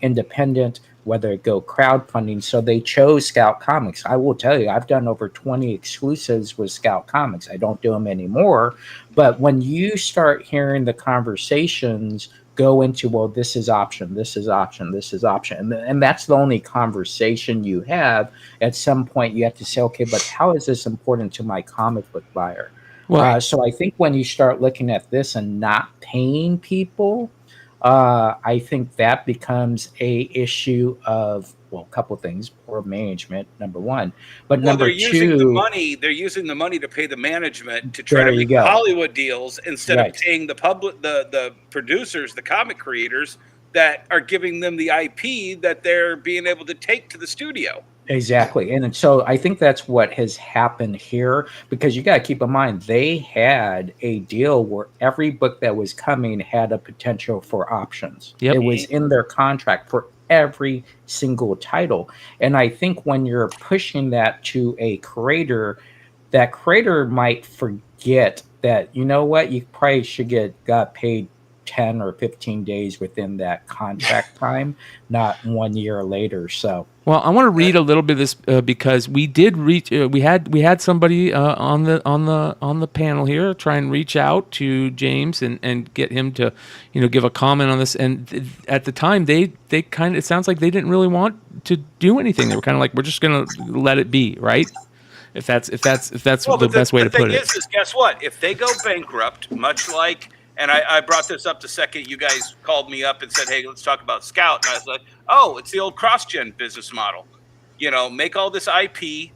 independent, whether it go crowdfunding. So they chose Scout Comics. I will tell you, I've done over 20 exclusives with Scout Comics. I don't do them anymore. But when you start hearing the conversations go into, well, this is option, this is option, this is option. And that's the only conversation you have. At some point, you have to say, okay, but how is this important to my comic book buyer? Well, So I think when you start looking at this and not paying people, I think that becomes a issue of, well, a couple of things: poor management, number one, but number they're using two, they're using the money to pay the management to try There to you make go. Hollywood deals instead Right. of paying the producers, the comic creators that are giving them the IP that they're being able to take to the studio. exactly. And so I think that's what has happened here, because you got to keep in mind they had a deal where every book that was coming had a potential for options. Yep. It was in their contract for every single title. And I think when you're pushing that to a creator, that creator might forget that, you know what, you probably should got paid 10 or 15 days within that contract time, not 1 year later. So, well, I want to read a little bit of this because we did reach. We had somebody on the panel here try and reach out to James and get him to, give a comment on this. And at the time, they kind of, it sounds like they didn't really want to do anything. They were kind of like, we're just going to let it be, right? If that's the best way to put it. The thing is, guess what? If they go bankrupt, much like. And I brought this up the second you guys called me up and said, hey, let's talk about Scout. And I was like, oh, it's the old cross-gen business model. Make all this IP,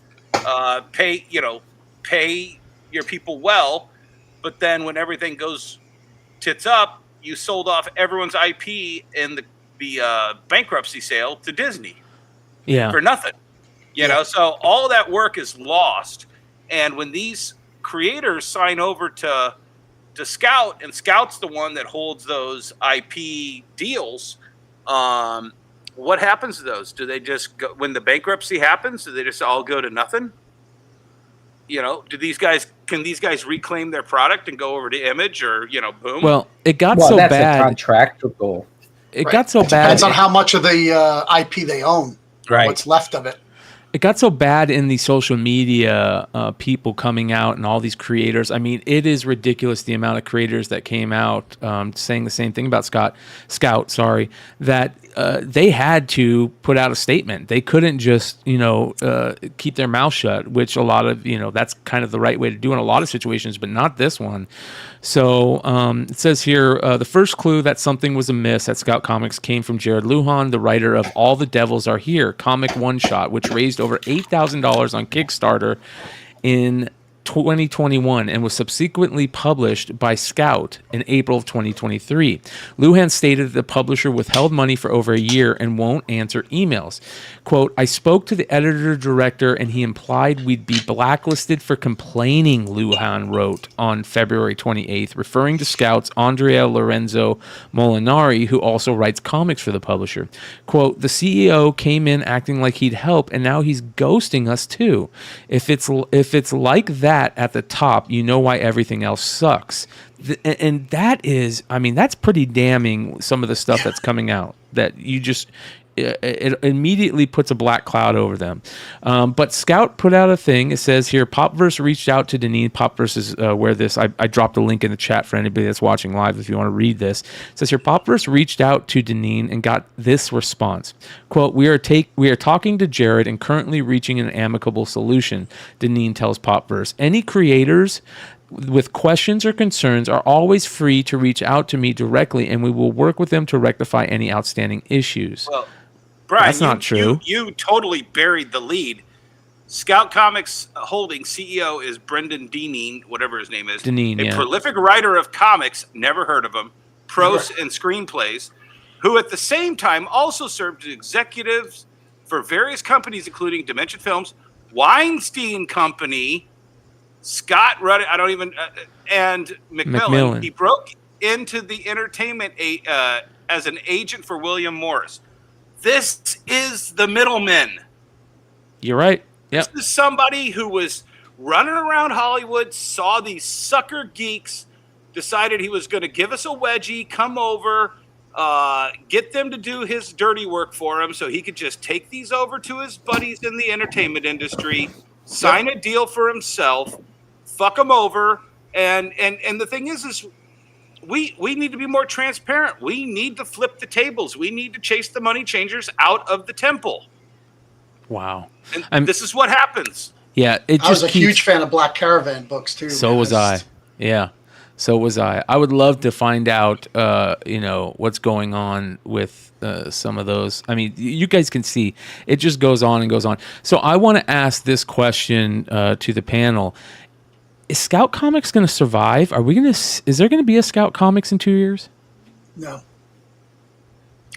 pay your people well, but then when everything goes tits up, you sold off everyone's IP in the bankruptcy sale to Disney for nothing. So all that work is lost. And when these creators sign over to Scout, and Scout's the one that holds those IP deals, what happens to those? Do they just go, when the bankruptcy happens, do they just all go to nothing? Can these guys reclaim their product and go over to Image or, boom? Well, it got so that's bad. a contractual. It got so bad. Depends on how much of the IP they own. Right. What's left of it. It got so bad in the social media, people coming out and all these creators. I mean, it is ridiculous the amount of creators that came out saying the same thing about Scout, that they had to put out a statement. They couldn't just, keep their mouth shut, which a lot of, that's kind of the right way to do in a lot of situations, but not this one. So it says here, the first clue that something was amiss at Scout Comics came from Jared Lujan, the writer of All the Devils Are Here, comic one-shot, which raised over $8,000 on Kickstarter in 2021 and was subsequently published by Scout in April of 2023. Lujan stated that the publisher withheld money for over a year and won't answer emails. Quote, I spoke to the editor-director and he implied we'd be blacklisted for complaining, Lujan wrote on February 28th, referring to Scout's Andrea Lorenzo Molinari, who also writes comics for the publisher. Quote, the CEO came in acting like he'd help and now he's ghosting us too. If it's like that at the top, you know why everything else sucks. And that is, I mean, that's pretty damning, some of the stuff that's coming out, that you just, it immediately puts a black cloud over them. But Scout put out a thing. It says here, Popverse reached out to Deneen. Popverse is where this, I dropped a link in the chat for anybody that's watching live if you want to read this. It says here, Popverse reached out to Deneen and got this response. Quote, we are talking to Jared and currently reaching an amicable solution, Deneen tells Popverse. Any creators with questions or concerns are always free to reach out to me directly, and we will work with them to rectify any outstanding issues. Well, Bryan, that's not true. You totally buried the lead. Scout Comics Holdings CEO is Brendan Deneen, whatever his name is. Deneen, a yeah. prolific writer of comics, never heard of him, prose and screenplays, who at the same time also served as executives for various companies, including Dimension Films, Weinstein Company, Scott Rudd, and Macmillan. He broke into the entertainment as an agent for William Morris. This is the middleman. You're right. Yep. This is somebody who was running around Hollywood, saw these sucker geeks, decided he was going to give us a wedgie, come over, get them to do his dirty work for him so he could just take these over to his buddies in the entertainment industry, sign a deal for himself, fuck them over. And the thing is we need to be more transparent. We need to flip the tables. We need to chase the money changers out of the temple. Wow. And this is what happens. Yeah. I was a huge fan of Black Caravan books too. So was I. Yeah. So was I. I would love to find out, what's going on with some of those. I mean, you guys can see it just goes on and goes on. So I want to ask this question to the panel. Is Scout Comics going to survive? Is there going to be a Scout Comics in 2 years? No.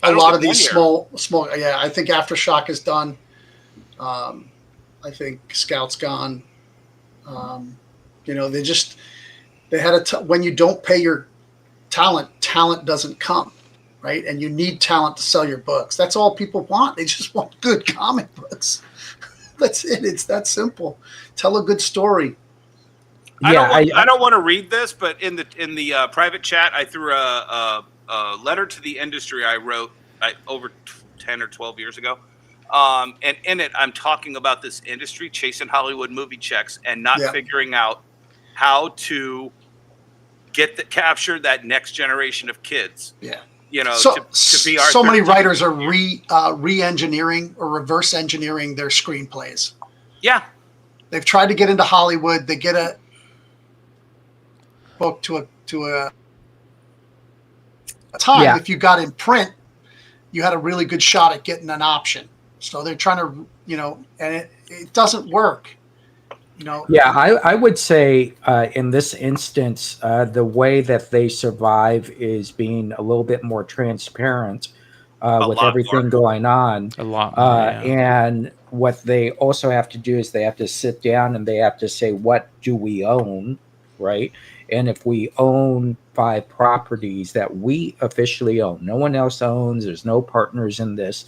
A lot of these small. Yeah, I think Aftershock is done. I think Scout's gone. They had when you don't pay your talent doesn't come, right? And you need talent to sell your books. That's all people want. They just want good comic books. That's it. It's that simple. Tell a good story. I don't want to read this, but in the private chat, I threw a letter to the industry I wrote over 10 or 12 years ago. And in it, I'm talking about this industry chasing Hollywood movie checks and not figuring out how to capture that next generation of kids. Yeah. To be our so many writers are re-engineering or reverse engineering their screenplays. Yeah. They've tried to get into Hollywood. They get a book to a time. Yeah. If you got in print, you had a really good shot at getting an option. So they're trying to, and it doesn't work. Yeah, I would say in this instance, the way that they survive is being a little bit more transparent with everything going on. A lot more, And what they also have to do is they have to sit down and they have to say, what do we own, right? And if we own 5 properties that we officially own, no one else owns, there's no partners in this,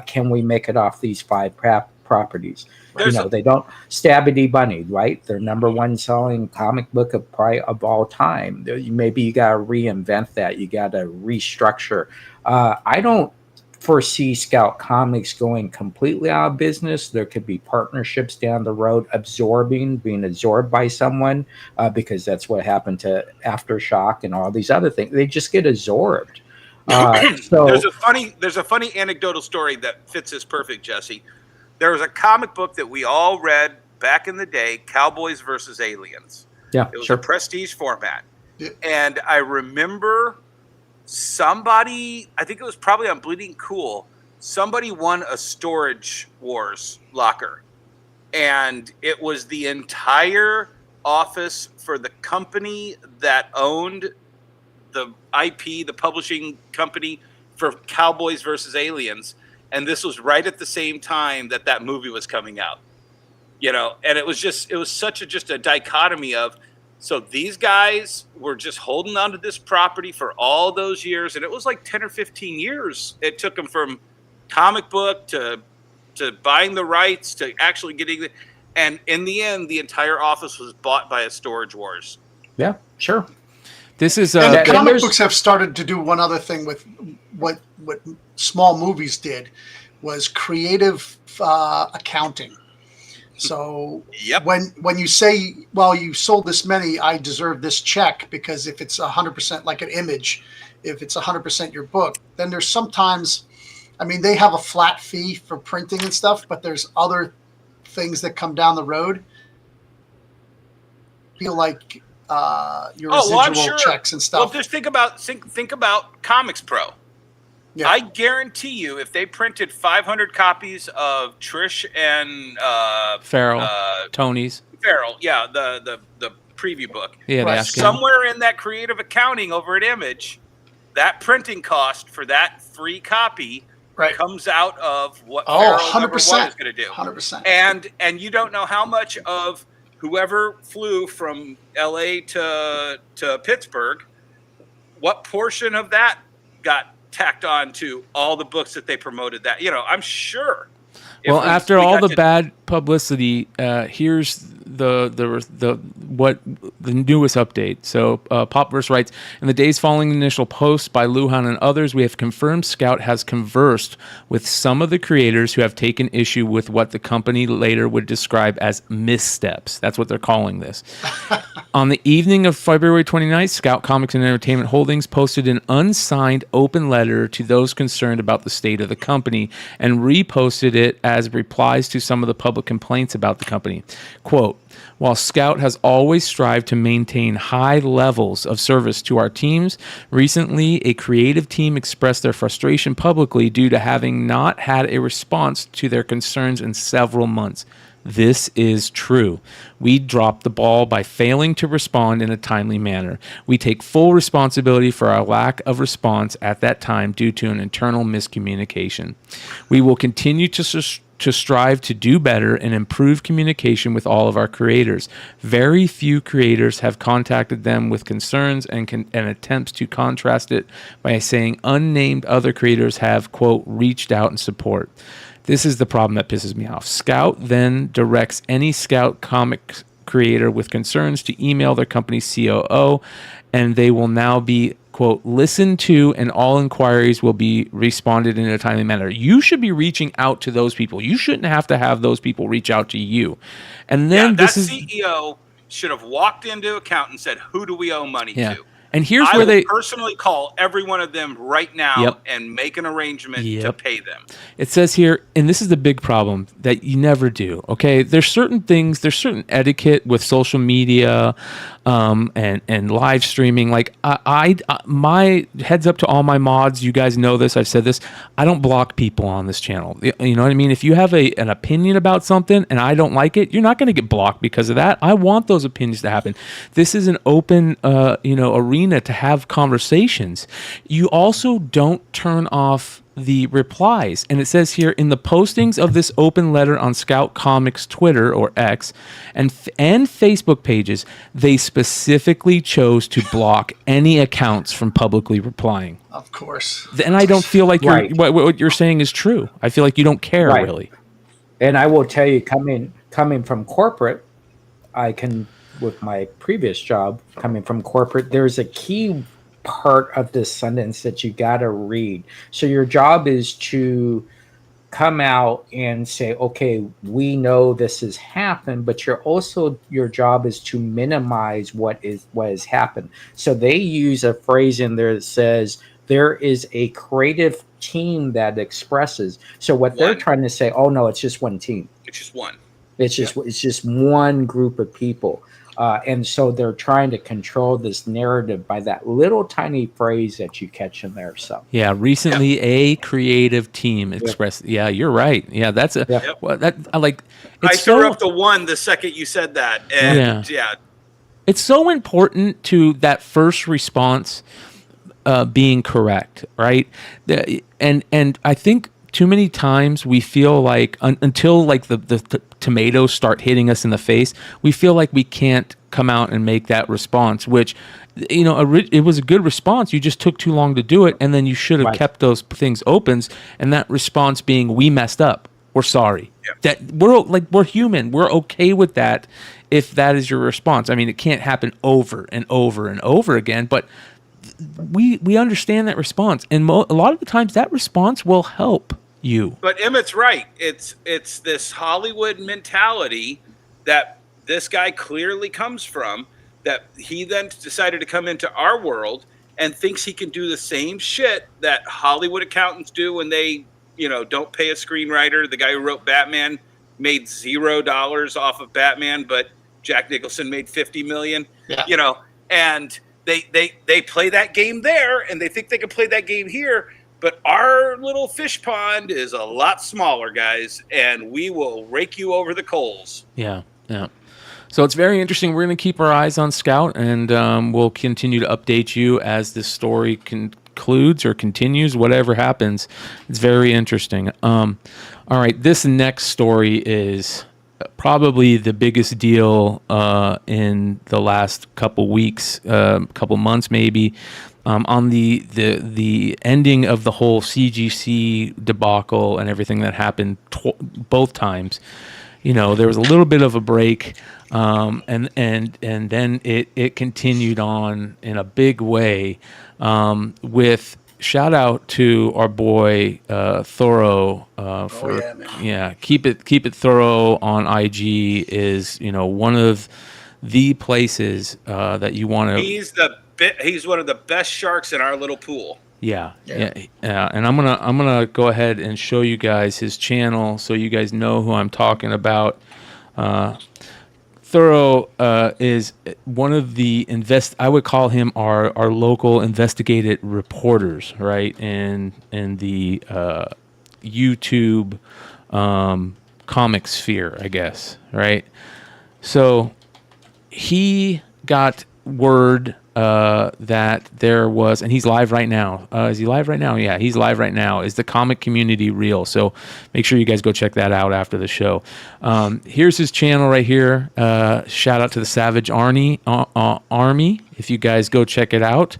can we make it off these 5 properties? They don't Stabby Bunny, right? They're number 1 selling comic book of all time. Maybe you got to reinvent that. You got to restructure. I don't foresee Scout Comics going completely out of business. There could be partnerships down the road being absorbed by someone because that's what happened to Aftershock and all these other things. They just get absorbed. So there's a funny anecdotal story that fits this perfect, Jesse. There was a comic book that we all read back in the day, Cowboys versus Aliens. Yeah, it was a prestige format. Yeah. And I remember somebody, I think it was probably on Bleeding Cool, somebody won a Storage Wars locker. And it was the entire office for the company that owned the IP, the publishing company for Cowboys versus Aliens. And this was right at the same time that movie was coming out, and it was such a dichotomy of, so these guys were just holding on to this property for all those years. And it was like 10 or 15 years. It took them from comic book to buying the rights to actually getting and in the end, the entire office was bought by a Storage Wars. Yeah, sure. This is and comic books have started to do one other thing with what small movies did was creative accounting. So when you say, well, you sold this many, I deserve this check, because if it's 100% like an image, if it's 100% your book, then there's sometimes, they have a flat fee for printing and stuff, but there's other things that come down the road. I feel like your Oh, well, I'm residual sure. checks and Well, stuff. just think about Comics Pro. Yeah. I guarantee you, if they printed 500 copies of Trish and Farrell, Tony's. Farrell, yeah, the preview book. Yeah, Right. Somewhere in that creative accounting over at Image, that printing cost for that free copy Right. comes out of what Oh, Farrell 100%. is going to do. 100%. And you don't know how much of whoever flew from LA to Pittsburgh, what portion of that got tacked on to all the books that they promoted. That, I'm sure. Well, after all the bad publicity, here's the newest update. So Popverse writes, in the days following the initial post by Lujan and others, we have confirmed Scout has conversed with some of the creators who have taken issue with what the company later would describe as missteps. That's what they're calling this. On the evening of February 29th, Scout Comics and Entertainment Holdings posted an unsigned open letter to those concerned about the state of the company and reposted it as replies to some of the public complaints about the company. Quote, while Scout has always strived to maintain high levels of service to our teams, recently a creative team expressed their frustration publicly due to having not had a response to their concerns in several months. This is true. We dropped the ball by failing to respond in a timely manner. We take full responsibility for our lack of response at that time due to an internal miscommunication. We will continue to strive to do better and improve communication with all of our creators. Very few creators have contacted them with concerns and attempts to contrast it by saying unnamed other creators have, quote, reached out in support. This is the problem that pisses me off. Scout then directs any Scout comic creator with concerns to email their company's COO, and they will now be, quote, listened to, and all inquiries will be responded in a timely manner. You should be reaching out to those people. You shouldn't have to have those people reach out to you. And then that CEO should have walked into account and said, who do we owe money to? And here's I where will they personally call every one of them right now and make an arrangement to pay them. It says here, and this is the big problem that you never do. Okay, there's certain things, there's certain etiquette with social media, and live streaming. Like my heads up to all my mods. You guys know this. I've said this. I don't block people on this channel. You know what I mean? If you have an opinion about something and I don't like it, you're not going to get blocked because of that. I want those opinions to happen. This is an open, arena to have conversations. You also don't turn off the replies. And it says here, in the postings of this open letter on Scout Comics Twitter or X and Facebook pages, they specifically chose to block any accounts from publicly replying. Of course. And I don't feel like what you're saying is true. I feel like you don't care really. And I will tell you, coming from corporate, I can, with my previous job, coming from corporate, there's a key part of this sentence that you got to read. So your job is to come out and say, okay, we know this has happened, but your job is to minimize what has happened. So they use a phrase in there that says there is a creative team that expresses. So what they're trying to say, oh no, it's just one team. It's just one. It's just one group of people. And so they're trying to control this narrative by that little tiny phrase that you catch in there. So recently a creative team expressed. Yeah, you're right. Yeah, that's well, that I like. I threw up the one the second you said that, and it's so important to that first response being correct, right? And I think too many times we feel like until like the tomatoes start hitting us in the face, we feel like we can't come out and make that response, which, it was a good response. You just took too long to do it. And then you should have kept those things open. And that response being, we messed up. We're sorry. That we're human. We're okay with that. If that is your response, I mean, it can't happen over and over and over again, but we understand that response. And a lot of the times that response will help you. But Emmett's right. It's this Hollywood mentality that this guy clearly comes from, that he then decided to come into our world and thinks he can do the same shit that Hollywood accountants do when they, don't pay a screenwriter. The guy who wrote Batman made $0 off of Batman, but Jack Nicholson made $50 million. you know, and they play that game there, and they think they can play that game here. But our little fish pond is a lot smaller, guys, and we will rake you over the coals. Yeah, yeah. So it's very interesting. We're going to keep our eyes on Scout, and we'll continue to update you as this story concludes or continues, whatever happens. It's very interesting. All right, this next story is probably the biggest deal in the last couple weeks, couple months maybe. On the ending of the whole CGC debacle and everything that happened both times, you know, there was a little bit of a break, and then it continued on in a big way, with shout out to our boy Thorough for keep it thorough on IG is, you know, one of the places that you want to. He's one of the best sharks in our little pool. Yeah. And I'm gonna go ahead and show you guys his channel so you guys know who I'm talking about. Thorough is one of the I would call him our local investigative reporters, right? In the YouTube comic sphere, I guess, right? So he got word that there was, and he's live right now. Is he live right now? Yeah, he's live right now. Is the comic community real? So make sure you guys go check that out after the show. Here's his channel right here. Shout out to the Savage Army. If you guys go check it out,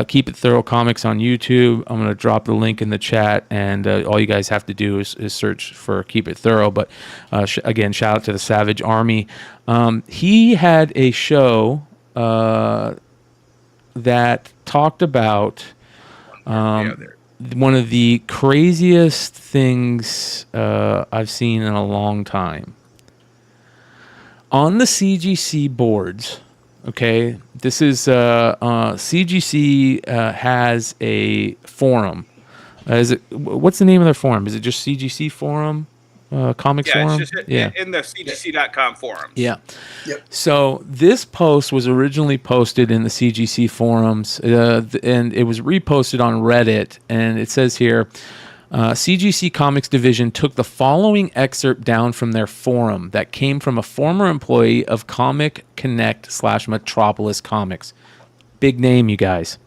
Keep It Thorough Comics on YouTube. I'm going to drop the link in the chat, and all you guys have to do is search for Keep It Thorough. But again, shout out to the Savage Army. He had a show that talked about one of the craziest things I've seen in a long time. On the CGC boards, okay, this is CGC has a forum. What's the name of their forum? Is it just CGC Forum? Comics forum? It's just in the CGC.com forums. Yeah. Yep. So this post was originally posted in the CGC forums, and it was reposted on Reddit, and it says here, CGC Comics Division took the following excerpt down from their forum that came from a former employee of Comic Connect / Metropolis Comics. Big name, you guys.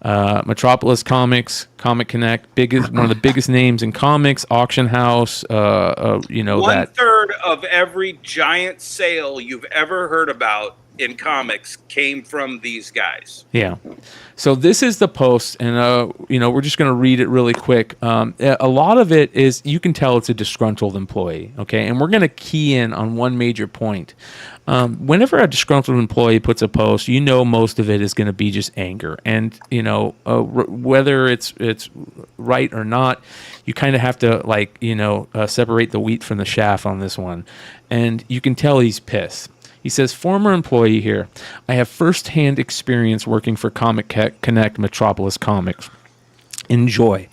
Metropolis Comics, Comic Connect, one of the biggest names in comics, auction house, you know, 1/3 of every giant sale you've ever heard about in comics came from these guys. Yeah. So this is the post, and you know, we're just going to read it really quick. A lot of it is, you can tell it's a disgruntled employee, okay? And we're going to key in on one major point. Whenever a disgruntled employee puts a post, you know most of it is going to be just anger. And, you know, whether it's right or not, you kind of have to, like, you know, separate the wheat from the chaff on this one. And you can tell he's pissed. He says, former employee here, I have firsthand experience working for Comic Connect Metropolis Comics. Enjoy.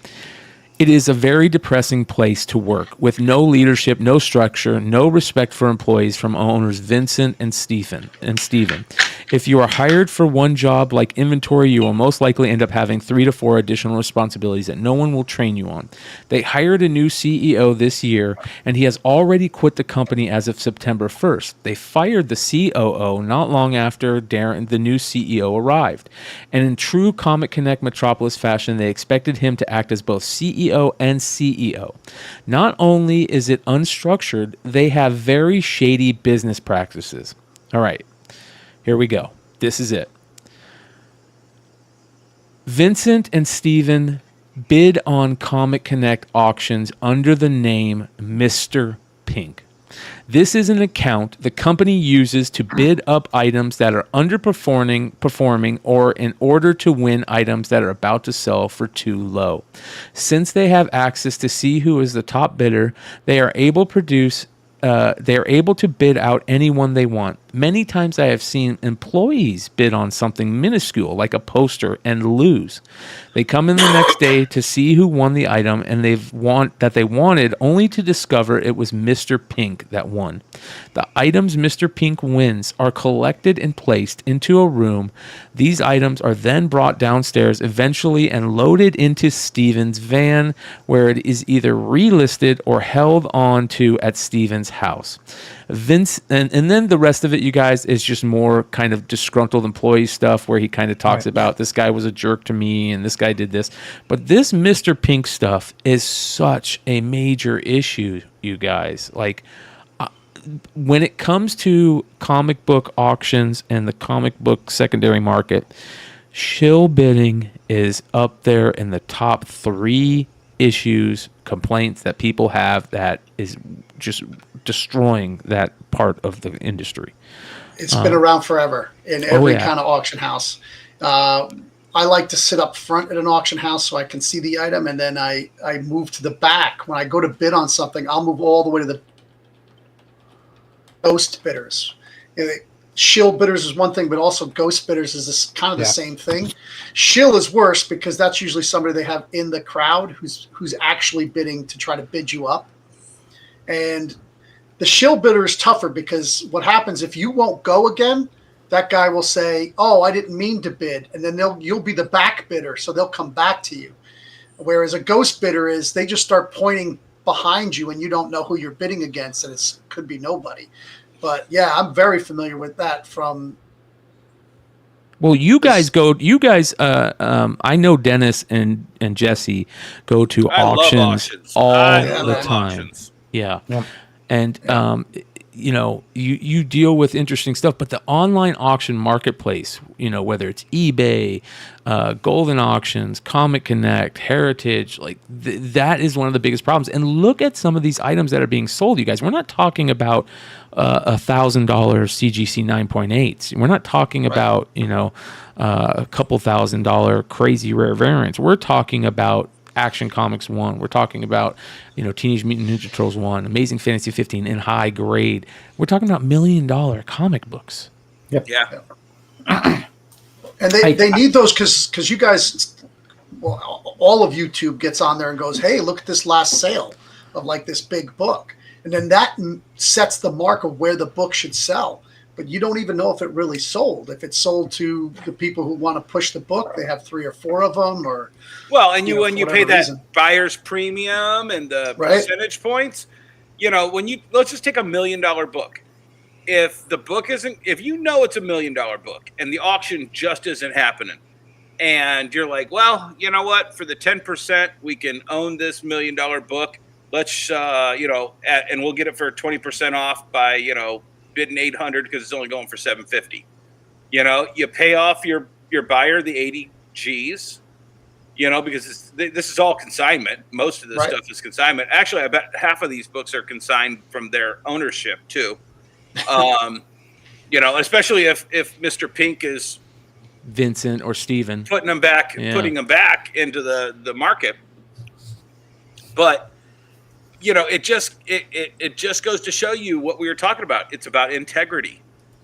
It is a very depressing place to work, with no leadership, no structure, no respect for employees from owners Vincent and Steven. If you are hired for one job like inventory, you will most likely end up having 3 to 4 additional responsibilities that no one will train you on. They hired a new CEO this year, and he has already quit the company as of September 1st. They fired the COO not long after the new CEO arrived. And in true Comic Connect Metropolis fashion, they expected him to act as both CEO and CEO. Not only is it unstructured, they have very shady business practices. All right, here we go. This is it. Vincent and Steven bid on Comic Connect auctions under the name Mr. Pink. This is an account the company uses to bid up items that are underperforming or in order to win items that are about to sell for too low. Since they have access to see who is the top bidder, they are able to bid out anyone they want. Many times I have seen employees bid on something minuscule like a poster and lose. They come in the next day to see who won the item and they wanted, only to discover it was Mr. Pink that won. The items Mr. Pink wins are collected and placed into a room. These items are then brought downstairs eventually and loaded into Steven's van, where it is either relisted or held on to at Steven's house. Vince, and then the rest of it, you guys, is just more kind of disgruntled employee stuff where he kind of talks about this guy was a jerk to me and this guy did this. But this Mr. Pink stuff is such a major issue, you guys. Like, when it comes to comic book auctions and the comic book secondary market, shill bidding is up there in the top 3 complaints that people have that is just destroying that part of the industry. It's been around forever in every kind of auction house. I like to sit up front at an auction house so I can see the item, and then I move to the back. When I go to bid on something, I'll move all the way to the ghost bidders. Shill bidders is one thing, but also ghost bidders is this kind of the same thing. Shill is worse because that's usually somebody they have in the crowd who's actually bidding to try to bid you up. And the shill bidder is tougher because what happens if you won't go again, that guy will say, "Oh, I didn't mean to bid," and then you'll be the back bidder, so they'll come back to you. Whereas a ghost bidder is they just start pointing behind you and you don't know who you're bidding against, and it could be nobody. But yeah, I'm very familiar with that from. Well, I know Dennis and Jesse go to auctions all the time. Yeah. And, you deal with interesting stuff, but the online auction marketplace, whether it's eBay, Golden Auctions, Comic Connect, Heritage, like that is one of the biggest problems. And look at some of these items that are being sold, you guys. We're not talking about $1,000 CGC 9.8s. We're not talking about, a couple $1,000 crazy rare variants. We're talking about Action Comics 1. We're talking about, Teenage Mutant Ninja Turtles 1, Amazing Fantasy 15 in high grade. We're talking about $1 million comic books. Yep. Yeah. And they need those because you guys, all of YouTube gets on there and goes, "Hey, look at this last sale of like this big book." And then that sets the mark of where the book should sell. But you don't even know if it really sold. If it's sold to the people who want to push the book, they have 3 or 4 of them, or when you pay that buyer's premium and the percentage points, let's just take $1 million book. If the book isn't, if you know it's $1 million book and the auction just isn't happening, and you're like, well, you know what, for the 10%, we can own this $1 million book. Let's and we'll get it for 20% off by bidding $800 because it's only going for $750. You pay off your buyer the 80 G's, because this is all consignment. Most of this stuff is consignment. Actually, I bet half of these books are consigned from their ownership too. Especially if Mr. Pink is Vincent or Steven putting them back into the market. But it just goes to show you what we were talking about. It's about integrity.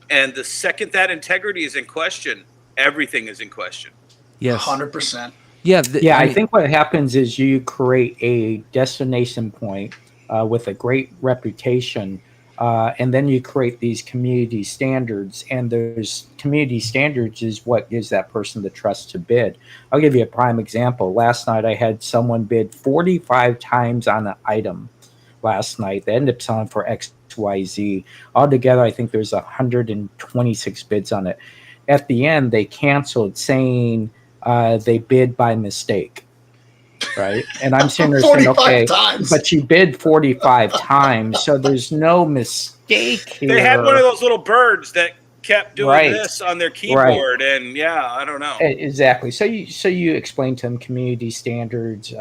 And the second that integrity is in question, everything is in question. Yes. 100%. Yeah. I think what happens is you create a destination point with a great reputation, and then you create these community standards. And those community standards is what gives that person the trust to bid. I'll give you a prime example. Last night, I had someone bid 45 times on an item last night. They ended up selling for XYZ. Altogether, I think there's 126 bids on it. At the end, they canceled saying they bid by mistake. Right. And I'm sitting there saying, okay, but you bid 45 times, so there's no mistake here. They had one of those little birds that kept doing this on their keyboard, and I don't know. Exactly. So you explain to them community standards.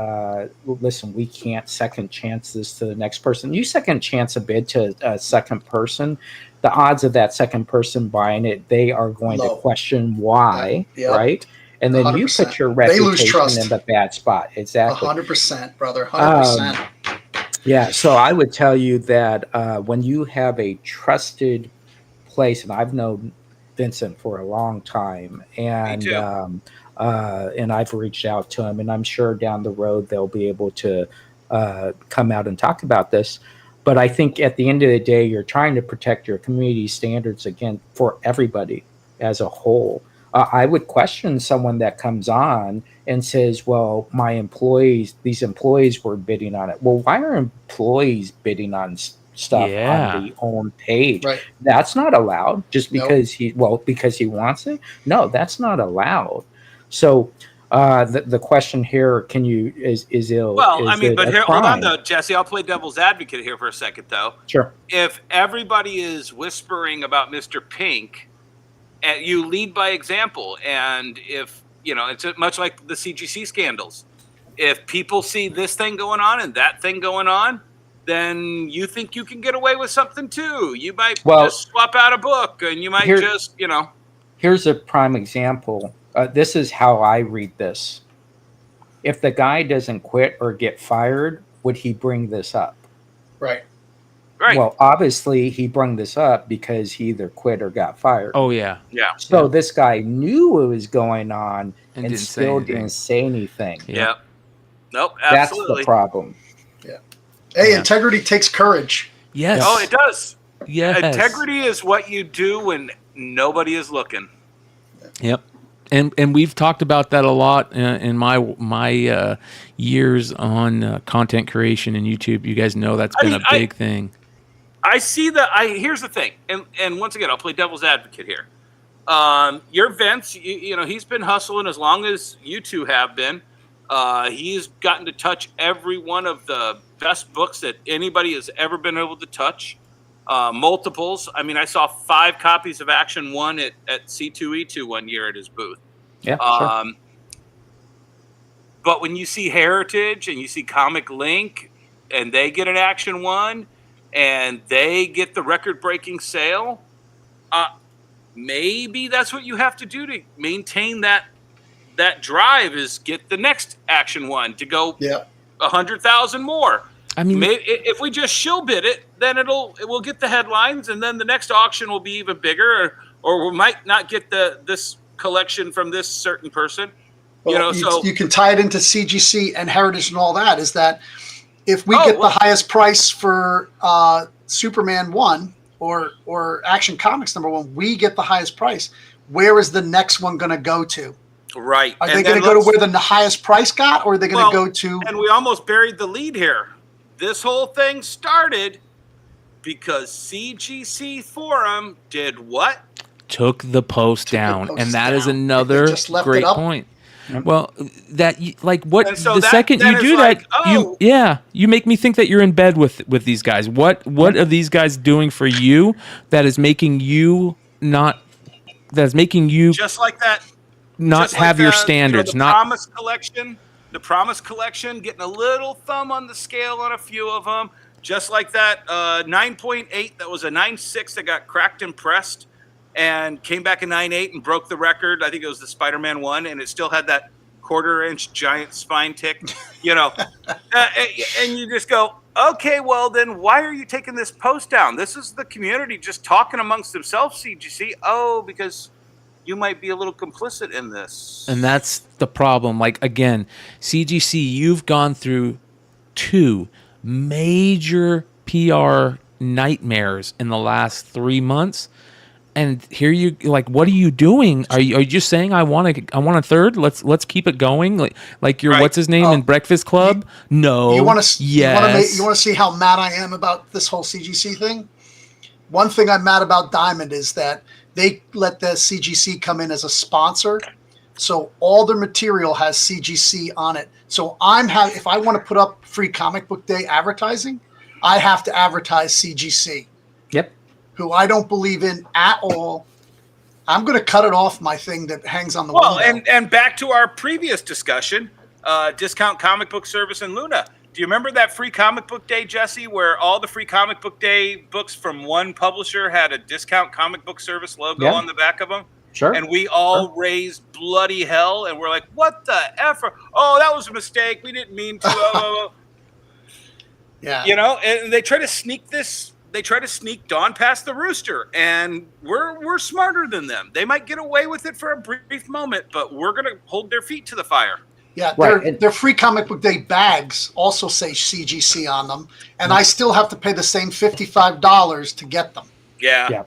Listen, we can't second chance this to the next person. You second chance a bid to a second person, the odds of that second person buying it, they are going to question why, right? And then 100%. You put your reputation in the bad spot. Exactly. 100%, brother. 100%. Yeah. So I would tell you that when you have a trusted place, and I've known Vincent for a long time, and I've reached out to him, and I'm sure down the road they'll be able to come out and talk about this. But I think at the end of the day, you're trying to protect your community standards again for everybody as a whole. I would question someone that comes on and says, well, these employees were bidding on it. Well, why are employees bidding on stuff on the own page? Right. That's not allowed just because because he wants it. No, that's not allowed. So the question here, is Well, I mean, but here, hold on though, Jesse. I'll play devil's advocate here for a second, though. Sure. If everybody is whispering about Mr. Pink, and you lead by example, and if it's much like the CGC scandals. If people see this thing going on and that thing going on, then you think you can get away with something too. You might just swap out a book, and you might Here's a prime example. This is how I read this. If the guy doesn't quit or get fired, would he bring this up? Right. Well, obviously he brought this up because he either quit or got fired. Oh yeah. Yeah. So this guy knew what was going on and still didn't say anything. Yeah. Nope. Absolutely. That's the problem. Yeah. Hey, integrity takes courage. Yes. Oh, it does. Yes. Integrity is what you do when nobody is looking. Yep. And we've talked about that a lot in my years on content creation and YouTube. You guys know that's been a big thing. I see that. Here's the thing, and once again, I'll play devil's advocate here. Your Vince, he's been hustling as long as you two have been. He's gotten to touch every one of the best books that anybody has ever been able to touch. Multiples. I mean, I saw 5 copies of Action 1 at C2E2 one year at his booth. Yeah, sure. But when you see Heritage and you see Comic Link and they get an Action 1 and they get the record-breaking sale, maybe that's what you have to do to maintain that drive is get the next Action 1 to go 100,000 more. I mean, maybe if we just shill bid it, then it will get the headlines, and then the next auction will be even bigger, or we might not get this collection from this certain person. Well, you can tie it into CGC and Heritage and all that. Is that if we get the highest price for Superman 1 or Action Comics #1, we get the highest price. Where is the next one going to go to? Right. Are they going to go to where the highest price got, or are they going to go to? And we almost buried the lead here. This whole thing started because CGC Forum did what? Took the post down, and that is another great point. Well, the second you do that, you make me think that you're in bed with these guys. What are these guys doing for you that is making you just like that not have your standards? The Promise Collection getting a little thumb on the scale on a few of them. Just like that 9.8 that was a 9.6 that got cracked and pressed and came back in 9.8 and broke the record. I think it was the Spider-Man 1, and it still had that 1/4-inch giant spine tick, and you just go, okay, well then why are you taking this post down? This is the community just talking amongst themselves, CGC. Oh, because you might be a little complicit in this. And that's the problem. Like, again, CGC, you've gone through 2 major PR nightmares in the last 3 months. And here you what are you doing? Are you just saying I want a third? Let's keep it going. Like your what's his name in Breakfast Club? No. You want to you want to see how mad I am about this whole CGC thing? One thing I'm mad about Diamond is that they let the CGC come in as a sponsor, so all their material has CGC on it. So if I want to put up free comic book day advertising, I have to advertise CGC. Yep. Who I don't believe in at all. I'm going to cut it off my thing that hangs on the window. Well, and back to our previous discussion, Discount Comic Book Service in Luna. Do you remember that free comic book day, Jesse, where all the free comic book day books from one publisher had a Discount Comic Book Service logo on the back of them? Sure. And we all raised bloody hell, and we're like, what the F? Oh, that was a mistake. We didn't mean to. Yeah. And they try to sneak this they try to sneak Dawn past the rooster, and we're smarter than them. They might get away with it for a brief moment, but we're going to hold their feet to the fire. Yeah, Right. their free comic book day bags also say CGC on them, and I still have to pay the same $55 to get them. Yeah. Yeah.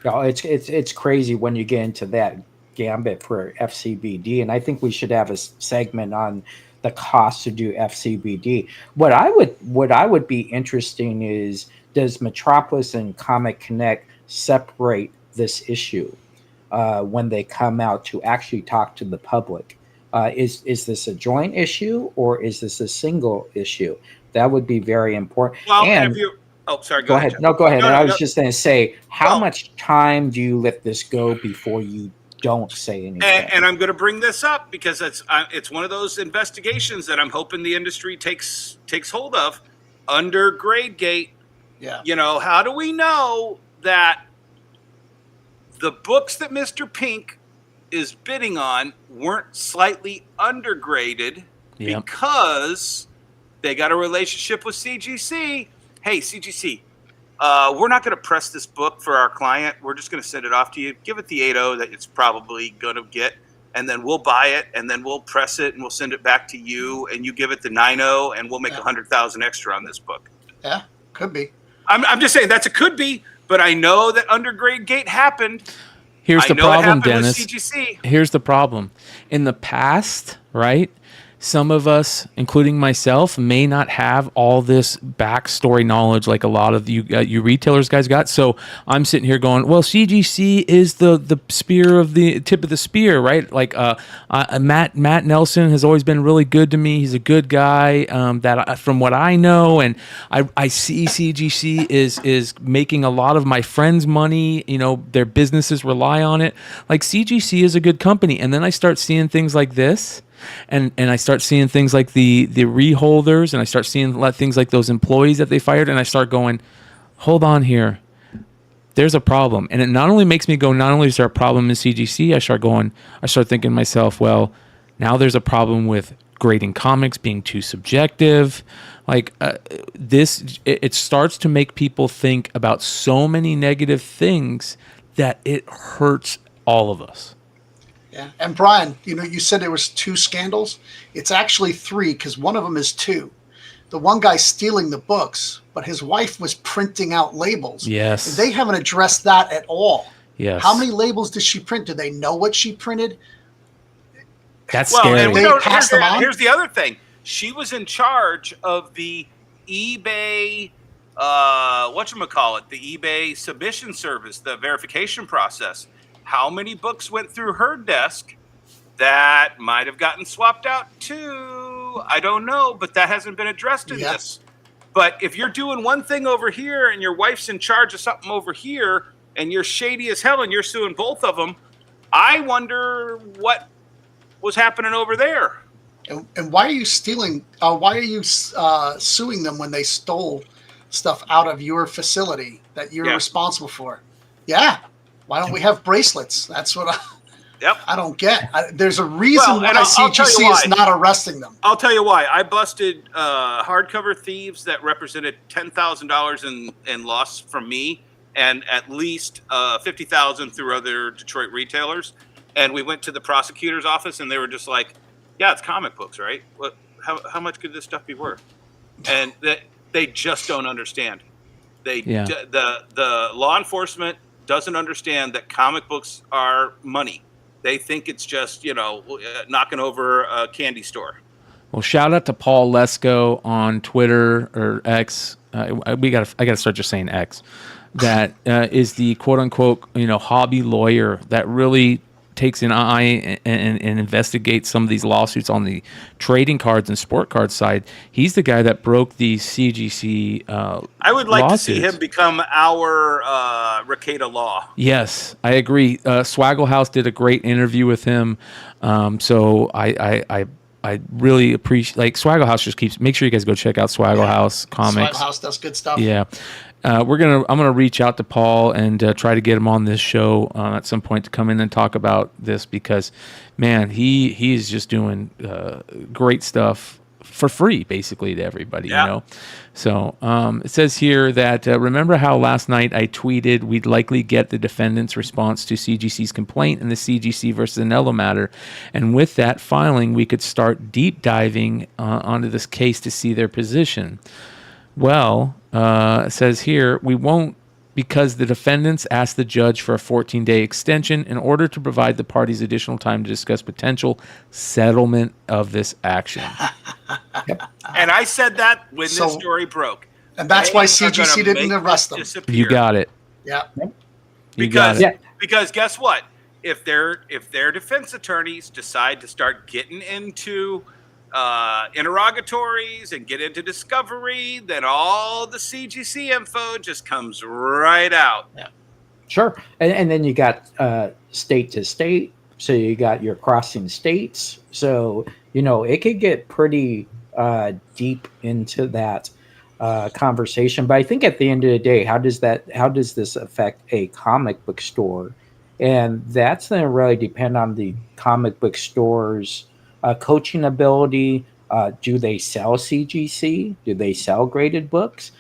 No, it's crazy when you get into that gambit for FCBD, and I think we should have a segment on the cost to do FCBD. What I would be interesting is, does Metropolis and Comic Connect separate this issue when they come out to actually talk to the public? Is this a joint issue or is this a single issue? That would be very important. Well, and if you, oh, sorry, go ahead. Jeff. No, go ahead. No, and no, I was no. just going to say, how much time do you let this go before you don't say anything? And I'm going to bring this up because it's one of those investigations that I'm hoping the industry takes hold of under grade gate. Yeah. You know, how do we know that the books that Mr. Pink is bidding on weren't slightly undergraded Yep. because they got a relationship with CGC? Hey, CGC, we're not going to press this book for our client. We're just going to send it off to you. Give it the 8.0 that it's probably going to get, and then we'll buy it, and then we'll press it, and we'll send it back to you, and you give it the 9.0, and we'll make 100,000 extra on this book. Yeah, could be. I'm just saying that's a could be, but I know that undergrade gate happened. Here's the I know it problem, happened with Dennis. CGC. Here's the problem. In the past, right, some of us, including myself, may not have all this backstory knowledge like a lot of you retailers guys got. So I'm sitting here going, well, CGC is the spear of the tip of the spear, right? Like Matt Nelson has always been really good to me. He's a good guy from what I know, and I see CGC is making a lot of my friends' money. You know, their businesses rely on it. Like CGC is a good company, and then I start seeing things like this. And I start seeing things like the reholders, and I start seeing things like those employees that they fired, and I start going, hold on here. There's a problem. And it not only makes me go, not only is there a problem in CGC, I start thinking to myself, well, now there's a problem with grading comics being too subjective. Like it starts to make people think about so many negative things that it hurts all of us. Yeah. And Bryan, you know, you said there was 2 scandals. It's actually 3 because one of them is 2. The one guy stealing the books, but his wife was printing out labels. Yes. And they haven't addressed that at all. Yes. How many labels did she print? Do they know what she printed? That's Well, scary. and They passed them on? here's the other thing. She was in charge of the eBay, whatchamacallit, the eBay submission service, the verification process. How many books went through her desk that might have gotten swapped out too? I don't know, but that hasn't been addressed in this. But if you're doing one thing over here and your wife's in charge of something over here and you're shady as hell and you're suing both of them, I wonder what was happening over there. And why are you stealing? Why are you suing them when they stole stuff out of your facility that you're responsible for? Yeah. Why don't we have bracelets? That's what I don't get. There's a reason why CGC is not arresting them. I'll tell you why. I busted hardcover thieves that represented $10,000 in loss from me, and at least $50,000 through other Detroit retailers. And we went to the prosecutor's office, and they were just like, "Yeah, it's comic books, right? What? How much could this stuff be worth?" And they just don't understand. The law enforcement doesn't understand that comic books are money. They think it's just, knocking over a candy store. Well, shout out to Paul Lesko on Twitter or X. I gotta start just saying X. That is the quote unquote, hobby lawyer that really takes an eye and investigates some of these lawsuits on the trading cards and sport card side. He's the guy that broke the CGC I would like lawsuits. to see him become our Ricada Law. Yes, I agree. Swaggle House did a great interview with him. So I really appreciate, like, Swaggle House just keeps, make sure you guys go check out Swaggle House Comics. Swaggle House does good stuff. Yeah. I'm gonna reach out to Paul and try to get him on this show at some point to come in and talk about this, because, man, he is just doing great stuff for free, basically, to everybody, Yeah. you know? So it says here that, remember how last night I tweeted we'd likely get the defendant's response to CGC's complaint in the CGC versus Anello matter. And with that filing, we could start deep diving onto this case to see their position. Well, it says here, we won't, because the defendants asked the judge for a 14-day extension in order to provide the parties additional time to discuss potential settlement of this action. And I said that when So- this story broke. And that's They why are CGC gonna didn't make arrest this them. disappear. You got it. Yeah. You got Because it. because guess what? If their defense attorneys decide to start getting into interrogatories and get into discovery, then all the CGC info just comes right out. Sure. And then you got state to state. So you got your crossing states. So, it could get pretty deep into that conversation. But I think at the end of the day, how does this affect a comic book store? And that's going to really depend on the comic book store's coaching ability. Do they sell CGC? Do they sell graded books?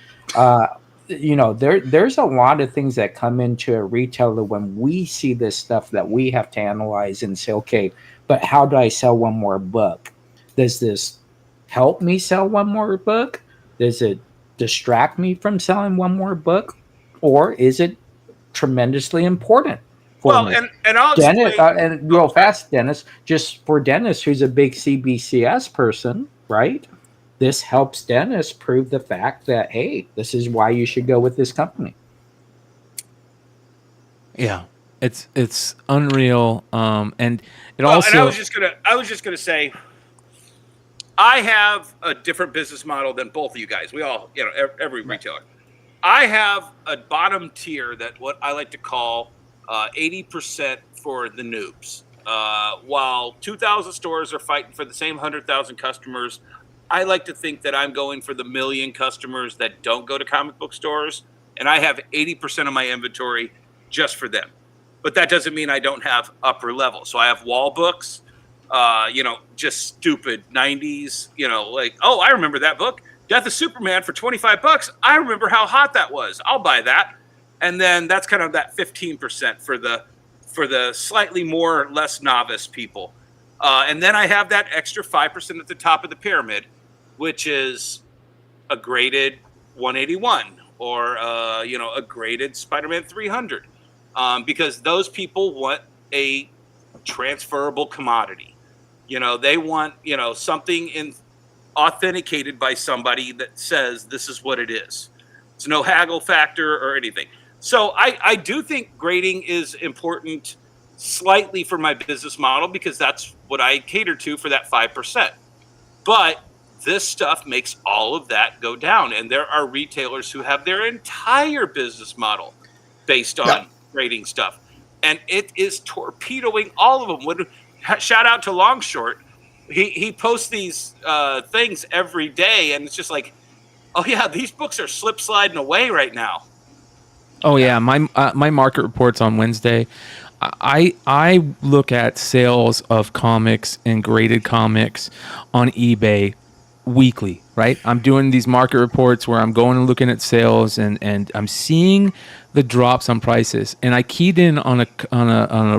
There's a lot of things that come into a retailer when we see this stuff that we have to analyze and say, okay, but how do I sell one more book? Does this help me sell one more book? Does it distract me from selling one more book? Or is it tremendously important for me? And I'll Dennis, explain- and real fast, Dennis, just for Dennis, who's a big CBCS person, right? This helps Dennis prove the fact that, hey, this is why you should go with this company. Yeah, it's unreal. And it Well, also. and I was just gonna say, I have a different business model than both of you guys. We all, every retailer. I have a bottom tier that what I like to call 80% for the noobs. While 2,000 stores are fighting for the same 100,000 customers, I like to think that I'm going for the million customers that don't go to comic book stores, and I have 80% of my inventory just for them. But that doesn't mean I don't have upper level. So I have wall books, just stupid 90s, like, oh, I remember that book, Death of Superman for $25. I remember how hot that was. I'll buy that. And then that's kind of that 15% for the slightly more or less novice people. And then I have that extra 5% at the top of the pyramid, which is a graded 181 or, a graded Spider-Man 300. Because those people want a transferable commodity. They want, something authenticated by somebody that says this is what it is. It's no haggle factor or anything. So I do think grading is important slightly for my business model because that's what I cater to for that 5%. But this stuff makes all of that go down. And there are retailers who have their entire business model based on grading stuff. And it is torpedoing all of them. Shout out to Longshort. He posts these things every day, and it's just like, oh, yeah, these books are slip sliding away right now. Oh yeah, my market reports on Wednesday. I look at sales of comics and graded comics on eBay weekly, right? I'm doing these market reports where I'm going and looking at sales and I'm seeing the drops on prices. And I keyed in on a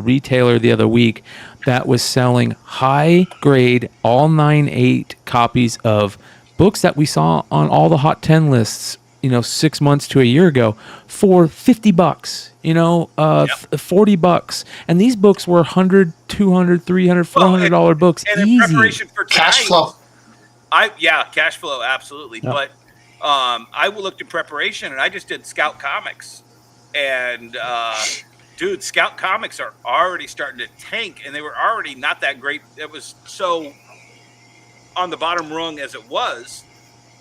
retailer the other week that was selling high grade all 9/8 copies of books that we saw on all the Hot 10 lists 6 months to a year ago for $50, $40. And these books were $100, $200, $300, $400 books. And easy. in preparation for tonight, Cash flow. Cash flow, absolutely. Yeah. But I looked in preparation, and I just did Scout Comics. And, dude, Scout Comics are already starting to tank, and they were already not that great. It was so on the bottom rung as it was.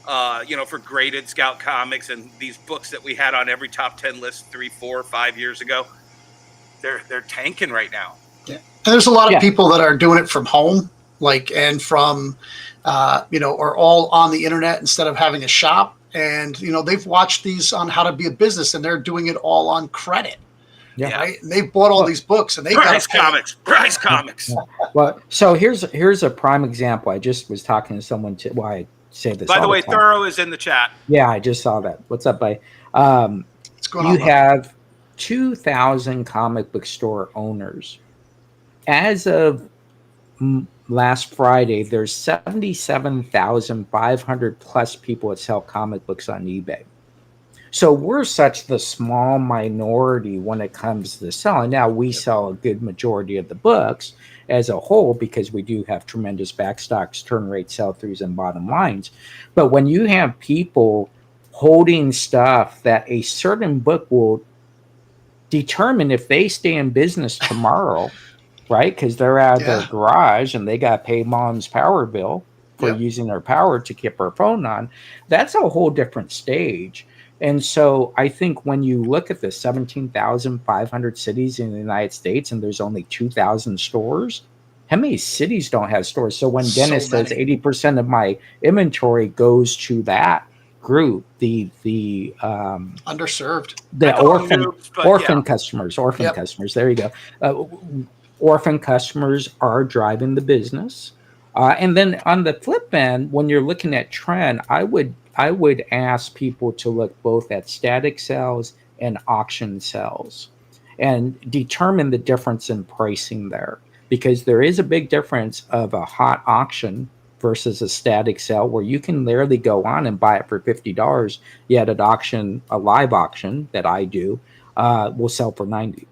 For graded Scout Comics and these books that we had on every top 10 list 3, 4, 5 years ago, they're tanking right now. Yeah. And there's a lot of people that are doing it from home, and from, or all on the internet instead of having a shop. And, they've watched these on how to be a business, and they're doing it all on credit. Yeah. Right? And they bought all these books, and they Price Comics. Price Comics. Yeah. Well, so here's a prime example. I just was talking to someone. I say this. By the all way, time. Thorough is in the chat. Yeah, I just saw that. What's up, buddy? What's going on? You have 2,000 comic book store owners. As of last Friday, there's 77,500 plus people that sell comic books on eBay. So we're such the small minority when it comes to selling. Now, we sell a good majority of the books as a whole because we do have tremendous backstocks, turn rate, sell-throughs, and bottom lines. But when you have people holding stuff that a certain book will determine if they stay in business tomorrow, right? Because they're out of their garage and they got to pay mom's power bill for using their power to keep her phone on. That's a whole different stage. And so I think when you look at the 17,500 cities in the United States and there's only 2,000 stores, how many cities don't have stores? So when Dennis says 80% of my inventory goes to that group, the underserved, the orphan customers, customers. There you go. Orphan customers are driving the business. And then on the flip end, when you're looking at trend, I would ask people to look both at static sales and auction sales and determine the difference in pricing there, because there is a big difference of a hot auction versus a static sale where you can literally go on and buy it for $50, yet at auction, a live auction that I do, will sell for $90,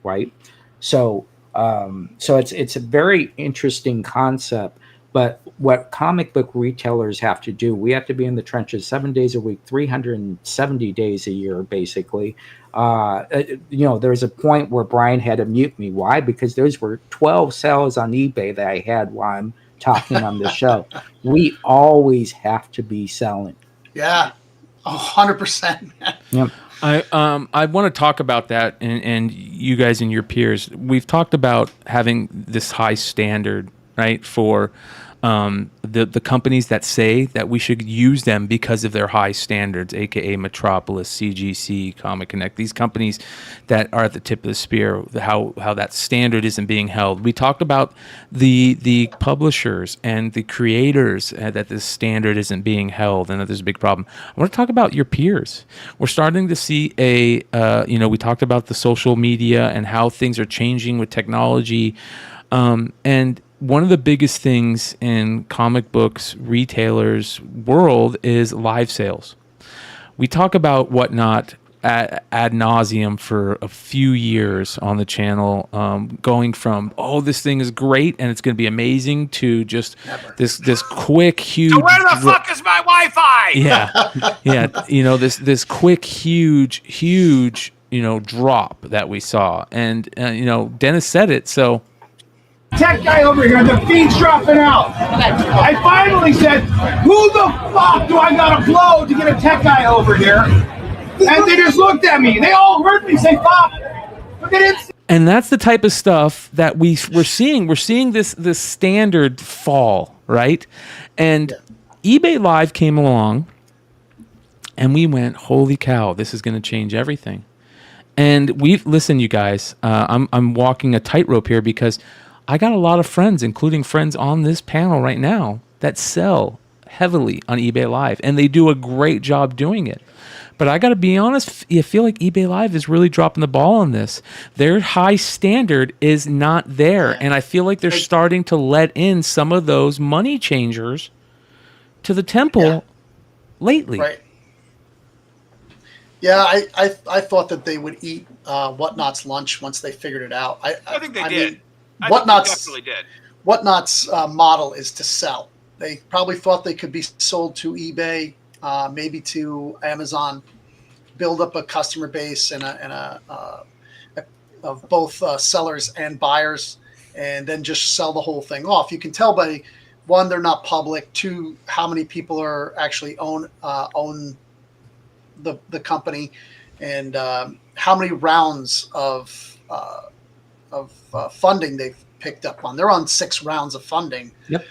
right? So it's a very interesting concept. But what comic book retailers have to do, we have to be in the trenches 7 days a week, 370 days a year, basically. There's a point where Bryan had to mute me. Why? Because those were 12 sales on eBay that I had while I'm talking on the show. We always have to be selling. Yeah, 100%. Yep. I want to talk about that, and you guys and your peers. We've talked about having this high standard, right, for the companies that say that we should use them because of their high standards, aka Metropolis, CGC, Comic Connect, these companies that are at the tip of the spear, how that standard isn't being held. We talked about the publishers and the creators that this standard isn't being held, and that there's a big problem. I want to talk about your peers. We're starting to see we talked about the social media and how things are changing with technology, and one of the biggest things in comic books retailers world is live sales. We talk about Whatnot ad nauseum for a few years on the channel, going from, this thing is great and it's going to be amazing, to just this quick, huge. So where the fuck is my Wi-Fi? Yeah. This quick, huge, drop that we saw. And, Dennis said it. So, tech guy over here, the feed's dropping out. I finally said, who the fuck do I gotta blow to get a tech guy over here? And they just looked at me. They all heard me say fuck, but they didn't. And that's the type of stuff that we're seeing. We're seeing this standard fall, right? And eBay Live came along, and we went, holy cow, this is going to change everything. And listen, you guys, I'm walking a tightrope here because I got a lot of friends, including friends on this panel right now, that sell heavily on eBay Live, and they do a great job doing it. But I got to be honest, I feel like eBay Live is really dropping the ball on this. Their high standard is not there, and I feel like they're starting to let in some of those money changers to the temple lately. Right. Yeah, I thought that they would eat Whatnot's lunch once they figured it out. I think they did. Mean, Whatnot's definitely did. Whatnot's model is to sell. They probably thought they could be sold to eBay, maybe to Amazon, build up a customer base of both sellers and buyers, and then just sell the whole thing off. You can tell by, one, they're not public. Two, how many people are actually own the company, and how many rounds of funding they've picked up on. They're on 6 rounds of funding. Yep.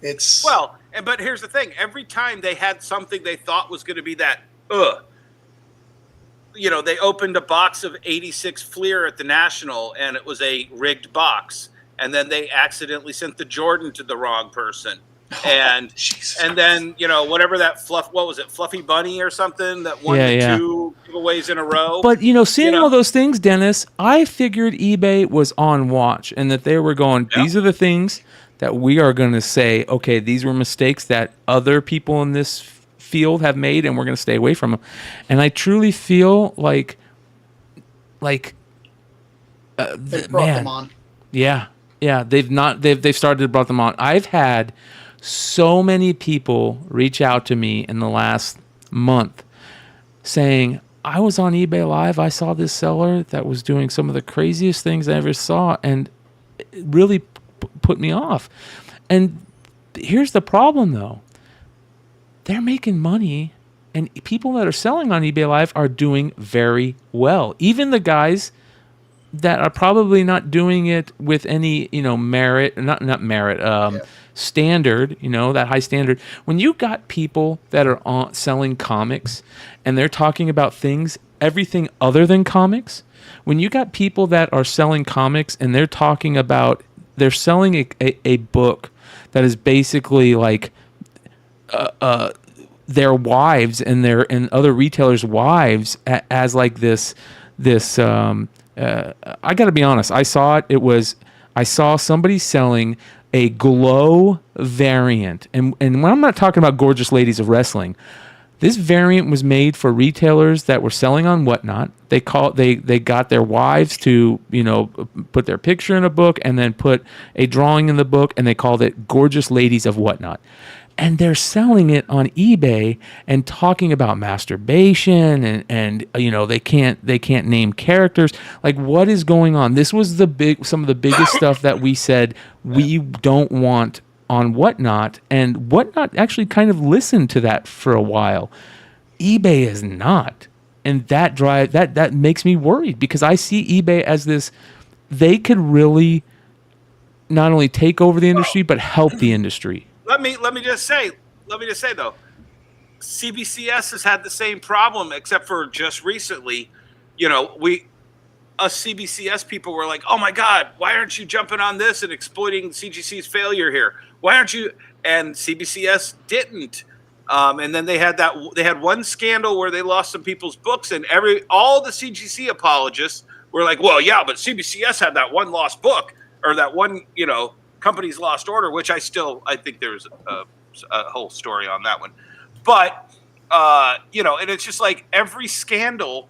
It's but here's the thing: every time they had something they thought was going to be that, they opened a box of 86 Fleer at the National, and it was a rigged box. And then they accidentally sent the Jordan to the wrong person. And then, whatever that Fluffy Bunny or something that won two giveaways in a row. But, seeing all those things, Dennis, I figured eBay was on watch and that they were going, these are the things that we are going to say, okay, these were mistakes that other people in this field have made and we're going to stay away from them. And I truly feel like they brought them on. Yeah, they've started to brought them on. I've had so many people reach out to me in the last month saying, I was on eBay Live, I saw this seller that was doing some of the craziest things I ever saw, and it really put me off. And here's the problem, though. They're making money, and people that are selling on eBay Live are doing very well. Even the guys that are probably not doing it with any, merit, not merit, standard, that high standard. When you got people that are selling comics and they're talking about everything other than comics, when you got people that are selling comics and they're selling a book that is basically like their wives and other retailers' wives as like this I got to be honest. I saw it. I saw somebody selling a glow variant, and when I'm not talking about Gorgeous Ladies of Wrestling, this variant was made for retailers that were selling on Whatnot. They got their wives to put their picture in a book and then put a drawing in the book, and they called it Gorgeous Ladies of Whatnot. And they're selling it on eBay and talking about masturbation and they can't name characters. Like, what is going on? This was some of the biggest stuff that we said we don't want on Whatnot, and Whatnot actually kind of listened to that for a while. eBay is not, and that makes me worried because I see eBay as this. They could really not only take over the industry but help the industry. Let me just say though, CBCS has had the same problem, except for just recently. Us CBCS people were like, "Oh my God, why aren't you jumping on this and exploiting CGC's failure here? Why aren't you?" And CBCS didn't. And then they had one scandal where they lost some people's books, and all the CGC apologists were like, "Well, yeah, but CBCS had that one lost book or that one, company's lost order," which I think there's a whole story on that one. But, and it's just like every scandal,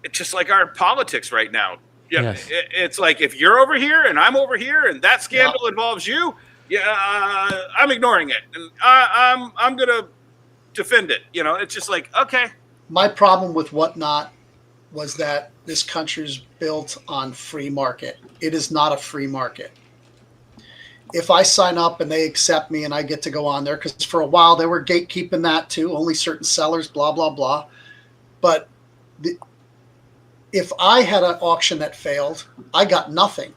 it's just like our politics right now. Yeah, yes. It's like if you're over here and I'm over here and that scandal involves you, I'm ignoring it. And I'm going to defend it. It's just like, okay. My problem with Whatnot was that this country is built on free market. It is not a free market. If I sign up and they accept me and I get to go on there, because for a while they were gatekeeping that too, only certain sellers, blah, blah, blah. But if I had an auction that failed, I got nothing.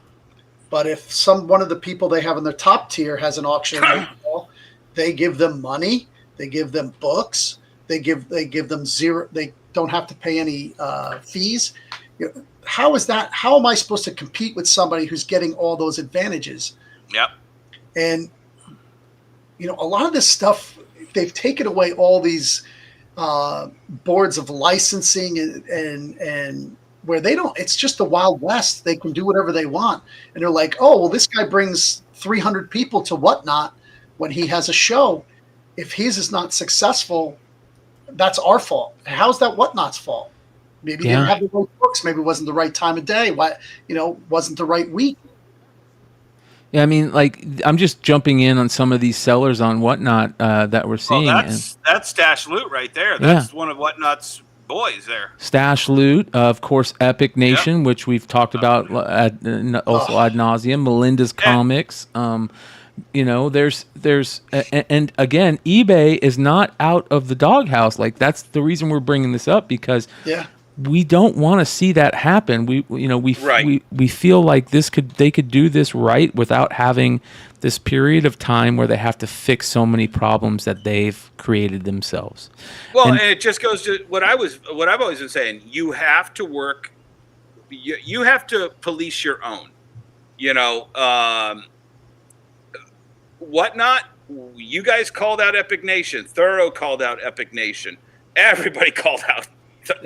But if one of the people they have in their top tier has an auction, they give them money, they give them books, they give them zero. They don't have to pay any fees. How is that? How am I supposed to compete with somebody who's getting all those advantages? Yep. And, a lot of this stuff, they've taken away all these boards of licensing and where they don't, it's just the Wild West. They can do whatever they want. And they're like, oh, well, this guy brings 300 people to Whatnot when he has a show. If his is not successful, that's our fault. How's that Whatnot's fault? Maybe he didn't have the right books. Maybe it wasn't the right time of day. Why, wasn't the right week. Yeah, I mean, like, I'm just jumping in on some of these sellers on Whatnot that we're seeing. Well, that's Stash Loot right there. That's one of Whatnot's boys there. Stash Loot, of course, Epic Nation, which we've talked about ad nauseum. Melinda's Comics. There's and again, eBay is not out of the doghouse. Like, that's the reason we're bringing this up, because we don't want to see that happen. We feel like they could do this right without having this period of time where they have to fix so many problems that they've created themselves. Well, and it just goes to what I've always been saying. You have to work. You have to police your own. Whatnot. You guys called out Epic Nation. Thorough called out Epic Nation. Everybody called out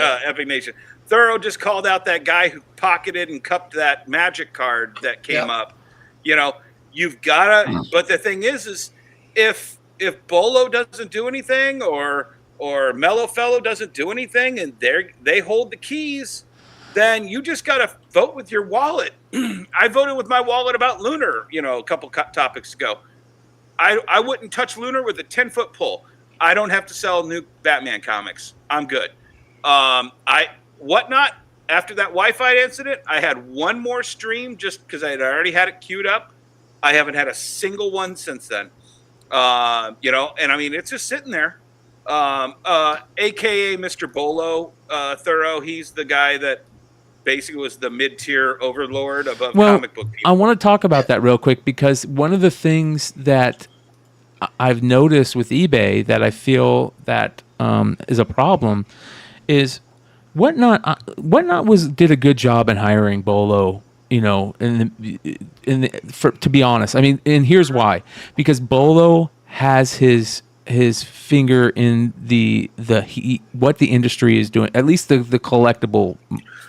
Epic Nation. Thorough just called out that guy who pocketed and cupped that Magic card that came up. You've gotta. But the thing is if Bolo doesn't do anything or Mellow Fellow doesn't do anything and they hold the keys, then you just gotta vote with your wallet. I voted with my wallet about Lunar. A couple topics ago. I wouldn't touch Lunar with a 10-foot pole. I don't have to sell new Batman comics. I'm good. Whatnot, after that Wi-Fi incident, I had one more stream just because I had already had it queued up. I haven't had a single one since then. And I mean, it's just sitting there. AKA Mr. Bolo, Thorough, he's the guy that basically was the mid-tier overlord above comic book people. I want to talk about that real quick because one of the things that I've noticed with eBay that I feel that is a problem is Whatnot did a good job in hiring Bolo, to be honest. I mean, and here's why. Because Bolo has his finger in what the industry is doing, at least the collectible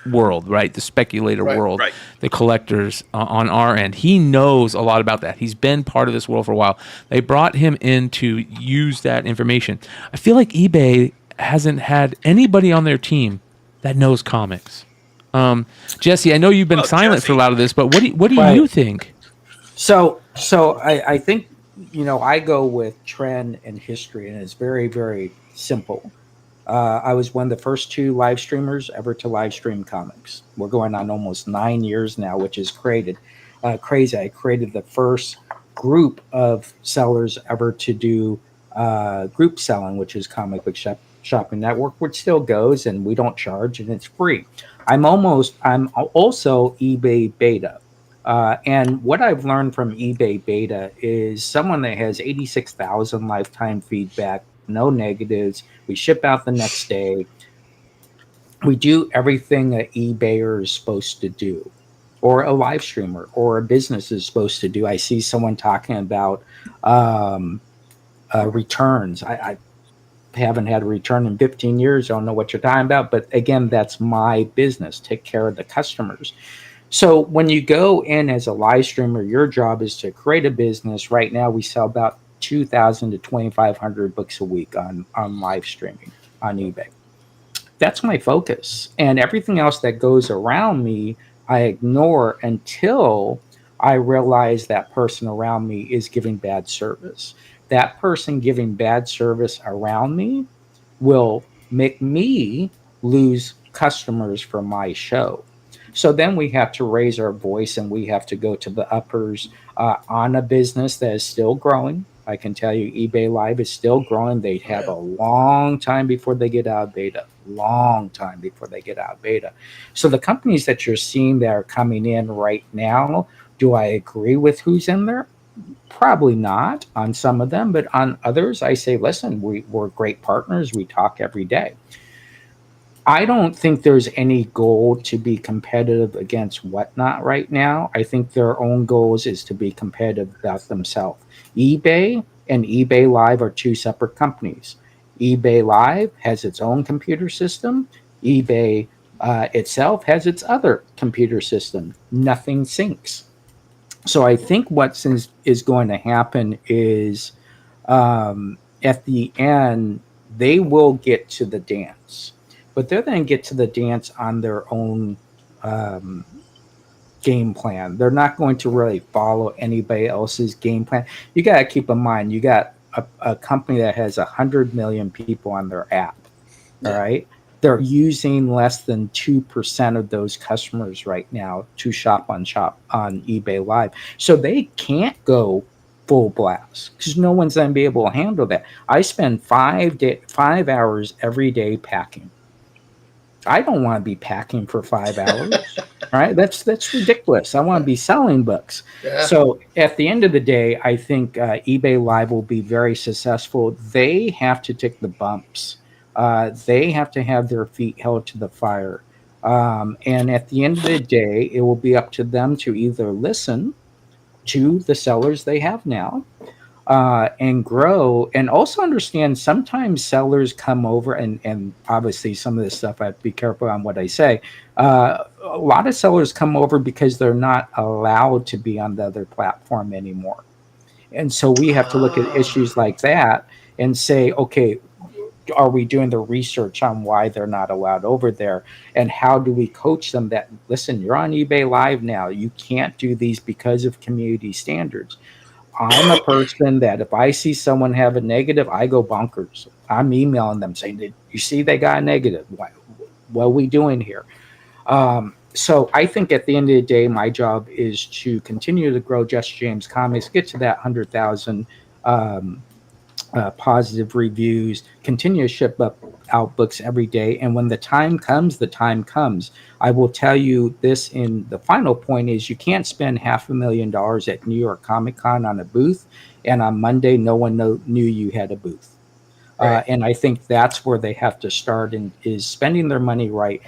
world, right? The speculator world, the collectors on our end. He knows a lot about that. He's been part of this world for a while. They brought him in to use that information. I feel like eBay hasn't had anybody on their team that knows comics. Jesse, I know you've been silent for a lot of this, but what do you think? So I think, I go with trend and history, and it's very, very simple. I was one of the first 2 live streamers ever to live stream comics. We're going on almost 9 years now, which is crazy. I created the first group of sellers ever to do group selling, which is Comic Book Shopping Network, which still goes, and we don't charge, and it's free. I'm also eBay beta. And what I've learned from eBay beta is someone that has 86,000 lifetime feedback, no negatives. We ship out the next day. We do everything an eBayer is supposed to do, or a live streamer, or a business is supposed to do. I see someone talking about returns. I haven't had a return in 15 years. I don't know what you're talking about. But again, that's my business. Take care of the customers. So when you go in as a live streamer, your job is to create a business. Right now, we sell about 2,000 to 2,500 books a week on live streaming on eBay. That's my focus. And everything else that goes around me, I ignore until I realize that person around me is giving bad service. That person giving bad service around me will make me lose customers for my show. So then we have to raise our voice and we have to go to the uppers on a business that is still growing. I can tell you eBay Live is still growing. They have a long time before they get out of beta. So the companies that you're seeing that are coming in right now, do I agree with who's in there? Probably not on some of them, but on others, I say, listen, we're great partners. We talk every day. I don't think there's any goal to be competitive against Whatnot right now. I think their own goals is to be competitive about themselves. eBay and eBay Live are 2 separate companies. eBay Live has its own computer system. eBay itself has its other computer system. Nothing syncs. So I think what is going to happen is at the end, they will get to the dance. But they're going to get to the dance on their own game plan. They're not going to really follow anybody else's game plan. You got to keep in mind, you got a company that has 100 million people on their app, all right? They're using less than 2% of those customers right now to shop on eBay Live. So they can't go full blast because no one's going to be able to handle that. I spend 5 hours every day packing. I don't want to be packing for 5 hours. Right? That's ridiculous. I want to be selling books. Yeah. So at the end of the day, I think eBay Live will be very successful. They have to take the bumps. They have to have their feet held to the fire. And at the end of the day, it will be up to them to either listen to the sellers they have now, and grow, and also understand sometimes sellers come over, and obviously some of this stuff I have to be careful on what I say. A lot of sellers come over because they're not allowed to be on the other platform anymore. And so we have to look at issues like that and say, okay, are we doing the research on why they're not allowed over there? And how do we coach them that, listen, you're on eBay Live now. You can't do these because of community standards. I'm a person that if I see someone have a negative, I go bonkers. I'm emailing them saying, did you see they got a negative? What are we doing here? So I think at the end of the day, my job is to continue to grow Jesse James Comics, get to that 100,000 positive reviews, continue to ship out books every day. And when the time comes, the time comes. I will tell you this in the final point is you can't spend $500,000 at New York Comic Con on a booth, and on Monday, no one knew you had a booth. Right. And I think that's where they have to start, and is spending their money right.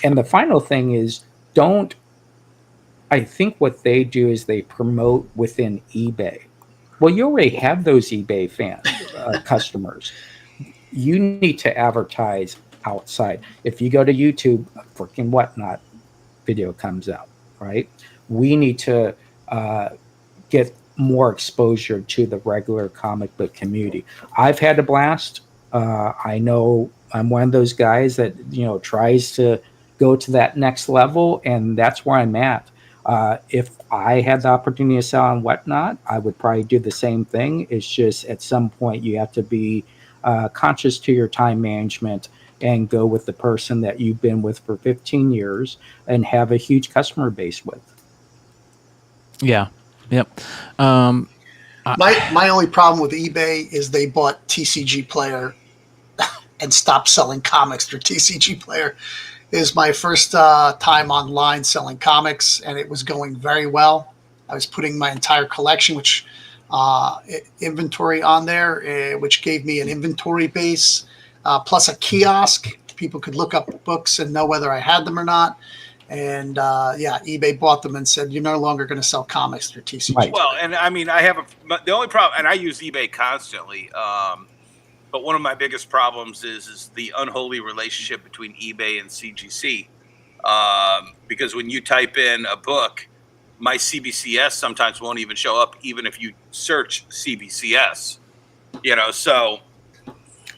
And the final thing is I think what they do is they promote within eBay. Well, you already have those eBay customers. You need to advertise outside. If you go to YouTube, freaking whatnot video comes out, right? We need to get more exposure to the regular comic book community. I've had a blast. I know I'm one of those guys that, tries to go to that next level, and that's where I'm at. If I had the opportunity to sell on whatnot, I would probably do the same thing. It's just at some point you have to be conscious to your time management and go with the person that you've been with for 15 years and have a huge customer base with. Yeah. Yep. My only problem with eBay is they bought TCG Player and stopped selling comics through TCG Player. It was my first time online selling comics, and it was going very well. I was putting my entire collection, which inventory on there, which gave me an inventory base, plus a kiosk. People could look up books and know whether I had them or not. And eBay bought them and said, you're no longer going to sell comics through TCG. Right. Well, and I mean, the only problem, and I use eBay constantly, but one of my biggest problems is the unholy relationship between eBay and CGC. Because when you type in a book, my CBCS sometimes won't even show up, even if you search CBCS. So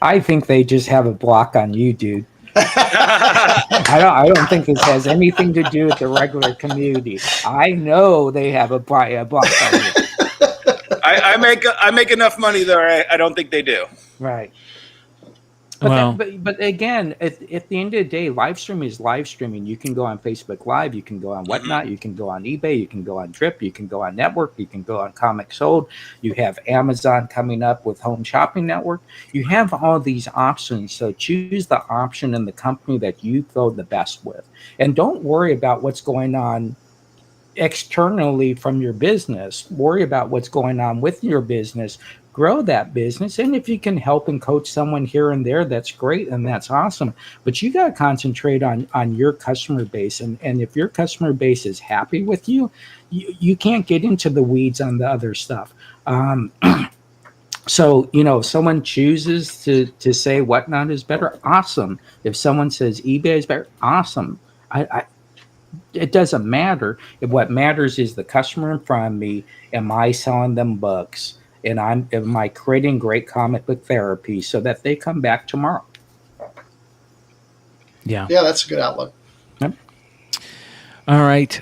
I think they just have a block on you, dude. I don't think this has anything to do with the regular community. I know they have a block on you. I make enough money there. I don't think they do. Right. But again, at the end of the day, live stream is live streaming. You can go on Facebook Live, you can go on whatnot, you can go on eBay, you can go on Drip, you can go on Network, you can go on Comics Sold. You have Amazon coming up with Home Shopping Network. You have all these options. So choose the option and the company that you feel the best with, and don't worry about what's going on externally from your business. Worry about what's going on with your business. Grow that business, and if you can help and coach someone here and there, that's great and that's awesome. But you got to concentrate on your customer base, and if your customer base is happy with you, you can't get into the weeds on the other stuff. So if someone chooses to say whatnot is better, awesome. If someone says eBay is better, awesome. It doesn't matter. What matters is the customer in front of me. Am I selling them books? And am I creating great comic book therapy so that they come back tomorrow? Yeah. Yeah, that's a good outlook. Yep. All right.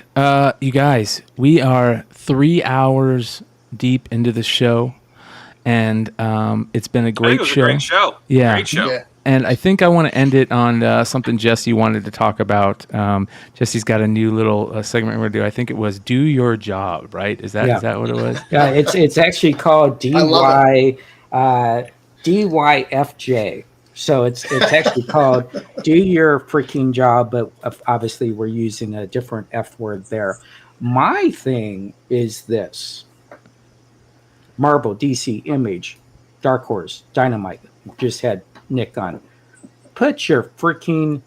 You guys, we are 3 hours deep into the show, and it's been a great show. Great show. Yeah. Great show. Yeah. And I think I want to end it on something Jesse wanted to talk about. Jesse's got a new little segment we're going to do. I think it was Do Your Job, right? Is that what it was? Yeah, it's actually called DYFJ. So it's actually called Do Your Freaking Job, but obviously we're using a different F word there. My thing is this. Marvel, DC, Image, Dark Horse, Dynamite, just had Nick on. Put your freaking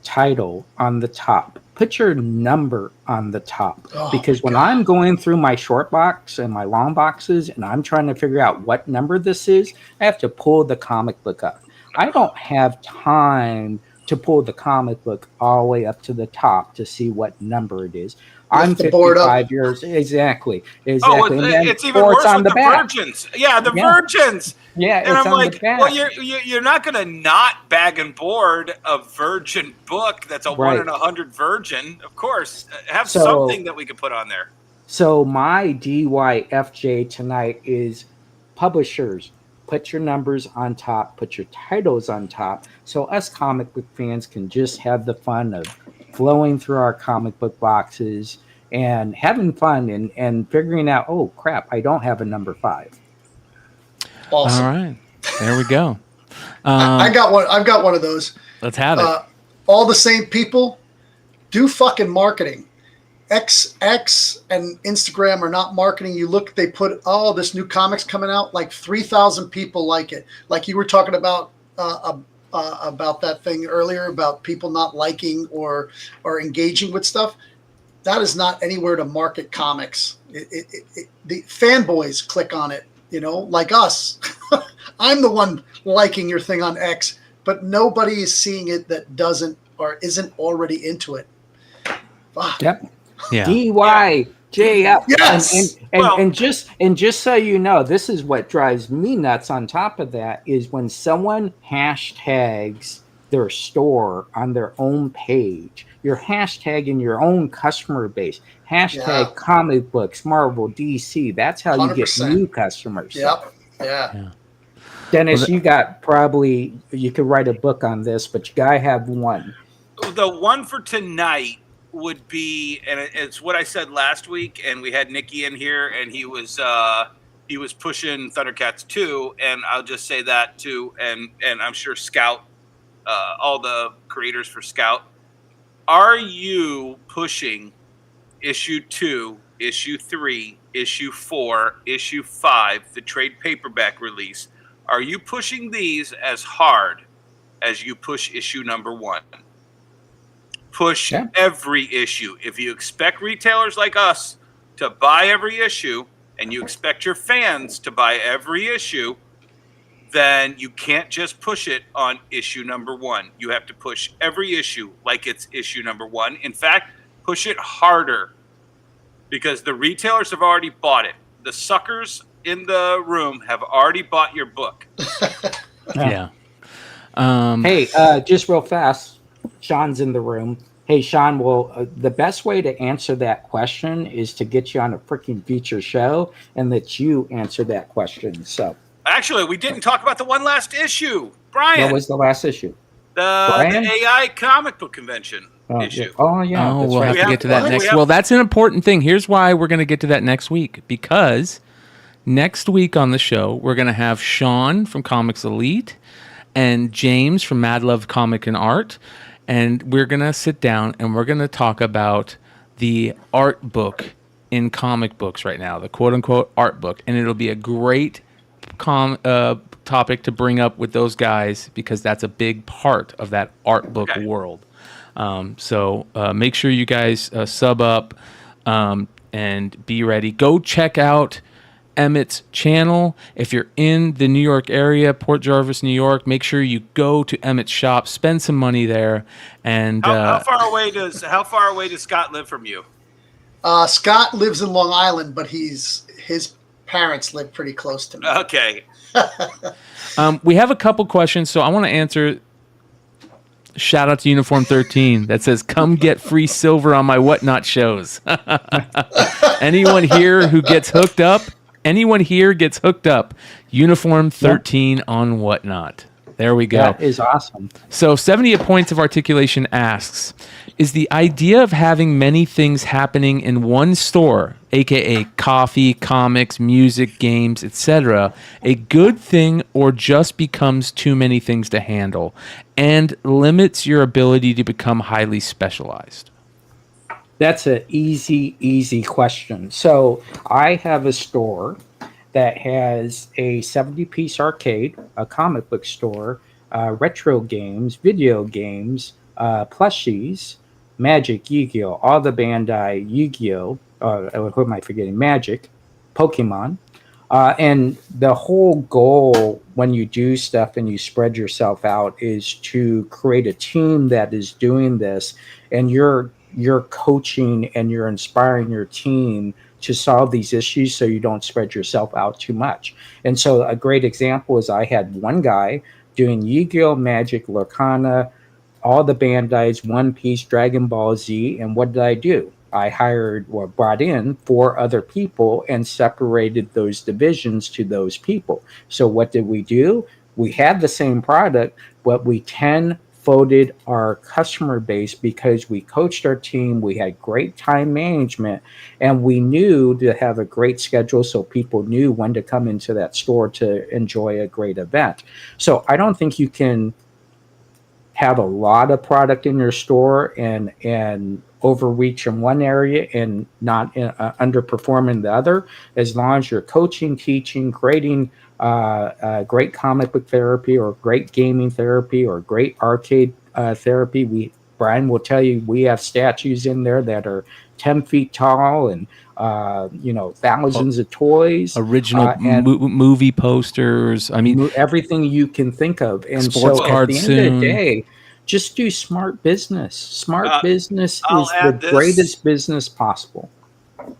title on the top. Put your number on the top. Because when I'm going through my short box and my long boxes and I'm trying to figure out what number this is, I have to pull the comic book up. I don't have time to pull the comic book all the way up to the top to see what number it is. I'm 55 years. Exactly. Oh, it's even worse with the virgins. Yeah, the virgins. Yeah, and I'm like, well, you're not going to not bag and board a virgin book that's a 1 in 100 virgin. Of course, have something that we could put on there. So my DYFJ tonight is publishers. Put your numbers on top. Put your titles on top. So us comic book fans can just have the fun of flowing through our comic book boxes and having fun and figuring out, oh crap, I don't have a number 5. Awesome. All right, there we go. I got one. I've got one of those. Let's have it. All the same people do fucking marketing. X and Instagram are not marketing. You look, they put this new comics coming out. Like 3,000 people like it. Like you were talking about that thing earlier about people not liking or engaging with stuff. That is not anywhere to market comics. The fanboys click on it, like us. I'm the one liking your thing on X, but nobody is seeing it that doesn't or isn't already into it. Fuck. Yep. Yeah. DYJF. Yes. And just so you know, this is what drives me nuts on top of that is when someone hashtags their store on their own page. You're hashtagging your own customer base. Hashtag comic books, Marvel, DC. That's how 100%. You get new customers. Yep. Yeah. Dennis, you could write a book on this, but you gotta have one. The one for tonight would be, and it's what I said last week, and we had Nikki in here, and he was pushing Thundercats 2, and I'll just say that too, and I'm sure Scout, all the creators for Scout, are you pushing issue 2, issue 3, issue 4, issue 5, the trade paperback release? Are you pushing these as hard as you push issue number 1? Push every issue. If you expect retailers like us to buy every issue and you expect your fans to buy every issue, then you can't just push it on issue number 1. You have to push every issue like it's issue number 1. In fact, push it harder because the retailers have already bought it. The suckers in the room have already bought your book. Yeah. Hey, just real fast, Sean's in the room. Hey, Sean, well, the best way to answer that question is to get you on a freaking feature show and that you answer that question. So, actually, we didn't talk about the one last issue. Bryan. What was the last issue? The AI comic book convention issue. Oh, yeah. Oh, we'll have to get to that next. Well, that's an important thing. Here's why we're going to get to that next week. Because next week on the show, we're going to have Sean from Comics Elite and James from Mad Love Comic and Art. And we're going to sit down and we're going to talk about the art book in comic books right now, the quote-unquote art book. And it'll be a great topic to bring up with those guys because that's a big part of that art book world. So make sure you guys sub up and be ready. Go check out Emmett's channel. If you're in the New York area, Port Jervis, New York, make sure you go to Emmett's shop, spend some money there. And how far away does Scott live from you? Scott lives in Long Island, but his parents live pretty close to me. Okay. We have a couple questions, so I want to answer. Shout out to Uniform 13 that says, "Come get free silver on my Whatnot shows." Anyone here who gets hooked up? Anyone here gets hooked up. Uniform 13 on Whatnot. There we go. That is awesome. So 78 Points of Articulation asks, is the idea of having many things happening in one store aka coffee, comics, music, games, etc., a good thing or just becomes too many things to handle and limits your ability to become highly specialized? That's an easy question. So I have a store that has a 70-piece arcade, a comic book store, retro games, video games, plushies, Magic, Yu-Gi-Oh, all the Bandai Yu-Gi-Oh, who am I forgetting? Magic, Pokemon. And the whole goal when you do stuff and you spread yourself out is to create a team that is doing this, and you're coaching and you're inspiring your team to solve these issues so you don't spread yourself out too much. And so a great example is I had one guy doing Yu-Gi-Oh, Magic, Lorcana, all the Bandai's, One Piece, Dragon Ball Z. And what did I do? I hired or brought in 4 other people and separated those divisions to those people. So what did we do? We had the same product, but we 10-folded our customer base because we coached our team, we had great time management, and we knew to have a great schedule so people knew when to come into that store to enjoy a great event. So I don't think you can have a lot of product in your store and overreach in one area and not underperform in the other. As long as you're coaching, teaching, creating great comic book therapy or great gaming therapy or great arcade therapy. Bryan will tell you we have statues in there that are 10 feet tall and thousands of toys, original movie posters. I mean, everything you can think of. And sports so cards at the end of the soon. day, just do smart business. Smart business I'll is add the this. greatest business possible.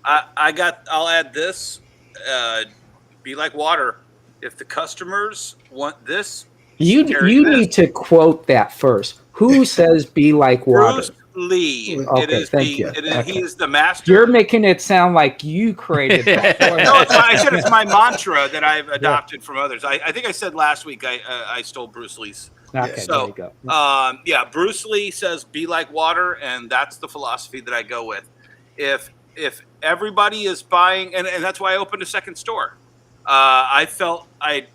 I'll add this. Be like water. If the customers want this, You need to quote that first. Who says be like water? Bruce Lee. Okay, thank you. He is the master. You're making it sound like you created that. No, I said it's my mantra that I've adopted from others. I think I said last week I stole Bruce Lee's. Okay, so, there you go. Bruce Lee says be like water, and that's the philosophy that I go with. If everybody is buying, and that's why I opened a second store. I felt I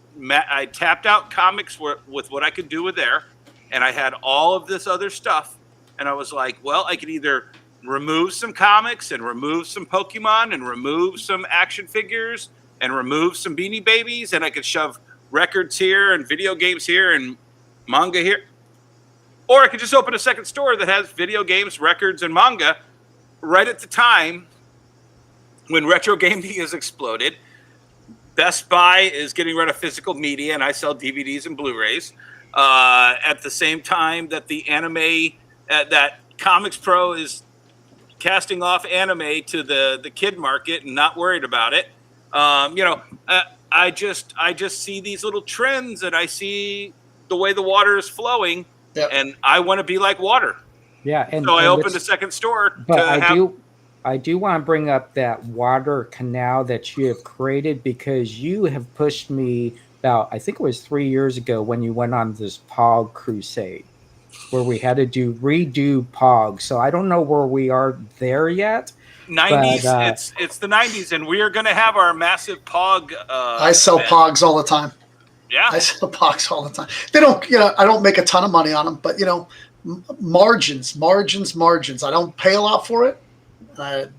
tapped out comics with what I could do with there, and I had all of this other stuff, and I was like, well, I could either remove some comics and remove some Pokemon and remove some action figures and remove some Beanie Babies, and I could shove records here and video games here and manga here. Or I could just open a second store that has video games, records, and manga right at the time when retro gaming has exploded. Best Buy is getting rid of physical media, and I sell DVDs and Blu-rays. At the same time that the anime, that Comics Pro is casting off anime to the kid market and not worried about it. I just see these little trends, and I see the way the water is flowing, and I want to be like water. Yeah, so I opened a second store. But I do want to bring up that water canal that you have created, because you have pushed me about, I think it was 3 years ago when you went on this POG crusade where we had to redo POG. So I don't know where we are there yet. 90s, but, it's the 90s, and we are going to have our massive POG. I sell event. POGs all the time. Yeah, I sell POGs all the time. They don't, I don't make a ton of money on them, but margins. I don't pay a lot for it.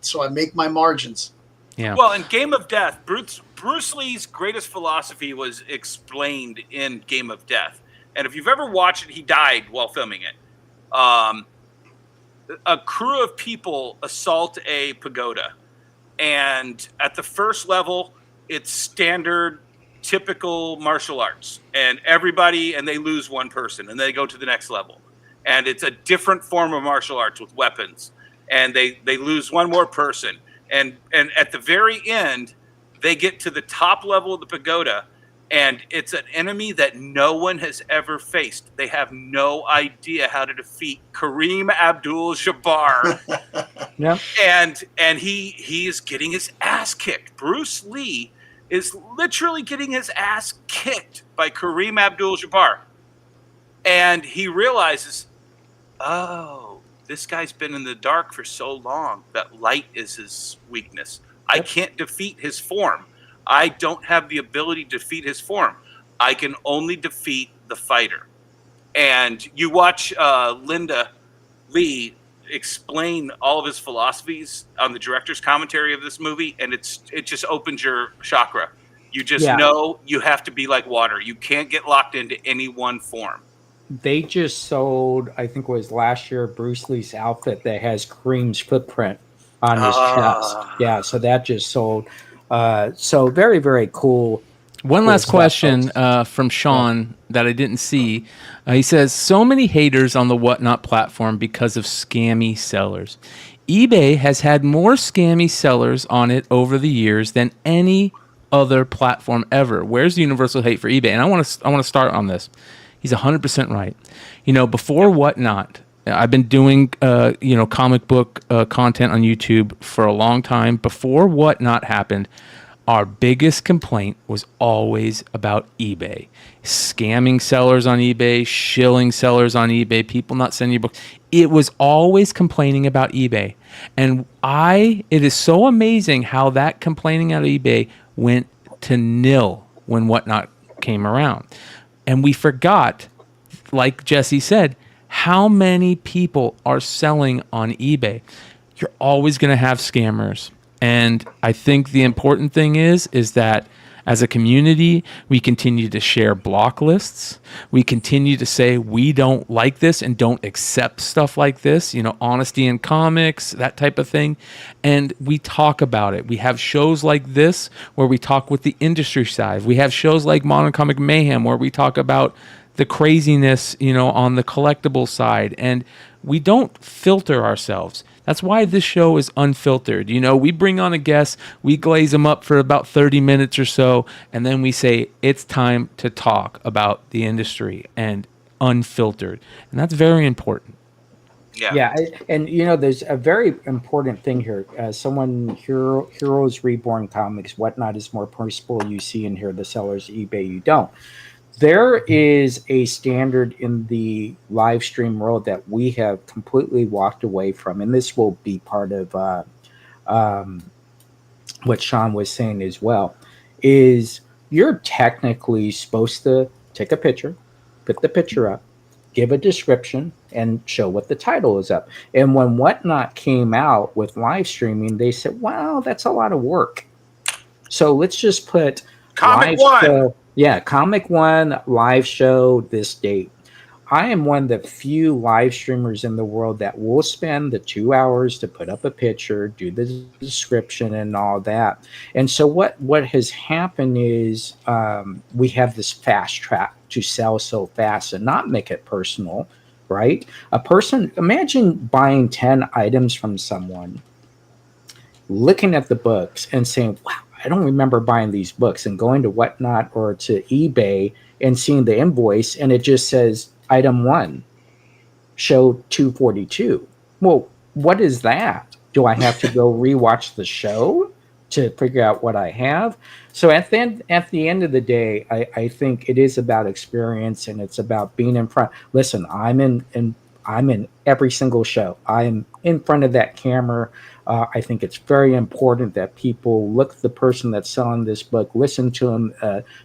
So I make my margins. Yeah. Well, in Game of Death, Bruce Lee's greatest philosophy was explained in Game of Death. And if you've ever watched it, he died while filming it. A crew of people assault a pagoda. And at the first level, it's standard, typical martial arts. And they lose one person, and they go to the next level. And it's a different form of martial arts with weapons. And they lose one more person. And at the very end, they get to the top level of the pagoda, and it's an enemy that no one has ever faced. They have no idea how to defeat Kareem Abdul-Jabbar. Yeah. And he is getting his ass kicked. Bruce Lee is literally getting his ass kicked by Kareem Abdul-Jabbar. And he realizes, this guy's been in the dark for so long that light is his weakness. I can't defeat his form. I don't have the ability to defeat his form. I can only defeat the fighter. And you watch Linda Lee explain all of his philosophies on the director's commentary of this movie, and it just opens your chakra. You just know you have to be like water. You can't get locked into any one form. They just sold, I think it was last year, Bruce Lee's outfit that has Kareem's footprint on his chest. Yeah, so that just sold. So very, very cool. One last question from Sean that I didn't see. He says, so many haters on the Whatnot platform because of scammy sellers. eBay has had more scammy sellers on it over the years than any other platform ever. Where's the universal hate for eBay? And I want to start on this. He's 100% right. Before Whatnot, I've been doing comic book content on YouTube for a long time. Before Whatnot happened, our biggest complaint was always about eBay. Scamming sellers on eBay, shilling sellers on eBay, people not sending you books. It was always complaining about eBay. And it is so amazing how that complaining out of eBay went to nil when Whatnot came around. And we forgot, like Jesse said, how many people are selling on eBay. You're always going to have scammers. And I think the important thing is that as a community, we continue to share block lists. We continue to say we don't like this and don't accept stuff like this, honesty in comics, that type of thing. And we talk about it. We have shows like this where we talk with the industry side. We have shows like Modern Comic Mayhem where we talk about the craziness, on the collectible side. And we don't filter ourselves. That's why this show is unfiltered. We bring on a guest, we glaze them up for about 30 minutes or so, and then we say, it's time to talk about the industry and unfiltered. And that's very important. Yeah. And there's a very important thing here. Heroes Reborn Comics, Whatnot is more personable. You see in here the sellers, eBay, you don't. There is a standard in the live stream world that we have completely walked away from, and this will be part of what Sean was saying as well, is you're technically supposed to take a picture, put the picture up, give a description, and show what the title is up. And when Whatnot came out with live streaming, they said, wow, that's a lot of work. So let's just put Comic One. Comic One live show this date. I am one of the few live streamers in the world that will spend the 2 hours to put up a picture, do the description and all that. And so what has happened is we have this fast track to sell so fast and not make it personal, right? Imagine buying 10 items from someone, looking at the books and saying, wow, I don't remember buying these books, and going to Whatnot or to eBay and seeing the invoice and it just says item 1, show 242. Well, what is that? Do I have to go rewatch the show to figure out what I have? So at the end of the day, I think it is about experience and it's about being in front. Listen, I'm in every single show. I'm in front of that camera. I think it's very important that people look at the person that's selling this book, listen to them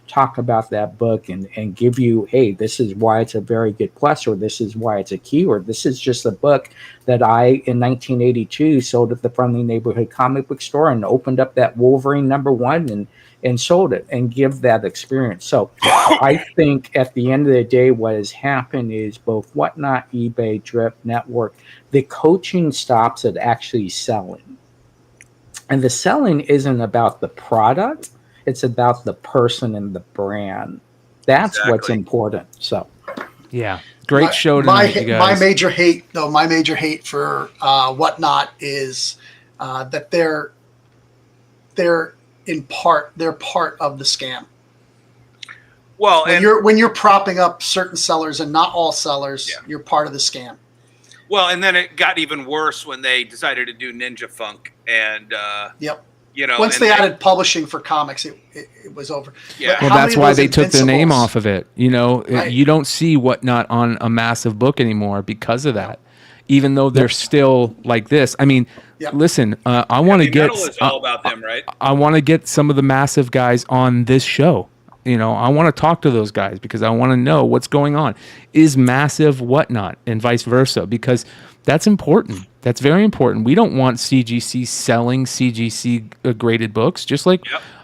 talk about that book and give you, hey, this is why it's a very good plus, or this is why it's a keyword. This is just a book that I, in 1982, sold at the Friendly Neighborhood Comic Book Store and opened up that Wolverine #1 and sold it and give that experience. So I think at the end of the day, what has happened is both Whatnot, eBay, Drip, Network, the coaching stops at actually selling. And the selling isn't about the product. It's about the person and the brand. That's what's important. So, yeah, great show tonight, you guys. My major hate for Whatnot is that they're part of the scam. Well, when you're propping up certain sellers and not all sellers, you're part of the scam. Well, and then it got even worse when they decided to do Ninja Funk, and once they added publishing for comics, it was over. Yeah, well, that's why they took their name off of it. Right. You don't see Whatnot on a massive book anymore because of that. even though they're still like this. I mean, listen, I want to get. Metal is all about them, right? I want to get some of the massive guys on this show. You know, I want to talk to those guys because I want to know what's going on. Is massive whatnot, and vice versa, because that's important. That's very important. We don't want CGC selling CGC graded books, just like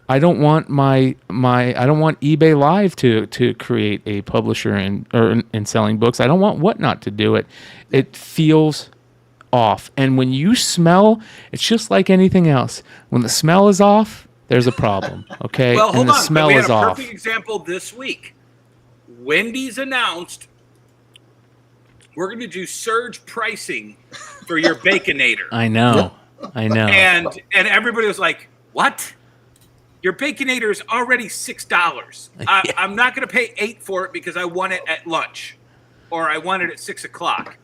I don't want I don't want eBay Live to create a publisher and selling books. I don't want whatnot to do it. It feels off. And when you smell, it's just like anything else. When the smell is off, there's a problem. Okay? Well, hold and the on. smell we had is a off. perfect example this week. Wendy's announced we're going to do surge pricing for your Baconator. I know. And everybody was like, "What? Your Baconator is already $6. I'm not going to pay $8 for it because I want it at lunch, or I want it at 6 o'clock."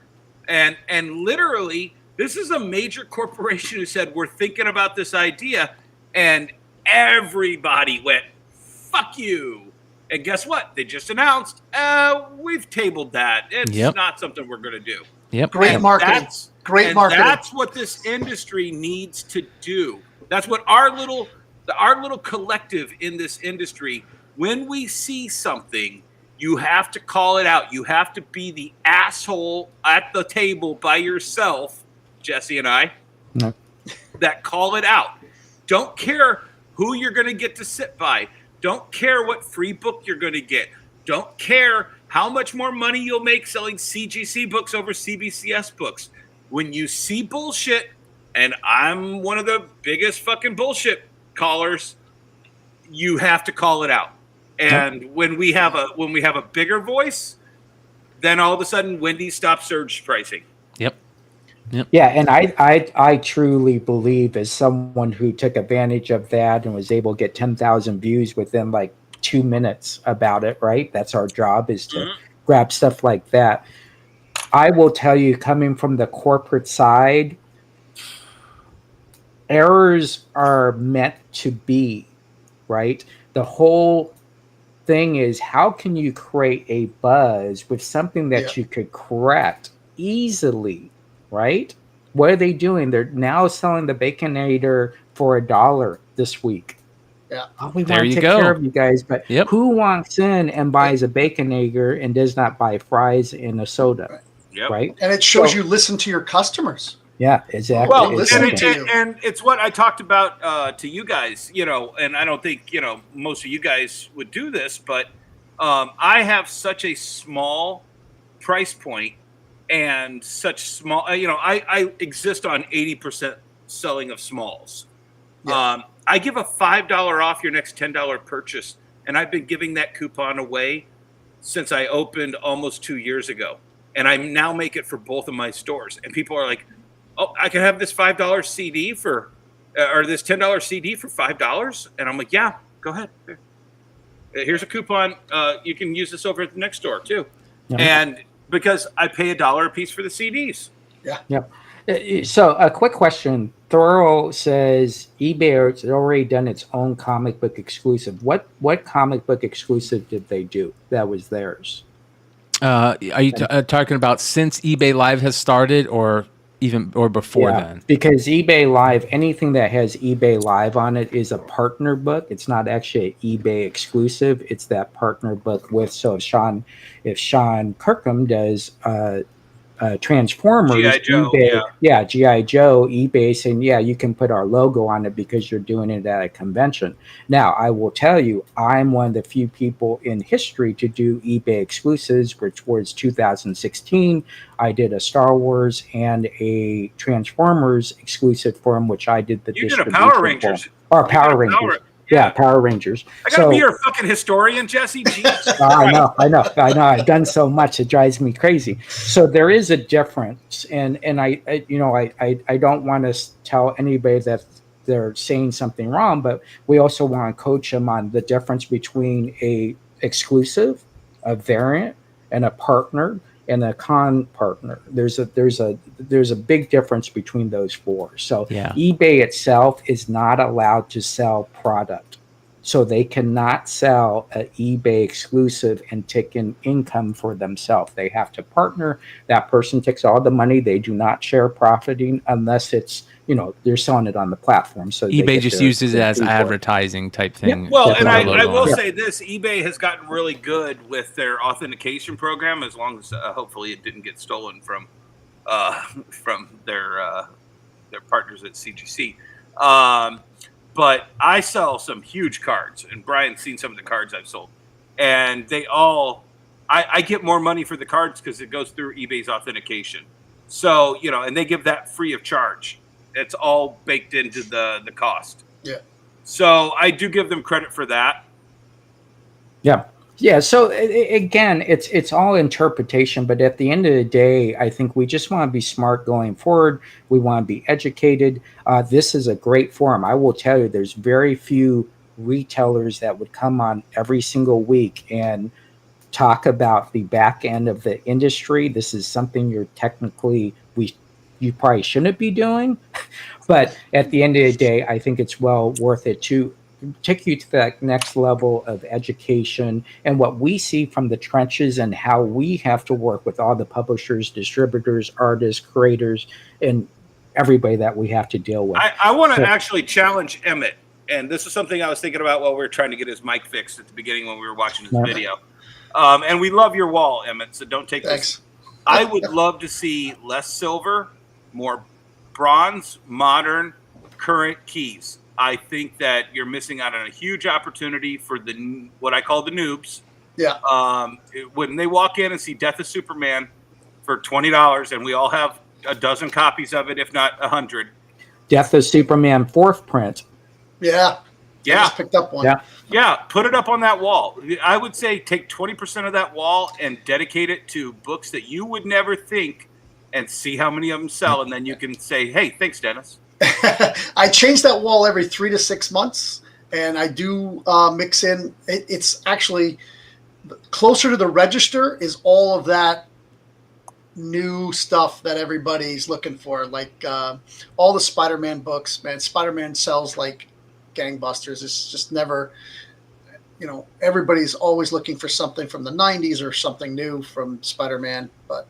And literally, this is a major corporation who said we're thinking about this idea, and everybody went, "Fuck you." And guess what? They just announced, we've tabled that. It's not something we're going to do. Yep. Great marketing. Great marketing. That's what this industry needs to do. That's what our little collective in this industry, when we see something, you have to call it out. You have to be the asshole at the table by yourself, Jesse and I, that call it out. Don't care who you're going to get to sit by. Don't care what free book you're going to get. Don't care how much more money you'll make selling CGC books over CBCS books. When you see bullshit, and I'm one of the biggest fucking bullshit callers, you have to call it out. And when we have a bigger voice, then all of a sudden Wendy's stops surge pricing. Yep. Yeah, and I truly believe, as someone who took advantage of that and was able to get 10,000 views within like 2 minutes about it, right? That's our job, is to grab stuff like that. I will tell you, coming from the corporate side, errors are meant to be, right? The whole thing is, how can you create a buzz with something that you could correct easily? Right? What are they doing? They're now selling the Baconator for $1 this week. Yeah. We want to take care of you guys, but who walks in and buys a Baconator and does not buy fries and a soda? Right? And it shows you listen to your customers. Yeah, exactly. Well, exactly. and it's what I talked about to you guys, and I don't think, most of you guys would do this, but I have such a small price point and such small, I exist on 80% selling of smalls. I give a $5 off your next $10 purchase, and I've been giving that coupon away since I opened almost 2 years ago. And I now make it for both of my stores. And people are like, "Oh, I can have this $5 CD or this $10 CD for $5? And I'm like, "Yeah, go ahead. Here's a coupon. You can use this over at the next store too." And because I pay $1 a piece for the CDs. Yeah. So a quick question. Thorough says eBay has already done its own comic book exclusive. What comic book exclusive did they do that was theirs? Are you talking about since eBay Live has started, or before then? Because eBay Live, anything that has eBay Live on it is a partner book. It's not actually an eBay exclusive. It's that partner book with. So if Sean Kirkham does Transformers, G.I. Joe, eBay, G.I. Joe, eBay saying, you can put our logo on it because you're doing it at a convention. Now, I will tell you, I'm one of the few people in history to do eBay exclusives, which was 2016. I did a Star Wars and a Transformers exclusive for them, which I did the distribution. You did a Power Rangers. Or Power Rangers. Power Rangers. I gotta be your fucking historian, Jesse. Jeez. I know. I've done so much; it drives me crazy. So there is a difference, and I don't want to tell anybody that they're saying something wrong, but we also want to coach them on the difference between a exclusive, a variant, and a partner, and a con partner. There's a big difference between those four. So eBay itself is not allowed to sell product. So they cannot sell an eBay exclusive and take in income for themselves. They have to partner. That person takes all the money. They do not share profiting unless it's, they're selling it on the platform. So eBay just uses it as advertising type thing. Yeah. Well, and I will say this, eBay has gotten really good with their authentication program, as long as hopefully it didn't get stolen from their partners at CGC. But I sell some huge cards, and Brian's seen some of the cards I've sold, and they all, I get more money for the cards because it goes through eBay's authentication. So, and they give that free of charge. It's all baked into the cost. Yeah. So I do give them credit for that. Yeah. Yeah. So again, it's all interpretation, but at the end of the day, I think we just want to be smart going forward. We want to be educated. This is a great forum. I will tell you, there's very few retailers that would come on every single week and talk about the back end of the industry. This is something you probably shouldn't be doing, but at the end of the day, I think it's well worth it to take you to that next level of education and what we see from the trenches and how we have to work with all the publishers, distributors, artists, creators, and everybody that we have to deal with. I want to actually challenge Emmett, and this is something I was thinking about while we were trying to get his mic fixed at the beginning when we were watching his video. And we love your wall, Emmett, so don't take this. I would love to see less silver, more bronze, modern, current keys. I think that you're missing out on a huge opportunity for what I call the noobs. Yeah. When they walk in and see Death of Superman for $20, and we all have a dozen copies of it, if not 100. Death of Superman 4th print. Yeah. Yeah. I just picked up one. Yeah. Put it up on that wall. I would say take 20% of that wall and dedicate it to books that you would never think, and see how many of them sell. And then you can say, hey, thanks, Dennis. I change that wall every 3 to 6 months, and I do mix in. It's actually closer to the register is all of that new stuff that everybody's looking for, like all the Spider-Man books. Man, Spider-Man sells like gangbusters. It's just never, everybody's always looking for something from the 90s or something new from Spider-Man. But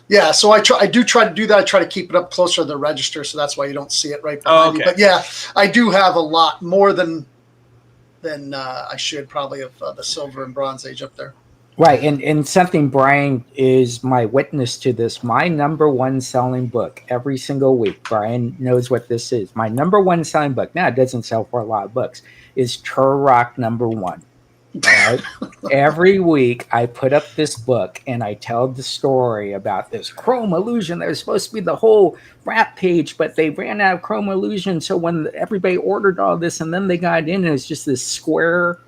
yeah, so I do try to do that. I try to keep it up closer to the register, so that's why you don't see it right behind me. But yeah, I do have a lot more than I should probably of the Silver and Bronze Age up there. Right, and something Brian is my witness to this. My number one selling book every single week, Brian knows what this is. My number one selling book, now it doesn't sell for a lot of books, is Turok #1. All right? Every week I put up this book and I tell the story about this Chrome Illusion that was supposed to be the whole wrap page, but they ran out of Chrome Illusion. So when everybody ordered all this and then they got in, it was just this square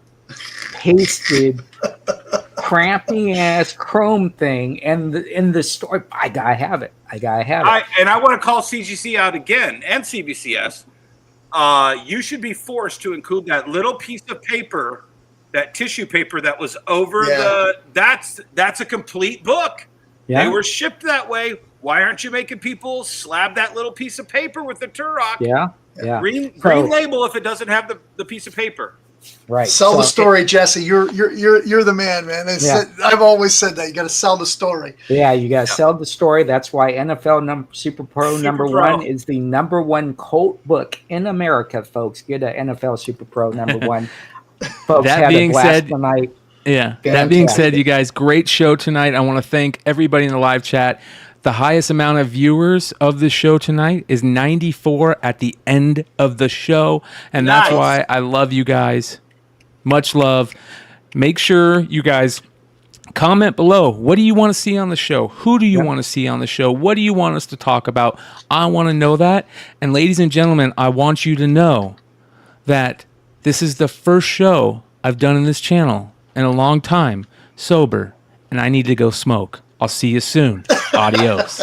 pasted crampy ass Chrome thing. And in the story, I gotta have it. And I want to call CGC out again and CBCS. You should be forced to include that little piece of paper, that tissue paper that was over that's a complete book. Yeah. They were shipped that way. Why aren't you making people slab that little piece of paper with the Turok? Yeah. Green label if it doesn't have the piece of paper. Right. Sell the story, Jesse. You're the man, man. I've always said that. You got to sell the story. Yeah, you got to sell the story. That's why NFL Super Pro #1 is the #1 cult book in America, folks. Get an NFL Super Pro #1. Folks, that being said, tonight. Yeah. That being said, you guys, great show tonight. I want to thank everybody in the live chat. The highest amount of viewers of the show tonight is 94 at the end of the show, and that's why I love you guys. Much love. Make sure you guys comment below. What do you want to see on the show? Who do you want to see on the show? What do you want us to talk about? I want to know that. And ladies and gentlemen, I want you to know that this is the first show I've done in this channel in a long time, sober, and I need to go smoke. I'll see you soon. Adios.